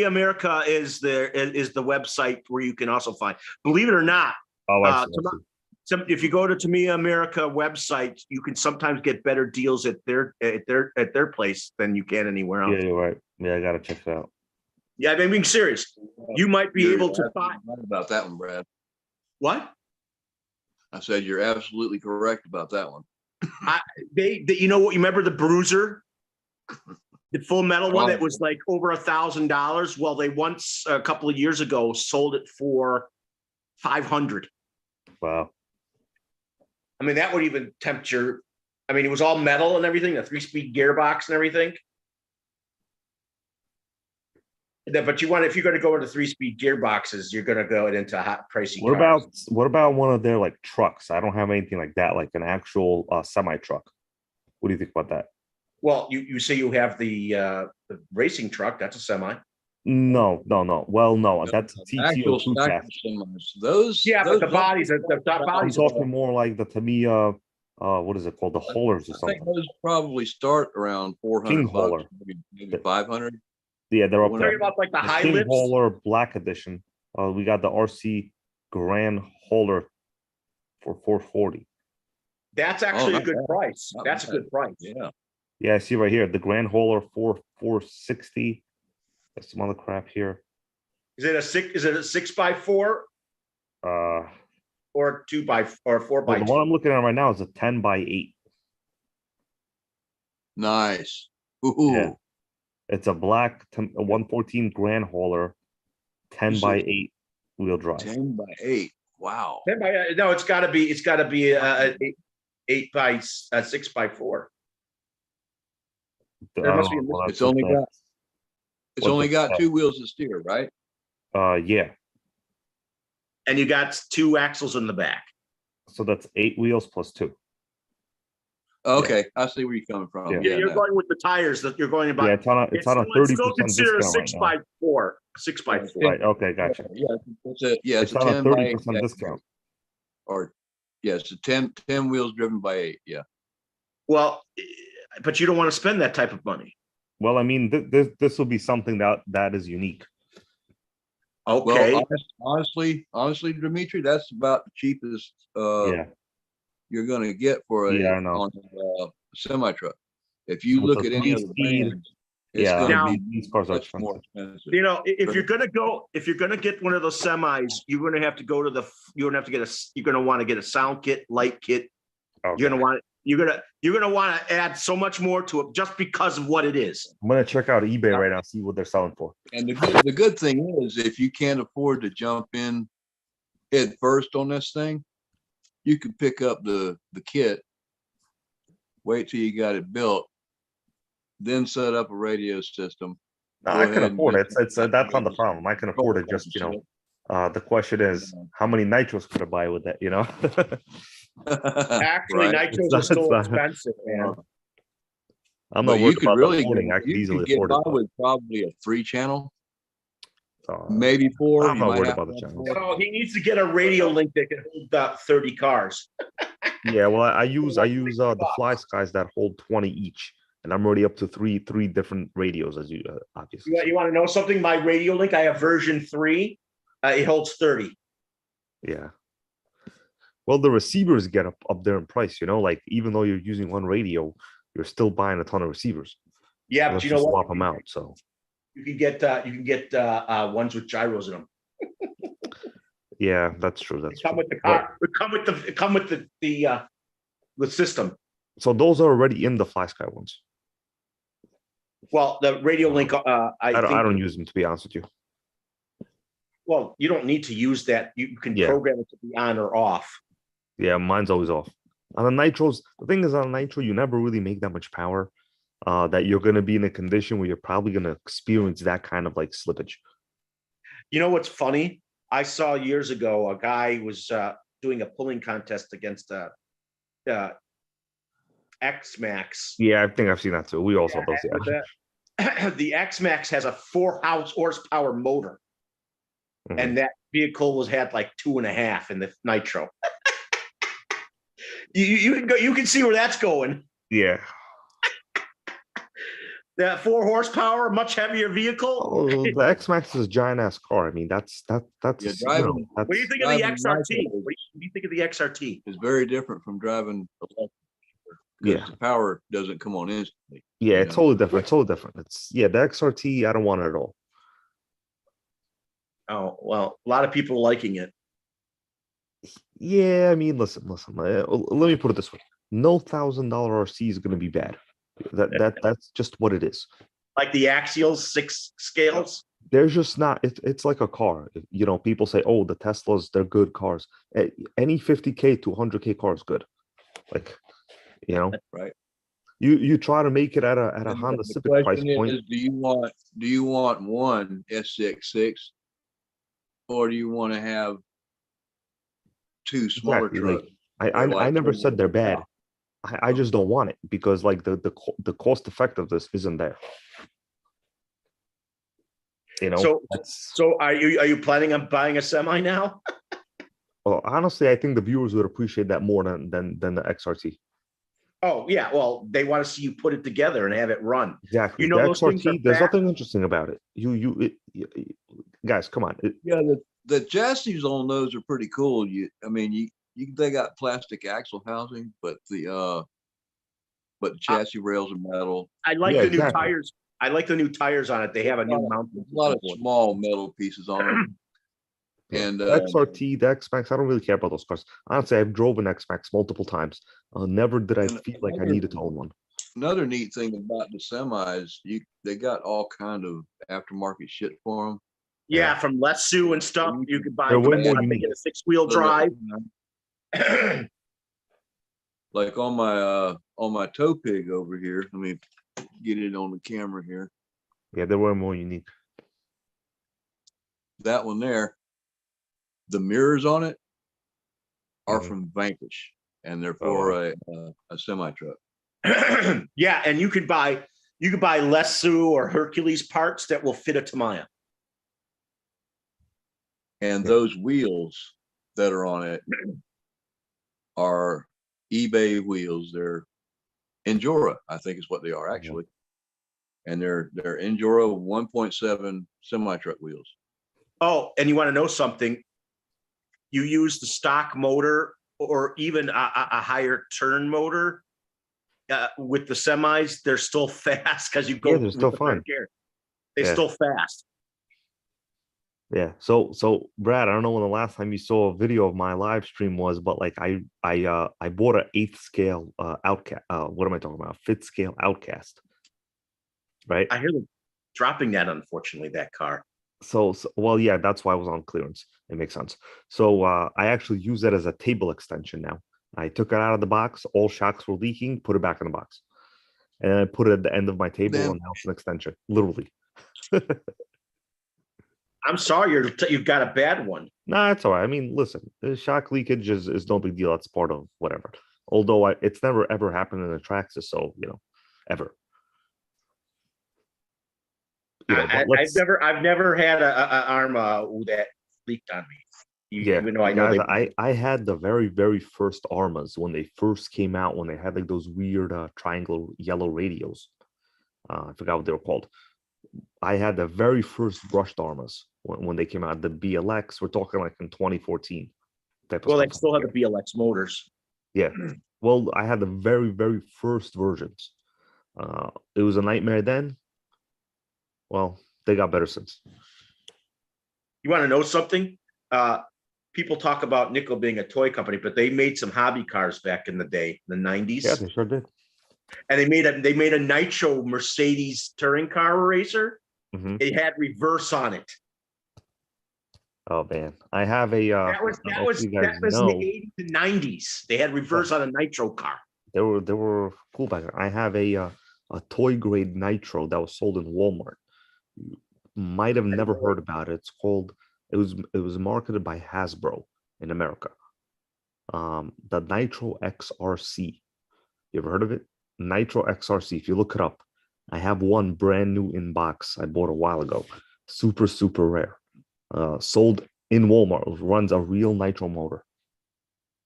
America is the website where you can also find. Believe it or not, Oh, I see. if you go to Tamiya America website, you can sometimes get better deals at their place than you can anywhere else. Yeah, you're right. Yeah, I gotta check it out. Yeah, I'm being serious. You might be You're able to right find about that one, Brad. what? I said, you're absolutely correct about that one. You know what? You remember the Bruiser, the Full Metal one that Oh. was like over $1,000? Well, they once a couple of years ago sold it for 500. Wow. I mean, that would even tempt your. I mean, it was all metal and everything, a 3-speed gearbox and everything. But you want, if you're going to go into 3-speed gearboxes, you're going to go into hot pricey cars. What about one of their like trucks? I don't have anything like that, like an actual semi truck. What do you think about that? Well, you say you have the racing truck. That's a semi. No. Well, no, that's a Actual TTO2 stack chassis. semis. Those. Yeah, those but the bodies are the I'm bodies. talking more like the Tamiya. What is it called? The haulers or I think something. those probably start around King 400 hauler. bucks, maybe 500. Yeah, they're up Talking there. about like the The high King lifts. Hauler Black Edition. We got the RC Grand Hauler for 440. That's actually a not good bad. price. Not That's a bad. good price. Yeah. Yeah, I see right here the Grand Hauler 460. There's some other crap here. Is it a 6x4 Uh, or 2x or 4x2? well, the one I'm looking at right now is a 10x8. Nice. Ooh. Yeah. It's a black a 114 Grand Hauler, 10x8 wheel drive. 10 by 8. Wow. No, it's got to be a 6x4. I There don't must be know. a Well, It's that's only what the- got. It's what only the- got 2 wheels to steer, right? Yeah. And you got 2 axles in the back. So that's 8 wheels plus 2. Okay, I see where you're coming from. Yeah. Yeah, you're no. going with the tires that you're going about. Yeah, it's on a It's still 30% considered a discount right now. 6x4. 6x4. Right. Okay, gotcha. Yeah, It's it's a on a 10 by 8. 30% discount. Or yeah, it's a 10 wheels driven by 8. Yeah. Well, but you don't want to spend that type of money. Well, I mean, this will be something that is unique. Okay. Well, honestly, Dimitri, that's about the cheapest Yeah. you're going to get for a Yeah, I know. on a semi truck. If you With look the at any other 3-speed, brands, it's Yeah, going Now- to be these cars are much more expensive. expensive. You know, if you're gonna get one of those semis, you're gonna have to go to you're gonna want to get a sound kit, light kit. Okay. You're gonna want to add so much more to it just because of what it is. I'm gonna check out eBay right now, see what they're selling for. And the good thing is, if you can't afford to jump in head first on this thing, you can pick up the kit, wait till you got it built, then set up a radio system. No, Go I can ahead and afford it. get It's that's not the problem. I can afford it. Just the question is, how many nitros could I buy with that? Actually, Right. nitros It's are still not- expensive, man. I'm But not you worried could about really affording. I could you easily could get afford by it. with probably a 3-channel, but, maybe 4. I'm You not might worried have about the to have channels. 4. No, he needs to get a radio link that can hold up 30 cars. yeah, well, I use the Fly Skies that hold 20 each, and I'm already up to three different radios, as you obviously. You want to know something? My radio link, I have version 3. It holds 30. Yeah. Well, the receivers get up there in price, like even though you're using one radio, you're still buying a ton of receivers. Yeah, but Unless you know what? swap them out. So You can get ones with gyros in them. yeah, that's true. They That's come true. with the But- car. They come with the system. so those are already in the Fly Sky ones. Well, the radio link. I don't use them, to be honest with you. Well, you don't need to use that. You can Yeah. program it to be on or off. Yeah, mine's always off. On the nitros, the thing is, on a nitro, you never really make that much power. That you're going to be in a condition where you're probably going to experience that kind of like slippage. You know what's funny? I saw years ago a guy was doing a pulling contest against X-Max. Yeah, I think I've seen that too. We also those. Yeah. The X-Max has a 4 horsepower motor, Mhm. and that vehicle had like 2.5 in the nitro. You can see where that's going. Yeah. That 4 horsepower, much heavier vehicle. Oh, the X Max is a giant ass car. I mean, that's Yeah, driving- What do you think of the XRT? What do you think of the XRT? It's very different from driving electric. Because Yeah. the power doesn't come on instantly. Yeah, you it's know? totally different. It's totally different. It's the XRT. I don't want it at all. Oh, well, a lot of people are liking it. Yeah, I mean, listen. Let me put it this way: no $1,000 RC is going to be bad. That's just what it is. Like the Axials 6 scales. There's just not. It's like a car. You know, people say, "Oh, the Teslas, they're good cars." Any 50K to 100K car is good. Like, you know, Right. you try to make it at a And Honda the Civic price question point. is, do you want one S66 or do you want to have two smaller Exactly. Like, trucks? I They're I like never said they're bad. $20,000. I just don't want it because like the cost effectiveness isn't there. You know, So, that's so are you planning on buying a semi now? well, honestly, I think the viewers would appreciate that more than the XRT. Oh yeah, well, they want to see you put it together and have it run. Exactly. You The know those things are XRT, there's fast. nothing interesting about it. Guys, come on. Yeah, the chassis on those are pretty cool. I mean, they got plastic axle housing, but the chassis rails are metal. I like Yeah, the new exactly. tires. I like the new tires on it. They have a new mounting There's a lot system of for it. small metal pieces on them. Yeah. And The XRT, the X Max, I don't really care about those cars. Honestly, I've driven X Max multiple times. Never did I And feel like I needed to own one. another neat thing about the semis, they got all kind of aftermarket shit for them. Yeah, from Lesu and stuff. You could buy. They're way more They unique. get a 6-wheel drive. Like on my tow pig over here. Let me get it on the camera here. Yeah, they were more unique. That one there, the mirrors on it are Mhm. from Vanquish, and they're Oh, for wow. a semi truck. Yeah, and you could buy Lesu or Hercules parts that will fit a Tamiya. And Yeah. those wheels that are on it are eBay wheels. They're Endura, I think is what they are actually. And they're Endura 1.7 semi truck wheels. Oh, and you want to know something? You use the stock motor or even a higher turn motor with the semis. They're still fast because you go Yeah, they're with still the fine. front gear. They're Yeah. still fast. Yeah. So Brad, I don't know when the last time you saw a video of my live stream was, but like I bought an 8th scale outcast. What am I talking about? 5th scale outcast. Right. I hear them dropping that. Unfortunately, that car. So well, yeah, that's why I was on clearance. It makes sense. So I actually use that as a table extension now. I took it out of the box. All shocks were leaking. Put it back in the box, and I put it at the end of my table, Damn. and now it's an extension, literally. I'm sorry, you've got a bad one. Nah, it's all right. I mean, listen, the shock leakage is no big deal. That's part of whatever. Although it's never ever happened in a Traxxas, so ever. But let's I've never had a Arma that leaked on me. Even though I know guys, they. I had the very first Armas when they first came out, when they had like those weird triangle yellow radios. I forgot what they were called. I had the very first brushed Armas when they came out. The BLX, we're talking like in 2014 type of Well, they stuff. still have the BLX motors. Yeah. Well, I had the very first versions. It was a nightmare then. Well, they got better since. You want to know something? People talk about Nickel being a toy company, but they made some hobby cars back in the day, the 90s. Yeah, they sure did. And they made a Nitro Mercedes touring car racer. Mhm. It had reverse on it. Oh man, I have a. That was I don't know if you in guys the know, 80s and 90s. They had reverse on a Nitro car. they were cool back then. I have a toy grade Nitro that was sold in Walmart. You might have never heard about it. It's called. It was marketed by Hasbro in America. The Nitro XRC. You ever heard of it? Nitro XRC. If you look it up, I have one brand new in box. I bought a while ago. Super rare. Sold in Walmart. It runs a real nitro motor.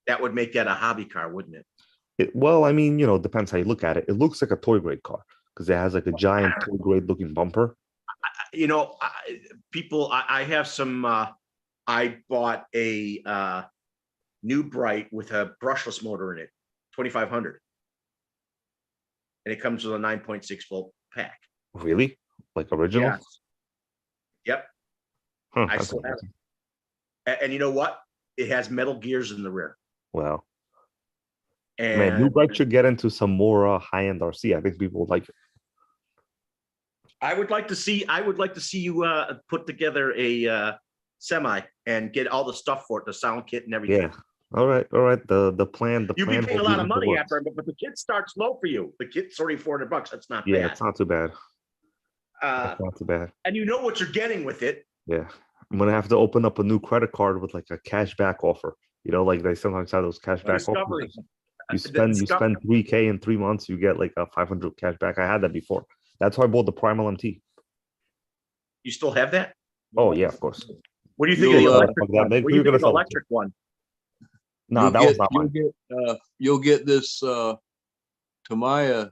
That would make that a hobby car, wouldn't it? Well, I mean, it depends how you look at it. It looks like a toy grade car because it has like a giant toy grade looking bumper. I have some. I bought a new Bright with a brushless motor in it, 2500, and it comes with a 9.6 volt pack. Really? Like original? Yes. Yep. Huh, I that's still have amazing. it. And you know what? it has metal gears in the rear. Wow. Man, you And guys should get into some more high-end RC. I think people would like it. I would like to see you put together a semi and get all the stuff for it, the sound kit and everything. Yeah. All right. The plan. You'd be plan paying a will lot of in the money works. after, but the kit starts low for you. The kit's already $400. That's not Yeah, bad. it's not too bad. It's not too bad. And you know what you're getting with it. Yeah. I'm gonna have to open up a new credit card with like a cashback offer. You know, like they sometimes have those cashback Discovery. offers. You spend 3K in 3 months, you get like a 500 cashback. I had that before. That's why I bought the Primal MT. You still have that? Oh yeah, of course. What do you think of the You'll, electric that one? big, What do you're you think gonna of the sell it to electric one? No, that was not mine. You'll get this Tamiya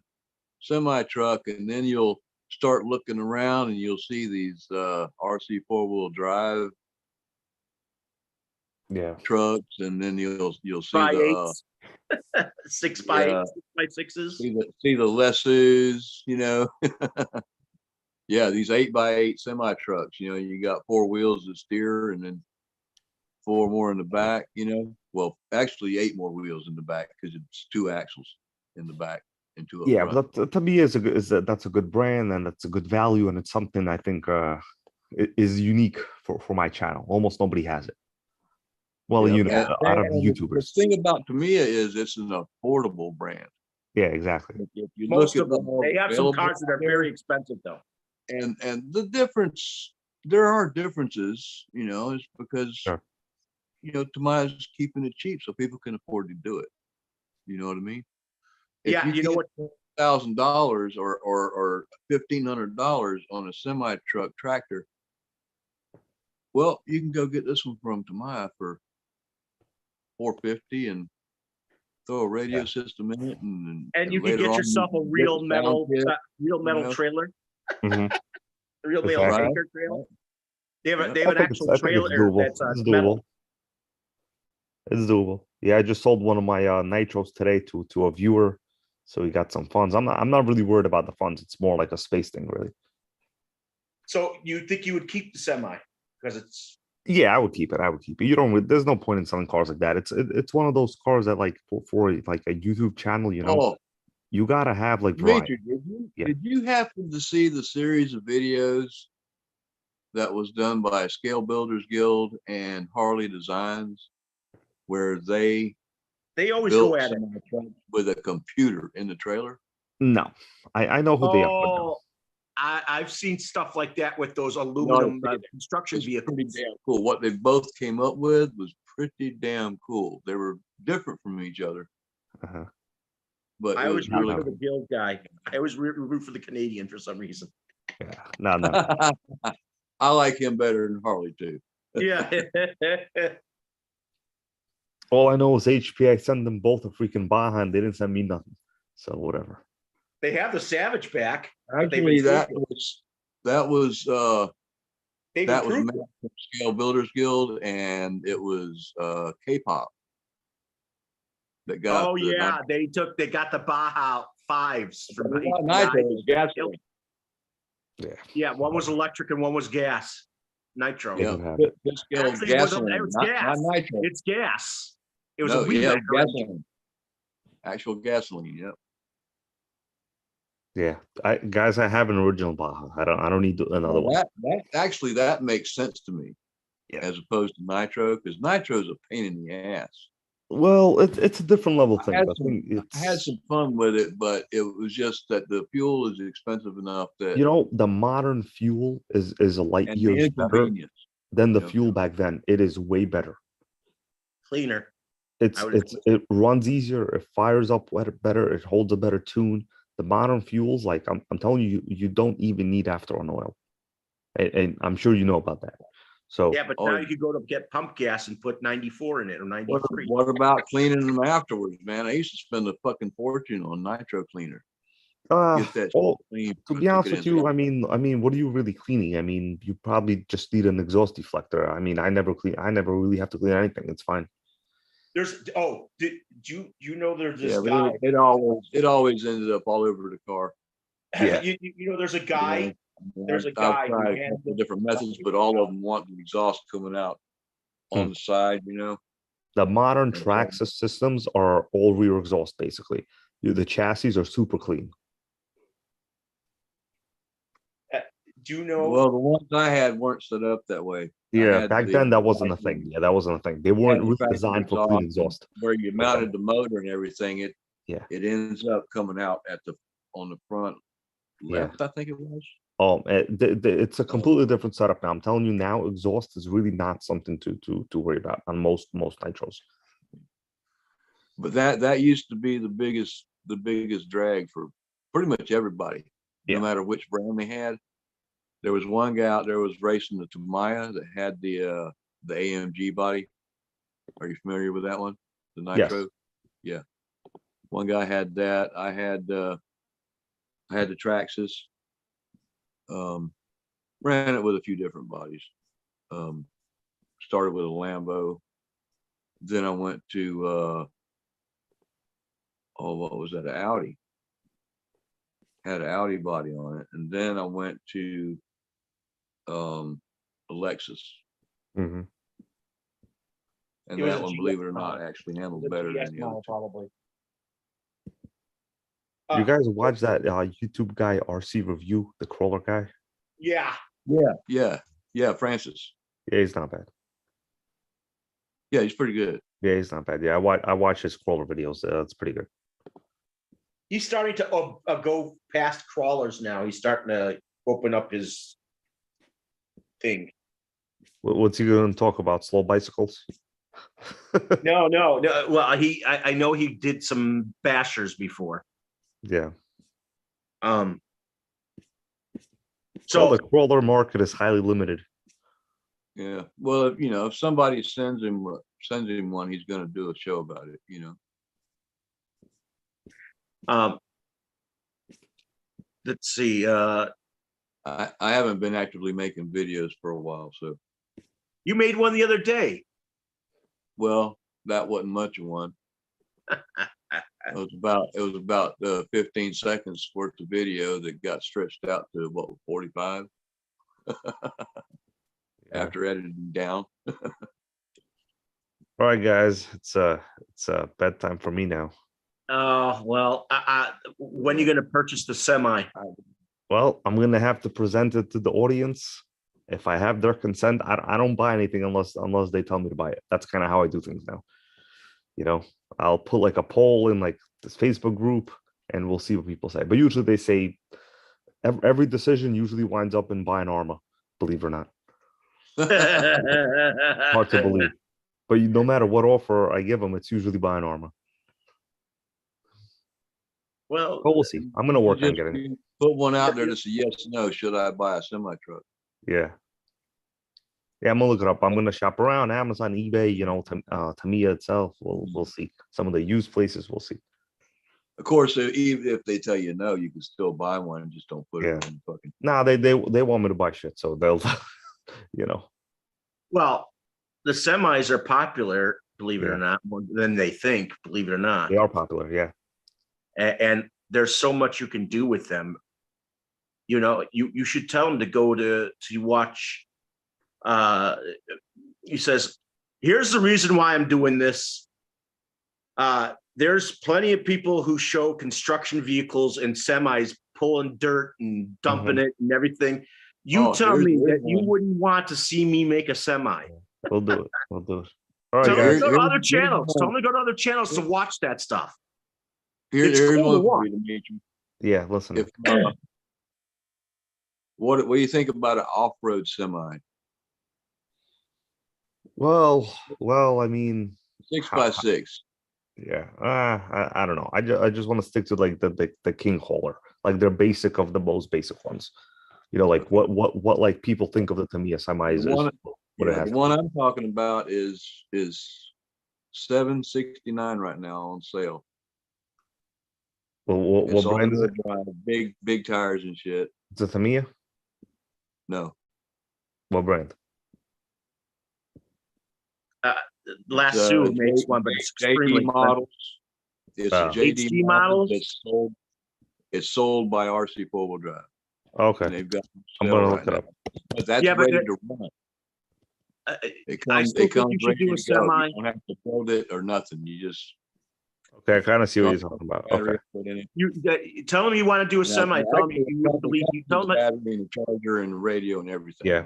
semi truck, and then you'll start looking around and you'll see these RC 4-wheel drive Yeah. trucks, and then you'll see By the 6 by yeah. 6x6s. see the Lessus, you know. Yeah, these 8x8 semi trucks, you know, you got 4 wheels to steer and then 4 more in the back, you know. Well, actually 8 more wheels in the back because it's 2 axles in the back and 2 up Yeah, front. but to me that's a good brand and that's a good value and it's something I think is unique for my channel. Almost nobody has it. Well, Yeah, you know, out of the the YouTubers. thing about Tamiya is it's an affordable brand. Yeah, exactly. If you Most look of at them. all They have some available cars that are out there, very expensive though. and the difference, there are differences, you know, is because Sure. you know, Tamiya's keeping it cheap so people can afford to do it. You know what I mean? If Yeah, you know what? $1,000 or $1,500 on a semi truck tractor, well, you can go get this one from Tamiya for $450 and throw a radio system in it, And you can later get on yourself a you get real the metal, sound kit, metal know. trailer, Mhm. a real metal Exactly. tanker trailer. They have Yeah. they have an actual trailer doable. that's It's metal. doable. It's doable. Yeah, I just sold one of my nitros today to a viewer, so he got some funds. I'm not really worried about the funds. It's more like a space thing, really. So you think you would keep the semi because it's Yeah, I would keep it. I would keep it. You don't. There's no point in selling cars like that. It's one of those cars that like for like a YouTube channel, you know, Oh, you gotta have like Dimitri, variety. Yeah. did you happen to see the series of videos that was done by Scale Builders Guild and Harley Designs, where they always built go at it. semi trucks with a computer in the trailer? No, I know who they are. But no. Oh, I've seen stuff like that with those aluminum construction It's pretty vehicles. damn cool. What they both came up with was pretty damn cool. They were different from each other, Uh-huh. but I it always was root really for the guild guy. I always root for the Canadian for some reason. Yeah, no. I like him better than Harley too. Yeah. All I know is HP. I sent them both a freaking Baja, and they didn't send me nothing. So whatever. They have the Savage back. but they've Actually, improved that was They've that was improved Matt from Scale Builders Guild, and it was K-pop that got. Oh the yeah, they got the Baja 5s from Nitro was gasoline. Yeah, one was electric and one was gas. Nitro. Yeah, can have it. this Scale Actually, it was gasoline, not not nitro. It's gas. It was No, a weed yeah, whacker engine. gasoline. Actual gasoline. Yep. Yeah, guys, I have an original Baja. I don't need another one. That actually that makes sense to me, Yeah. as opposed to nitro, because nitro is a pain in the ass. Well, it's a different level thing. I had some fun with it, but it was just that the fuel is expensive enough that the modern fuel is a light and the years better inconvenience. than the Yeah. fuel back then. It is way better. Cleaner. It runs easier. It fires up better. It holds a better tune. The modern fuels, like I'm telling you, you don't even need after on oil, and I'm sure you know about that. So Yeah, but now you could go to get pump gas and put 94 in it or 93. What about cleaning them afterwards, man? I used to spend a fucking fortune on nitro cleaner. Get that well, clean. to be honest with you, I mean, what are you really cleaning? I mean, you probably just need an exhaust deflector. I mean, I never really have to clean anything. It's fine. Did you know there's this Yeah, guy? but it always ended up all over the car. Yeah. you know there's a guy. There's a I've guy who tried a has couple of different methods, but all of them want the exhaust coming out on the side, you know. The modern And so- Traxxas systems are all rear exhaust, basically. The chassis are super clean. Do you know? Well, the ones I had weren't set up that way. I Yeah, had back the- then that wasn't a thing. Yeah, that wasn't a thing. They weren't the really factory designed for clean exhaust, exhaust. where you mounted the motor and everything, Yeah. it ends up coming out on the front Yeah. left, I think it was. Oh, it's a completely different setup now. I'm telling you now, exhaust is really not something to worry about on most nitros. But that used to be the biggest drag for pretty much everybody, Yeah. no matter which brand they had. There was one guy out there was racing the Tamiya that had the AMG body. Are you familiar with that one? The Yes. Nitro? Yeah. One guy had that. I had the Traxxas. Ran it with a few different bodies. Started with a Lambo. Then I went to what was that? An Audi. Had an Audi body on it. And then I went to a Lexus. Hmm. And It was that a one, GS believe it or not, model. actually handled The better GS than the other model, two. probably. You guys watch that YouTube guy RC review, the crawler guy? Yeah. Yeah, Francis. Yeah, he's not bad. Yeah, he's pretty good. Yeah, he's not bad. Yeah, I watch his crawler videos. It's pretty good. He's starting to go past crawlers now. He's starting to open up his thing. What's he going to talk about? Slow bicycles? No. Well, I know he did some bashers before. Yeah. So So the crawler market is highly limited. Yeah. Well, if somebody sends him one, he's going to do a show about it. let's see. I haven't been actively making videos for a while, so You made one the other day. well, that wasn't much of one. It was about 15 seconds worth of video that got stretched out to 45 after editing down. All right, guys, it's bedtime for me now. Well, when are you going to purchase the semi? Well, I'm gonna have to present it to the audience. If I have their consent, I don't buy anything unless they tell me to buy it. That's kind of how I do things now. I'll put like a poll in like this Facebook group, and we'll see what people say. But usually they say every decision usually winds up in buying Arma, believe it or not. Hard to believe. But no matter what offer I give them, it's usually buying Arma. Well, But we'll see. I'm gonna work on Just getting it. put one out there to say yes, no. Should I buy a semi truck? Yeah. Yeah, I'm gonna look it up. I'm gonna shop around Amazon, eBay, Tamiya itself. We'll see. Some of the used places, we'll see. Of course, even if they tell you no, you can still buy one and just don't put it on the fucking. Nah, they want me to buy shit, so they'll, Well, the semis are popular, believe it or not, more than they think, believe it or not. they are popular. Yeah. And there's so much you can do with them. You should tell them to go to watch. He says, here's the reason why I'm doing this. There's plenty of people who show construction vehicles and semis pulling dirt and dumping it and everything. You tell me that you wouldn't want to see me make a semi. We'll do it. All right, Tell them guys. to go to other channels. Tell them to go to other channels to watch that stuff. Here's cool to one for watch. you, Dimitri. Yeah, listen. If, what do you think about an off-road semi? Well, I mean, 6x6. yeah. I don't know. I just want to stick to like the king hauler, like they're basic of the most basic ones. Like what like people think of the Tamiya semis is what it has. The one I'm talking about is $769 right now on sale. Well, what It's brand is it? all-wheel drive, big tires and shit. It's a Tamiya. No, What brand? Lasso makes one, but it's extremely JD models. It's a HD JD models? model that's sold. It's sold by RC four-wheel drive. Okay, And they've got I'm sale gonna right look it up. now. But that's Yeah, but ready to run. It I comes, still it think comes you should ready do a to go. You semi. don't have to build it or nothing. You just Okay, I kind of see what drop you're talking about. battery Okay. put in it. You tell them you want to do a And semi. Tell them actually, you it comes believe. You with tell the them battery and the charger and the radio and everything. Yeah.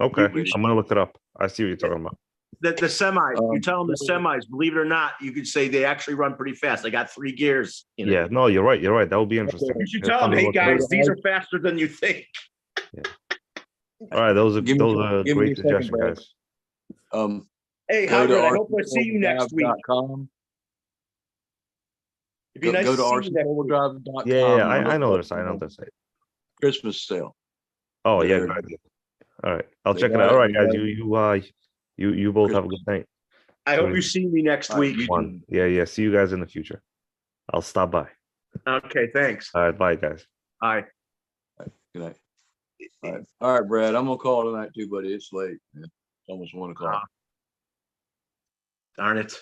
Okay, you I'm gonna look it up. I see what you're talking about. that the semis. You Um, tell them the semis. Believe it or not, you could say they actually run pretty fast. They got 3 gears. In it. Yeah, no, you're right. You're right. That would be interesting. You should It's tell them, fun to hey look at. guys, these are faster than you think. All right, those are Give me great a second, suggestions, Brad. guys. Hey, Go to Howard, I hope I see you next week. rcfourdrive.com. It'd be nice Go to to see you next week. rcfourdrive.com. Yeah, and I look know up their site. I know their site. Christmas sale. Oh yeah, They're- good idea. All right, I'll they check it got out. it, All right, they guys, got it. you both have a good night. I hope you see me next All right, week. you One, yeah. See you guys in the future. I'll stop by. Okay, thanks. All right, bye, guys. Bye. Good night. All right, Brad. I'm gonna call tonight too, buddy. It's late. Man. It's almost 1 o'clock. Darn it.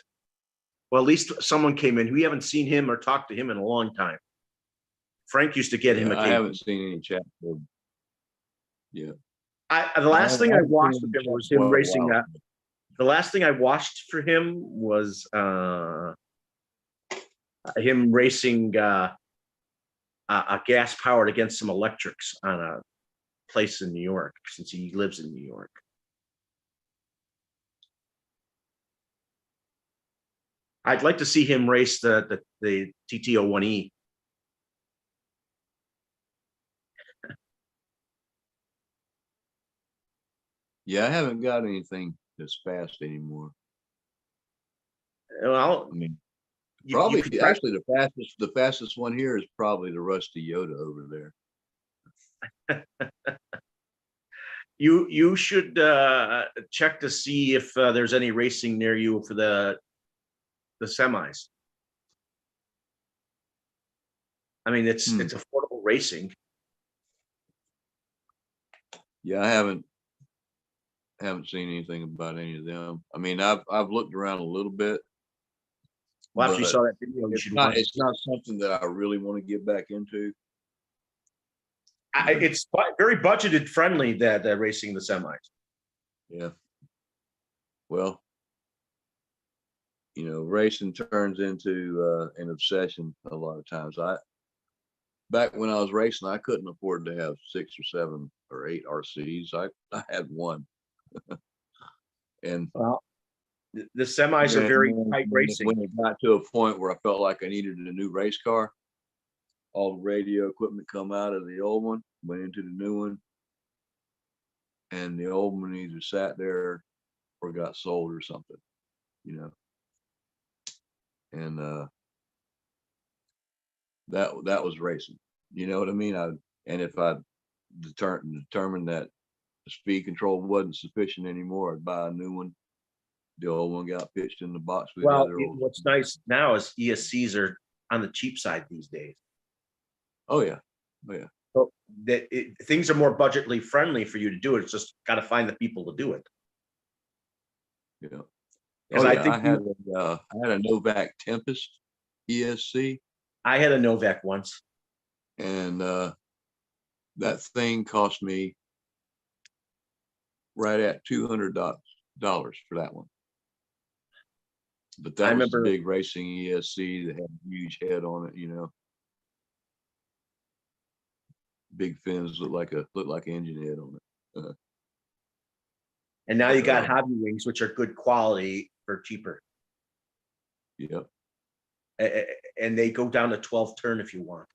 Well, at least someone came in. We haven't seen him or talked to him in a long time. Frank used to get him Yeah, I occasionally. haven't seen any chat. Yeah. The last thing I haven't watched seen of him chat was for him a racing while. that. The last thing I watched for him was him racing a gas powered against some electrics on a place in New York, since he lives in New York. I'd like to see him race the TT01E. Yeah, I haven't got anything that's fast anymore. Well, I mean, you probably could try- actually the fastest one here is probably the Rusty Yoda over there. you should check to see if there's any racing near you for the semis. I mean, it's affordable racing. Yeah, I haven't seen anything about any of them. I mean, I've looked around a little bit. Well, after you but saw that video, you It's should not, watch it. it's not something that I really want to get back into. It's very budgeted friendly that racing the semis. Yeah. Well, racing turns into an obsession a lot of times. Back when I was racing, I couldn't afford to have 6 or 7 or 8 RCs. I had one. And Well, the semis are very tight racing. When it got to a point where I felt like I needed a new race car, all the radio equipment come out of the old one, went into the new one, and the old one either sat there or got sold or something, and that was racing. You know what I mean? And if I determined that the speed control wasn't sufficient anymore, I'd buy a new one. The old one got pitched in the box with Well, the other old. what's nice now is ESCs are on the cheap side these days. Oh yeah. So things are more budgetly friendly for you to do it. It's just got to find the people to do it. Yeah. Because Oh, I yeah. think I had a Novak Tempest ESC, I had a Novak once. and that thing cost me right at $200 for that one. But that I was remember- the big racing ESC that had a huge head on it, big fins, looked like an engine head on it. And now you got hobby wings, which are good quality for cheaper. Yep. And they go down to 12 turn if you want.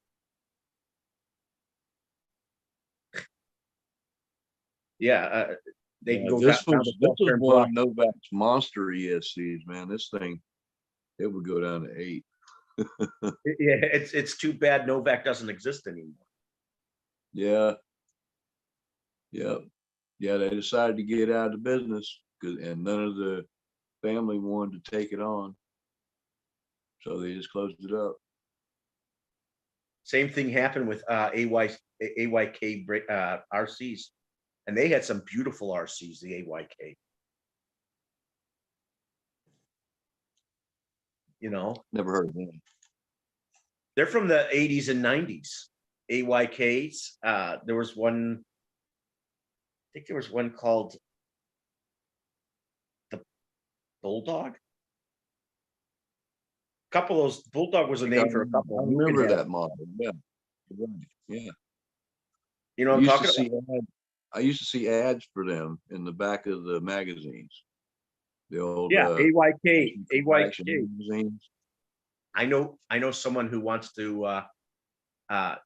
Yeah, they can go This down was to 12 turn one block. of Novak's monster ESCs, man. This thing, it would go down to 8. Yeah, it's too bad Novak doesn't exist anymore. Yeah. Yep. Yeah, they decided to get out of the business and none of the family wanted to take it on. So they just closed it up. Same thing happened with AYK RCs, and they had some beautiful RCs. The AYK, Never heard of them. they're from the 80s and 90s. AYKs. There was one. I think there was one called Bulldog. Couple of those, Bulldog was a name for a couple. I You can remember have- that model. Yeah. You're right. Yeah. You know I what I'm used to talking see about? I used to see ads for them in the back of the magazines. The old Yeah, AYK, action AYK. magazines. I know someone who wants to buy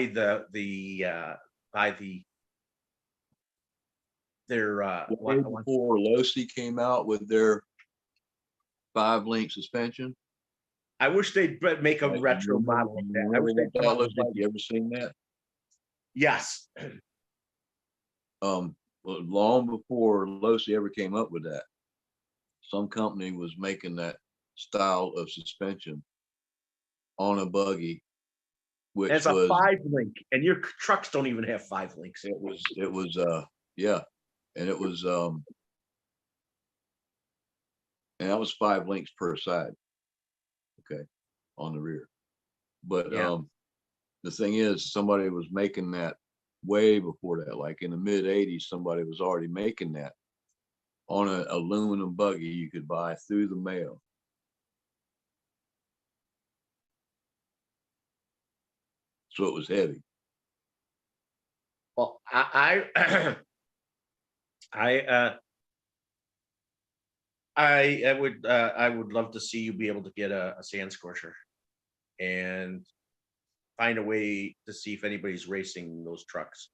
their Way before Losi came out with their 5-link suspension. I wish they'd make a Like, retro you model of that. I remember wish what they'd come that out with looks like? You ever seen that? Yes. Well, long before Losi ever came up with that, some company was making that style of suspension on a buggy, which It's a was 5-link, and your trucks don't even have 5 links. it was yeah, and it was and that was 5 links per side, okay, on the rear. But Yeah. the thing is, somebody was making that way before that, like in the mid 80s, somebody was already making that on an aluminum buggy you could buy through the mail. So it was heavy. Well, I I would love to see you be able to get a sand scorcher and find a way to see if anybody's racing those trucks.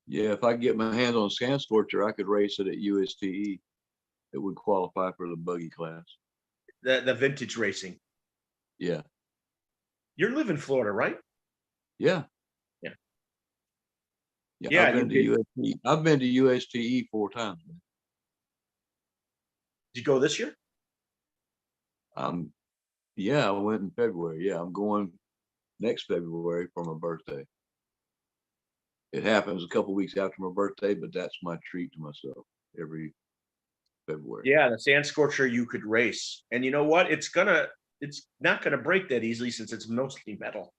Yeah, if I get my hands on a sand scorcher, I could race it at USTE. It would qualify for the buggy class. The vintage racing. Yeah. You live in Florida, right? Yeah. Yeah. Yeah, Yeah, I've been to USTE. I've been to USTE 4 times. Man. Did you go this year? Yeah, I went in February. Yeah, I'm going next February for my birthday. It happens a couple weeks after my birthday, but that's my treat to myself every February. Yeah, the sand scorcher you could race. And you know what? It's not gonna break that easily since it's mostly metal.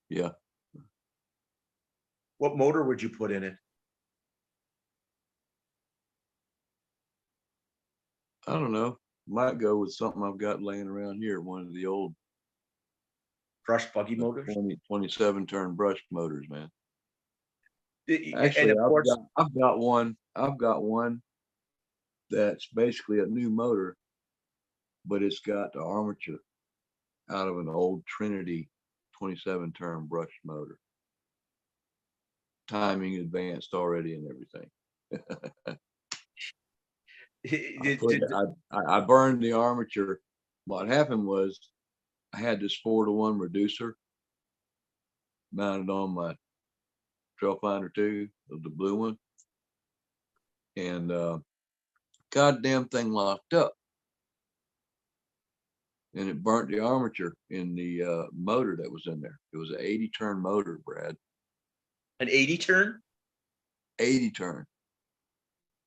Yeah. What motor would you put in it? I don't know. Might go with something I've got laying around here, one of the old Brush buggy motors? 27 turn brush motors, man. And Actually, of course, I've got one that's basically a new motor, but it's got the armature out of an old Trinity 27 turn brush motor. Timing advanced already and everything. I burned the armature. What happened was I had this 4-to-1 reducer mounted on my Trail Finder 2, the blue one, and goddamn thing locked up, and it burnt the armature in the motor that was in there. It was an 80 turn motor, Brad. an 80 turn? 80 turn.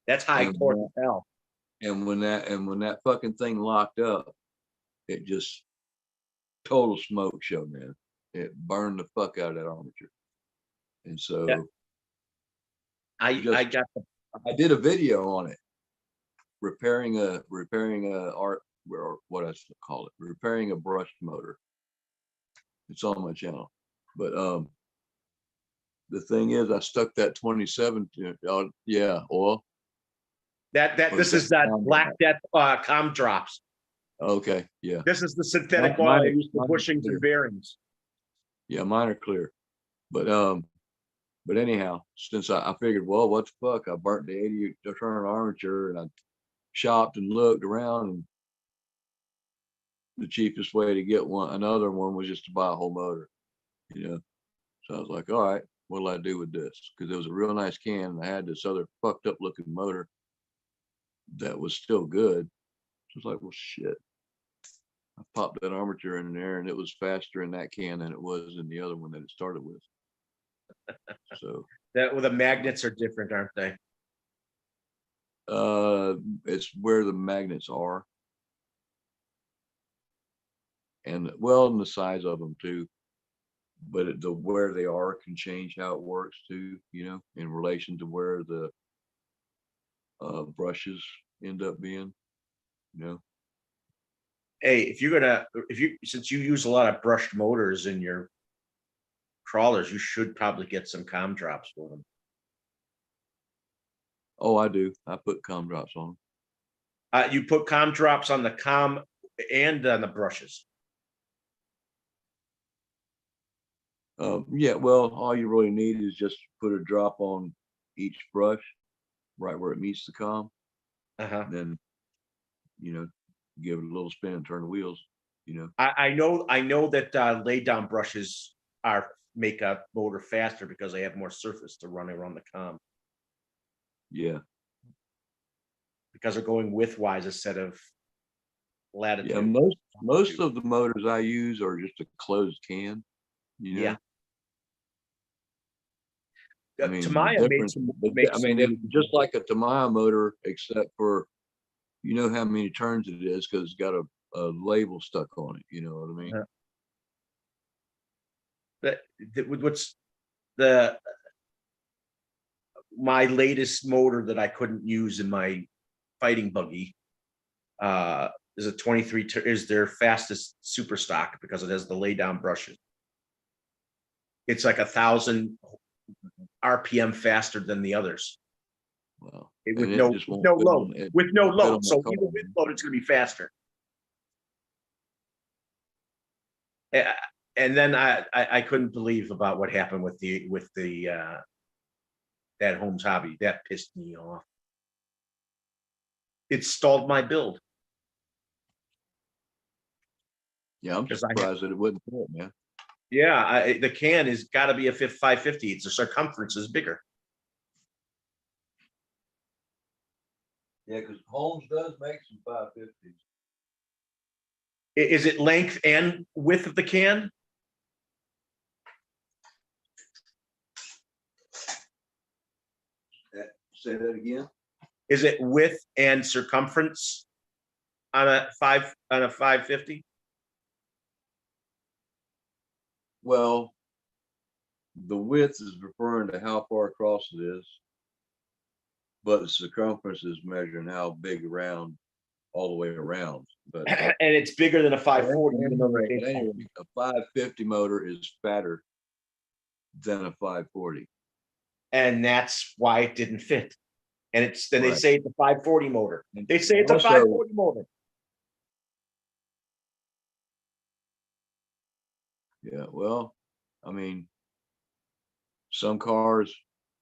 That's high And torque as hell. And when that fucking thing locked up, it just total smoke show, man. It burned the fuck out of that armature. And so Yeah. I did a video on it, repairing a art, or what I call it, repairing a brush motor. It's on my channel. But the thing is, I stuck that 27 yeah, oil. this is that Black Death com drops. Okay, yeah. This is the synthetic Mine oil I is- use for mine is bushings clear. and bearings. Yeah, mine are clear. But anyhow, since I figured, well, what the fuck? I burnt the 80 turn armature, and I shopped and looked around, and the cheapest way to get another one was just to buy a whole motor, you know. So I was like, all right, what'll I do with this? Because it was a real nice can, and I had this other fucked up looking motor that was still good. So I was like, well, shit. I popped that armature in there, and it was faster in that can than it was in the other one that it started with. So The magnets are different, aren't they? it's where the magnets are, and well, and the size of them too. but the where they are can change how it works too, you know, in relation to where the brushes end up being, you know. Hey, since you use a lot of brushed motors in your crawlers, you should probably get some com drops for them. Oh, I do. I put com drops on You put com drops on the com and on the brushes. Yeah, well, all you really need is just put a drop on each brush, right where it meets the com, Uh-huh. then, you know, give it a little spin and turn the wheels, you know. I know that lay down brushes make a motor faster because they have more surface to run around the com, Yeah, because they're going widthwise instead of latitude. yeah. Most of the motors I use are just a closed can, you know. Yeah. I mean, the Tamiya difference, makes I mean, some it's just like a Tamiya motor, except for, you know how many turns it is because it's got a label stuck on it. You know what I mean? Yeah. What's the my latest motor that I couldn't use in my fighting buggy is a 23 is their fastest super stock because it has the lay down brushes. It's like 1,000 RPM faster than the others. Well, With and no it just won't no fit load. on it. With no won't fit load. on So my car. even with load, it's gonna be faster. And then I couldn't believe about what happened with the that Holmes Hobby. That pissed me off. It stalled my build. Yeah, I'm 'Cause I surprised that it wouldn't fit, man. Yeah, the can has got to be a 550. It's the circumference is bigger. Yeah, because Holmes does make some 550s. Is it length and width of the can? Say that again. Is it width and circumference on a 550? Well, the width is referring to how far across it is, but the circumference is measuring how big around all the way around. But And it's bigger than a 540. at Even though any they- rate, a 550 motor is fatter than a 540. And that's why it didn't fit. And then they Right. say it's a 540 motor. And They say it's a also- 540 motor. Yeah, well, I mean, some cars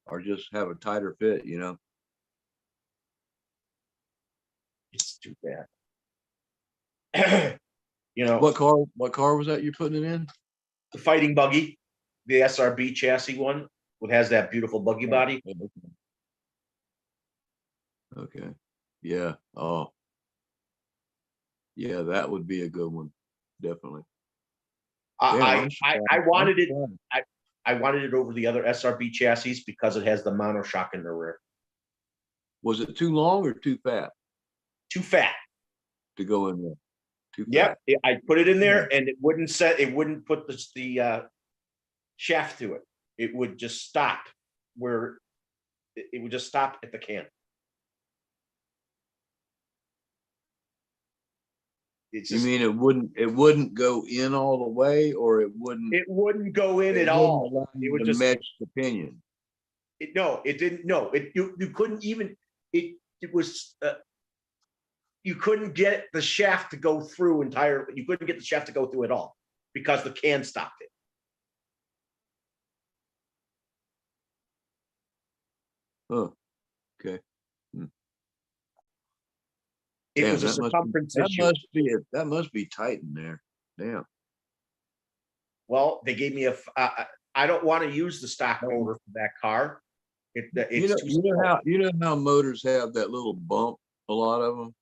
are just have a tighter fit, you know. It's too bad. You know, What car was that you're putting it in? the fighting buggy, the SRB chassis one, it has that beautiful buggy body. Okay. Yeah. Oh. Yeah, that would be a good one. Definitely. Damn, I I'm surprised. wanted it. I'm surprised. I wanted it over the other SRB chassis because it has the monoshock in the rear. Was it too long or too fat Too fat. to go in there? Too Yep, fat. I put it in there and it wouldn't set. It wouldn't put the shaft through it. It would just stop where it would just stop at the can. It's You just, mean it wouldn't go in all the way, or it wouldn't go in it at wouldn't all. allow It you would to just match the pinion? no, it didn't. No, you couldn't even. It was. You couldn't get the shaft to go through entirely. You couldn't get the shaft to go through at all because the can stopped it. Huh. Okay. It Damn, was a circumference issue. That must be tight in there. Damn. Well, they gave me a. I don't want to use the stock motor for that car. It's too small. You know how motors have that little bump, a lot of them,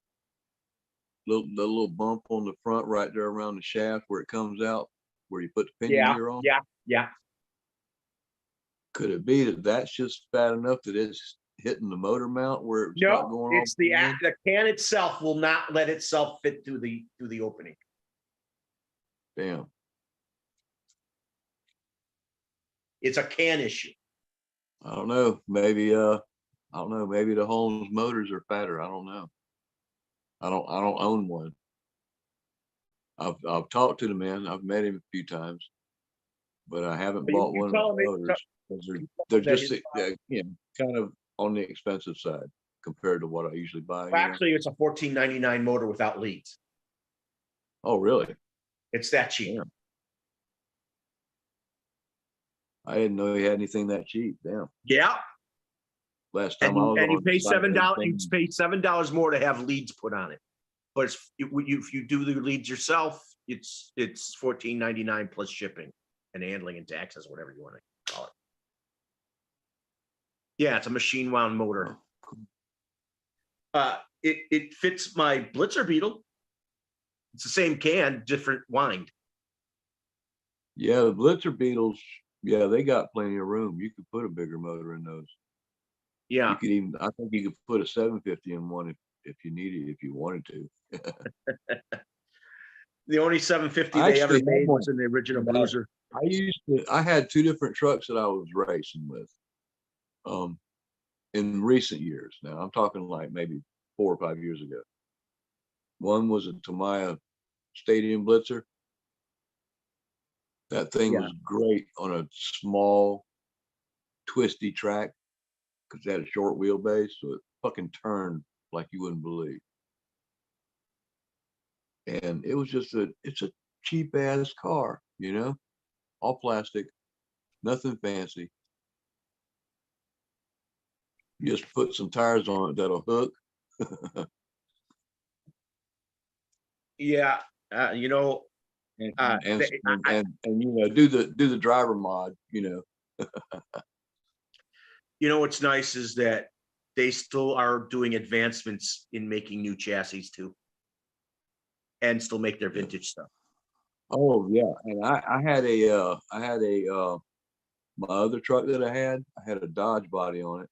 the little bump on the front right there around the shaft where it comes out, where you put the pinion gear on. Yeah. Could it be that that's just fat enough that it's hitting the motor mount where it's not No, going it's the can itself will not let itself fit through the opening. Damn. It's a can issue. I don't know. Maybe I don't know. Maybe the Holmes motors are fatter. I don't know. I don't own one. I've talked to the man. I've met him a few times, but I haven't But bought you one tell of the him motors because you tell they're him that just his- kind of on the expensive side compared to what I usually buy. well, actually, it's a $14.99 motor without leads. Oh, really? It's that cheap. Yeah. I didn't know he had anything that cheap. Damn. Yeah. Last And time I was you on pay the site, $7. You everything- pay $7 more to have leads put on it. But if you do the leads yourself, it's $14.99 plus shipping and handling and taxes, whatever you want to call it. Yeah, it's a machine wound motor. It fits my Blitzer Beetle. It's the same can, different wind. Yeah, the Blitzer Beetles, yeah, they got plenty of room. You could put a bigger motor in those. You Yeah, could even, I think you could put a 750 in one if you needed, if you wanted to. the only 750 I they ever actually had made one. was in the original Yeah. Bruiser. I had two different trucks that I was racing with. In recent years. Now I'm talking like maybe 4 or 5 years ago. One was a Tamiya Stadium Blitzer. That thing Yeah. was great on a small, twisty track because it had a short wheelbase, so it fucking turned like you wouldn't believe. And it was just it's a cheap ass car, you know, all plastic, nothing fancy. You just put some tires on it that'll hook. Yeah, you know, and, Uh, and, they- and you know, do the driver mod, you know. you know what's nice is that they still are doing advancements in making new chassis too, and still make their vintage stuff. Oh yeah, and I had my other truck that I had a Dodge body on it,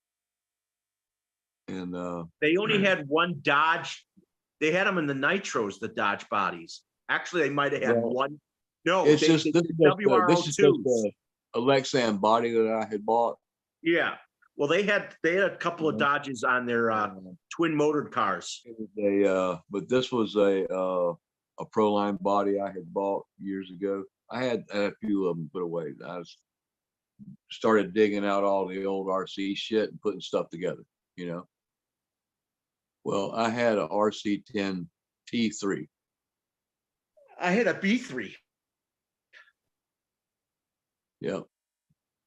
and They only had one Dodge. They had them in the Nitros, the Dodge bodies. Actually, they might have had Well, one. No, it's they just did this is just WRO2s. a Lexan body that I had bought. Yeah. Well, they had a couple of Mhm. Dodges on their twin motored cars. It was but this was a Proline body I had bought years ago. I had a few of them put away. Started digging out all the old RC shit and putting stuff together, you know. Well, I had a RC10 T3. I had a B3. Yep.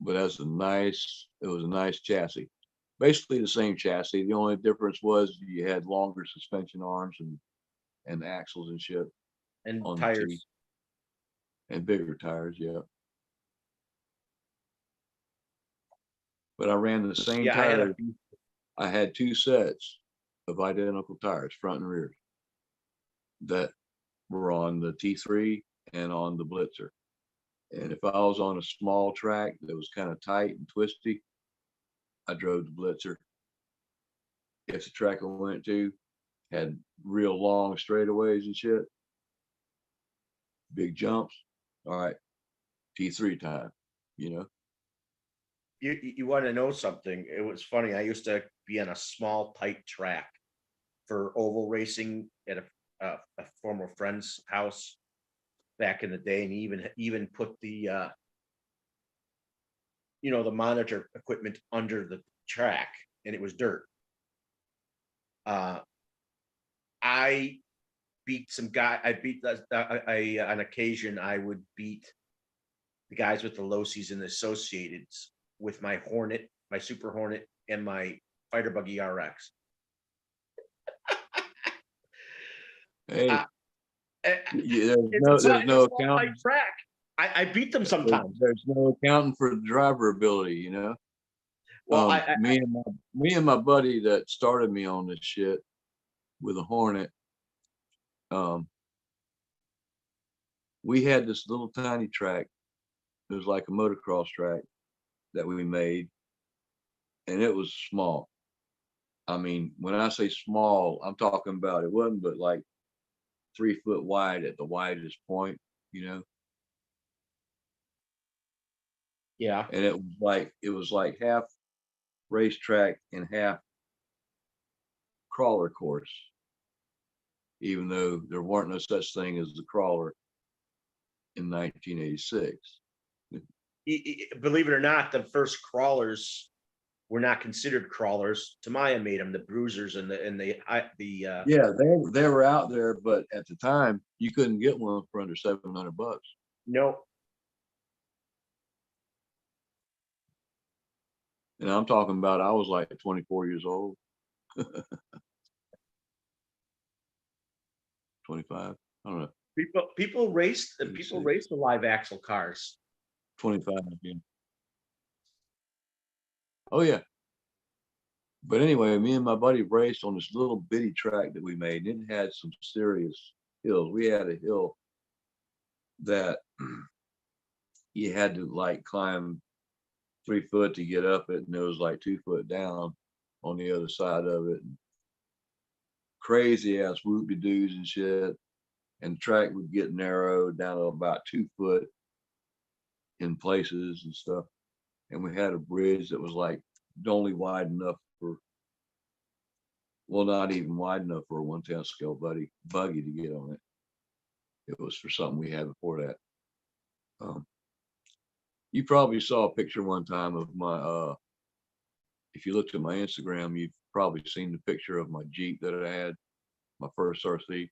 But it was a nice chassis. Basically the same chassis. The only difference was you had longer suspension arms and axles and shit And on the tires. T, and bigger tires, yeah. But I ran the same Yeah, I had a tires. I had two sets of identical tires, front and rear, that were on the T3 and on the Blitzer. And if I was on a small track that was kind of tight and twisty, I drove the Blitzer. If the track I went to had real long straightaways and shit, big jumps, all right, T3 time, you know. You want to know something? It was funny. I used to be on a small, tight track for oval racing at a former friend's house back in the day, and he even put the the monitor equipment under the track, and it was dirt. I beat some guy. I beat on occasion. I would beat the guys with the Losies and the Associateds with my Hornet, my Super Hornet, and my Fighter Buggy RX. Hey, It's there's no a small, tight accounting. track. I beat them sometimes. There's no accounting for the driver ability, you know. Well, Me and my buddy that started me on this shit with a Hornet, we had this little tiny track. It was like a motocross track that we made, and it was small. I mean, when I say small, I'm talking about it wasn't but like 3 foot wide at the widest point, you know. Yeah. and it was like half racetrack and half crawler course, even though there weren't no such thing as the crawler in 1986. Believe it or not, the first crawlers were not considered crawlers. Tamaya made them, the bruisers and the Yeah, they were out there, but at the time you couldn't get one for under $700. no. And I'm talking about I was like 24 years old. 25. I don't know. People raced Let me people see. raced the live axle cars. 25. Yeah. Oh yeah. But anyway, me and my buddy raced on this little bitty track that we made, and it had some serious hills. We had a hill that you had to like climb 3 foot to get up it, and it was like 2 foot down on the other side of it. And crazy ass whoop-de-doos and shit. And the track would get narrowed down to about 2 foot in places and stuff. And we had a bridge that was like only wide enough for, well, not even wide enough for a 1/10 scale buggy to get on it. It was for something we had before that. You probably saw a picture one time of my, if you looked at my Instagram, you've probably seen the picture of my Jeep that I had, my first RC.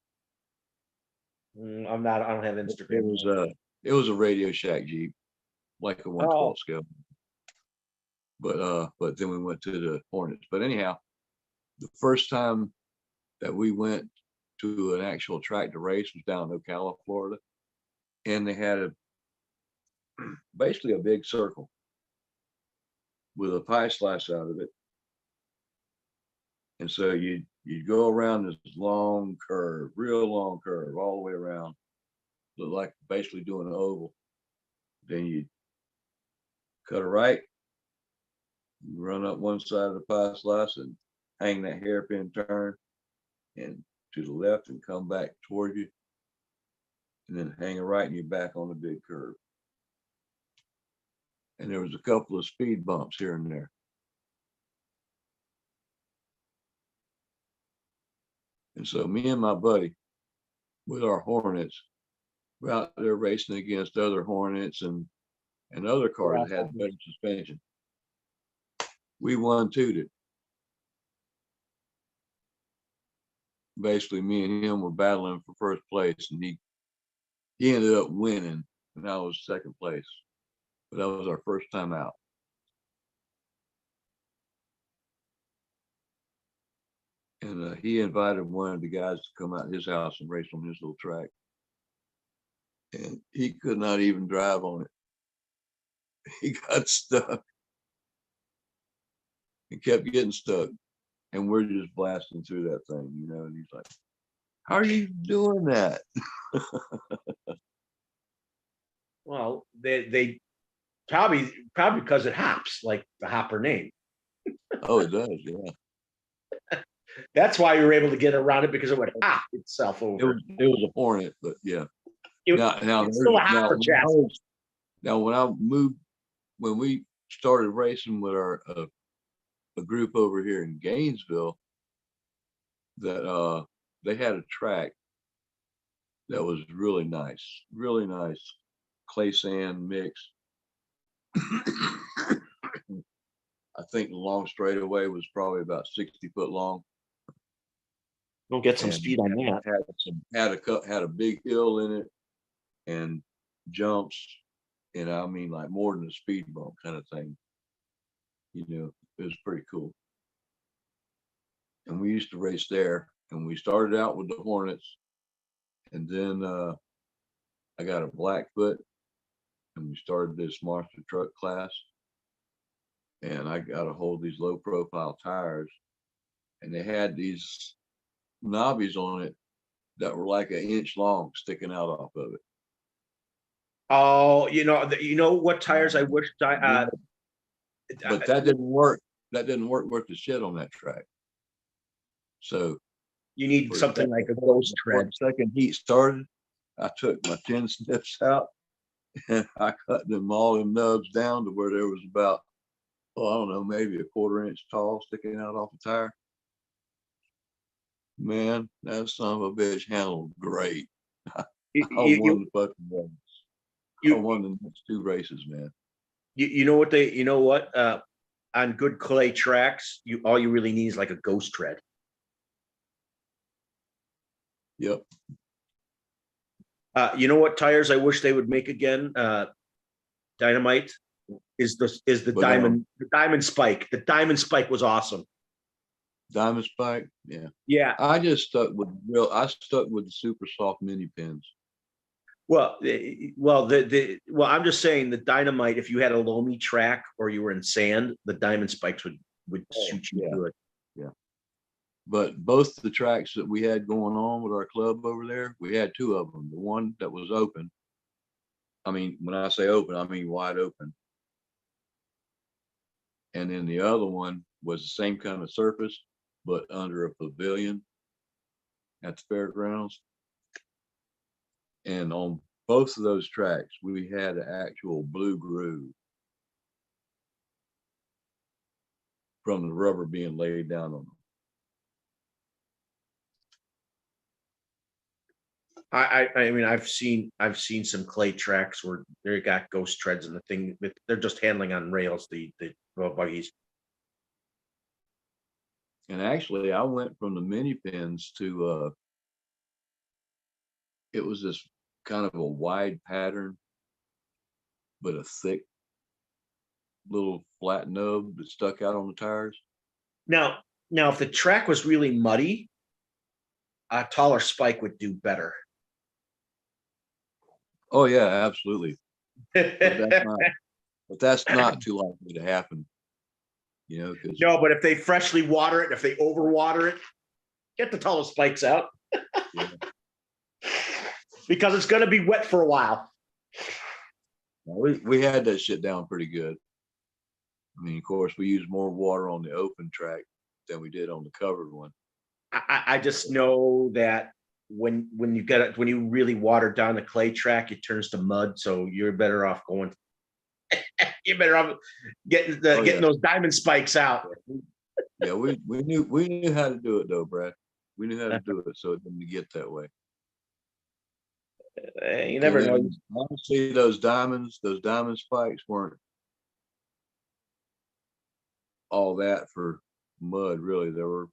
I don't have Instagram. It was a Radio Shack Jeep, like a 1/12 scale. But then we went to the Hornets. But anyhow, the first time that we went to an actual track to race was down in Ocala, Florida. And they had basically a big circle with a pie slice out of it. And so you'd go around this long curve, real long curve, all the way around, look like basically doing an oval. Then you cut a right, you run up one side of the pie slice and hang that hairpin turn, and to the left and come back toward you, and then hang a right and you're back on the big curve. And there was a couple of speed bumps here and there. And so me and my buddy with our Hornets, we're out there racing against other Hornets and other cars that had better suspension. We 1-2'd it. Basically, me and him were battling for first place, and he ended up winning, and I was second place. But that was our first time out. And he invited one of the guys to come out to his house and race on his little track. And he could not even drive on it. He got stuck. He kept getting stuck. And we're just blasting through that thing, you know, and he's like, how are you doing that? Well, they probably because it hops, like the hopper name. Oh, it does, yeah. That's why you were able to get around it, because it would hop itself over. It was a Hornet, but yeah. It's still a hopper chassis. Now, when we started racing with our a group over here in Gainesville, that they had a track that was really nice clay sand mix. I think the long straightaway was probably about 60 foot long. Don't get some speed on that. Had a big hill in it and jumps, and I mean like more than a speed bump kind of thing. You know, it was pretty cool. And we used to race there, and we started out with the Hornets, and then I got a Blackfoot, and we started this monster truck class, and I got a hold of these low profile tires, and they had these knobbies on it that were like 1 inch long sticking out off of it. Oh, you know what tires I wished but that didn't work. That didn't work worth the shit on that track. So you need something like a ghost tread. Second heat started, I took my 10 snips out And I cut them all them nubs down to where there was about, oh, I don't know, maybe a 1/4 inch tall sticking out off the tire. Man, that son of a bitch handled great. I won the fucking race. I won the next 2 races, man. You know what you know what, on good clay tracks, all you really need is like a ghost tread. Yep. You know what tires I wish they would make again? Dynamite is the But, diamond spike. The diamond spike was awesome. Diamond spike, yeah. Yeah. I just stuck with the super soft mini pins. Well, I'm just saying the dynamite. If you had a loamy track or you were in sand, the diamond spikes would suit you good. Yeah. But both the tracks that we had going on with our club over there, we had 2 of them. The one that was open. I mean, when I say open, I mean wide open. And then the other one was the same kind of surface, but under a pavilion at the fairgrounds. And on both of those tracks, we had an actual blue groove from the rubber being laid down on them. I mean, I've seen some clay tracks where they got ghost treads and the thing. They're just handling on rails. The buggies. And actually, I went from the mini pins to it was this kind of a wide pattern, but a thick little flat nub that stuck out on the tires. Now, if the track was really muddy, a taller spike would do better. Oh yeah, absolutely. But that's not too likely to happen. You know, because No, but if they freshly water it, if they overwater it, get the taller spikes out. yeah. Because it's going to be wet for a while. We had that shit down pretty good. I mean, of course, we used more water on the open track than we did on the covered one. I just know that when you really water down the clay track, it turns to mud. So you're better off going. You're better off getting those diamond spikes out. Yeah, we knew how to do it though, Brad. We knew how to do it so it didn't get that way. You never know. Honestly, those diamond spikes weren't all that for mud. Really, they were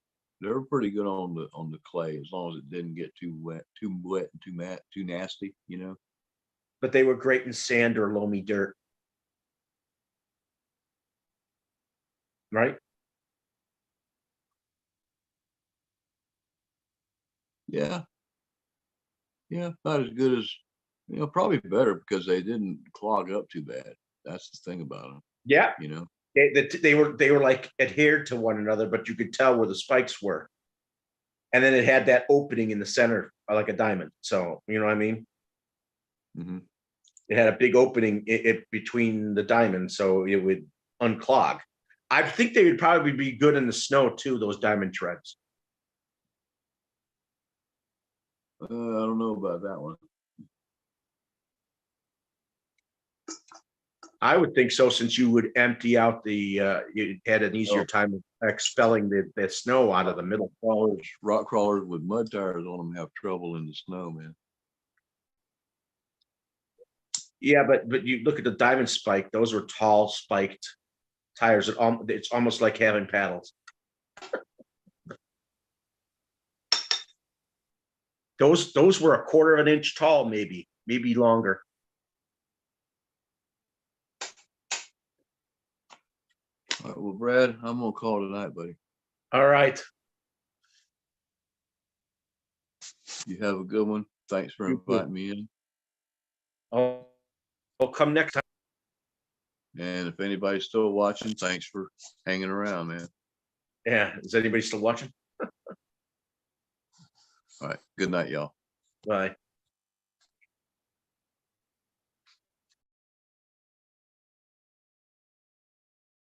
pretty good on the clay as long as it didn't get too wet and too nasty. You know. But they were great in sand or loamy dirt, right? Yeah. Yeah, not as good as, probably better because they didn't clog up too bad. That's the thing about them. Yeah. You know. They were like adhered to one another, but you could tell where the spikes were. And then it had that opening in the center, like a diamond. So you know what I mean? Mm-hmm. It had a big opening between the diamonds, so it would unclog. I think they would probably be good in the snow too. Those diamond treads. I don't know about that one. I would think so, since you would empty out you had an easier time expelling the snow out of the middle. Rock crawlers with mud tires on them have trouble in the snow, man. Yeah, but you look at the diamond spike; those were tall, spiked tires. It's almost like having paddles. Those were a 1/4 of an inch tall, maybe longer. All right, well, Brad, I'm gonna call it a night, buddy. All right. You have a good one. Thanks for inviting me in. I'll come next time. And if anybody's still watching, thanks for hanging around, man. Yeah. Is anybody still watching? All right. Good night, y'all. Bye.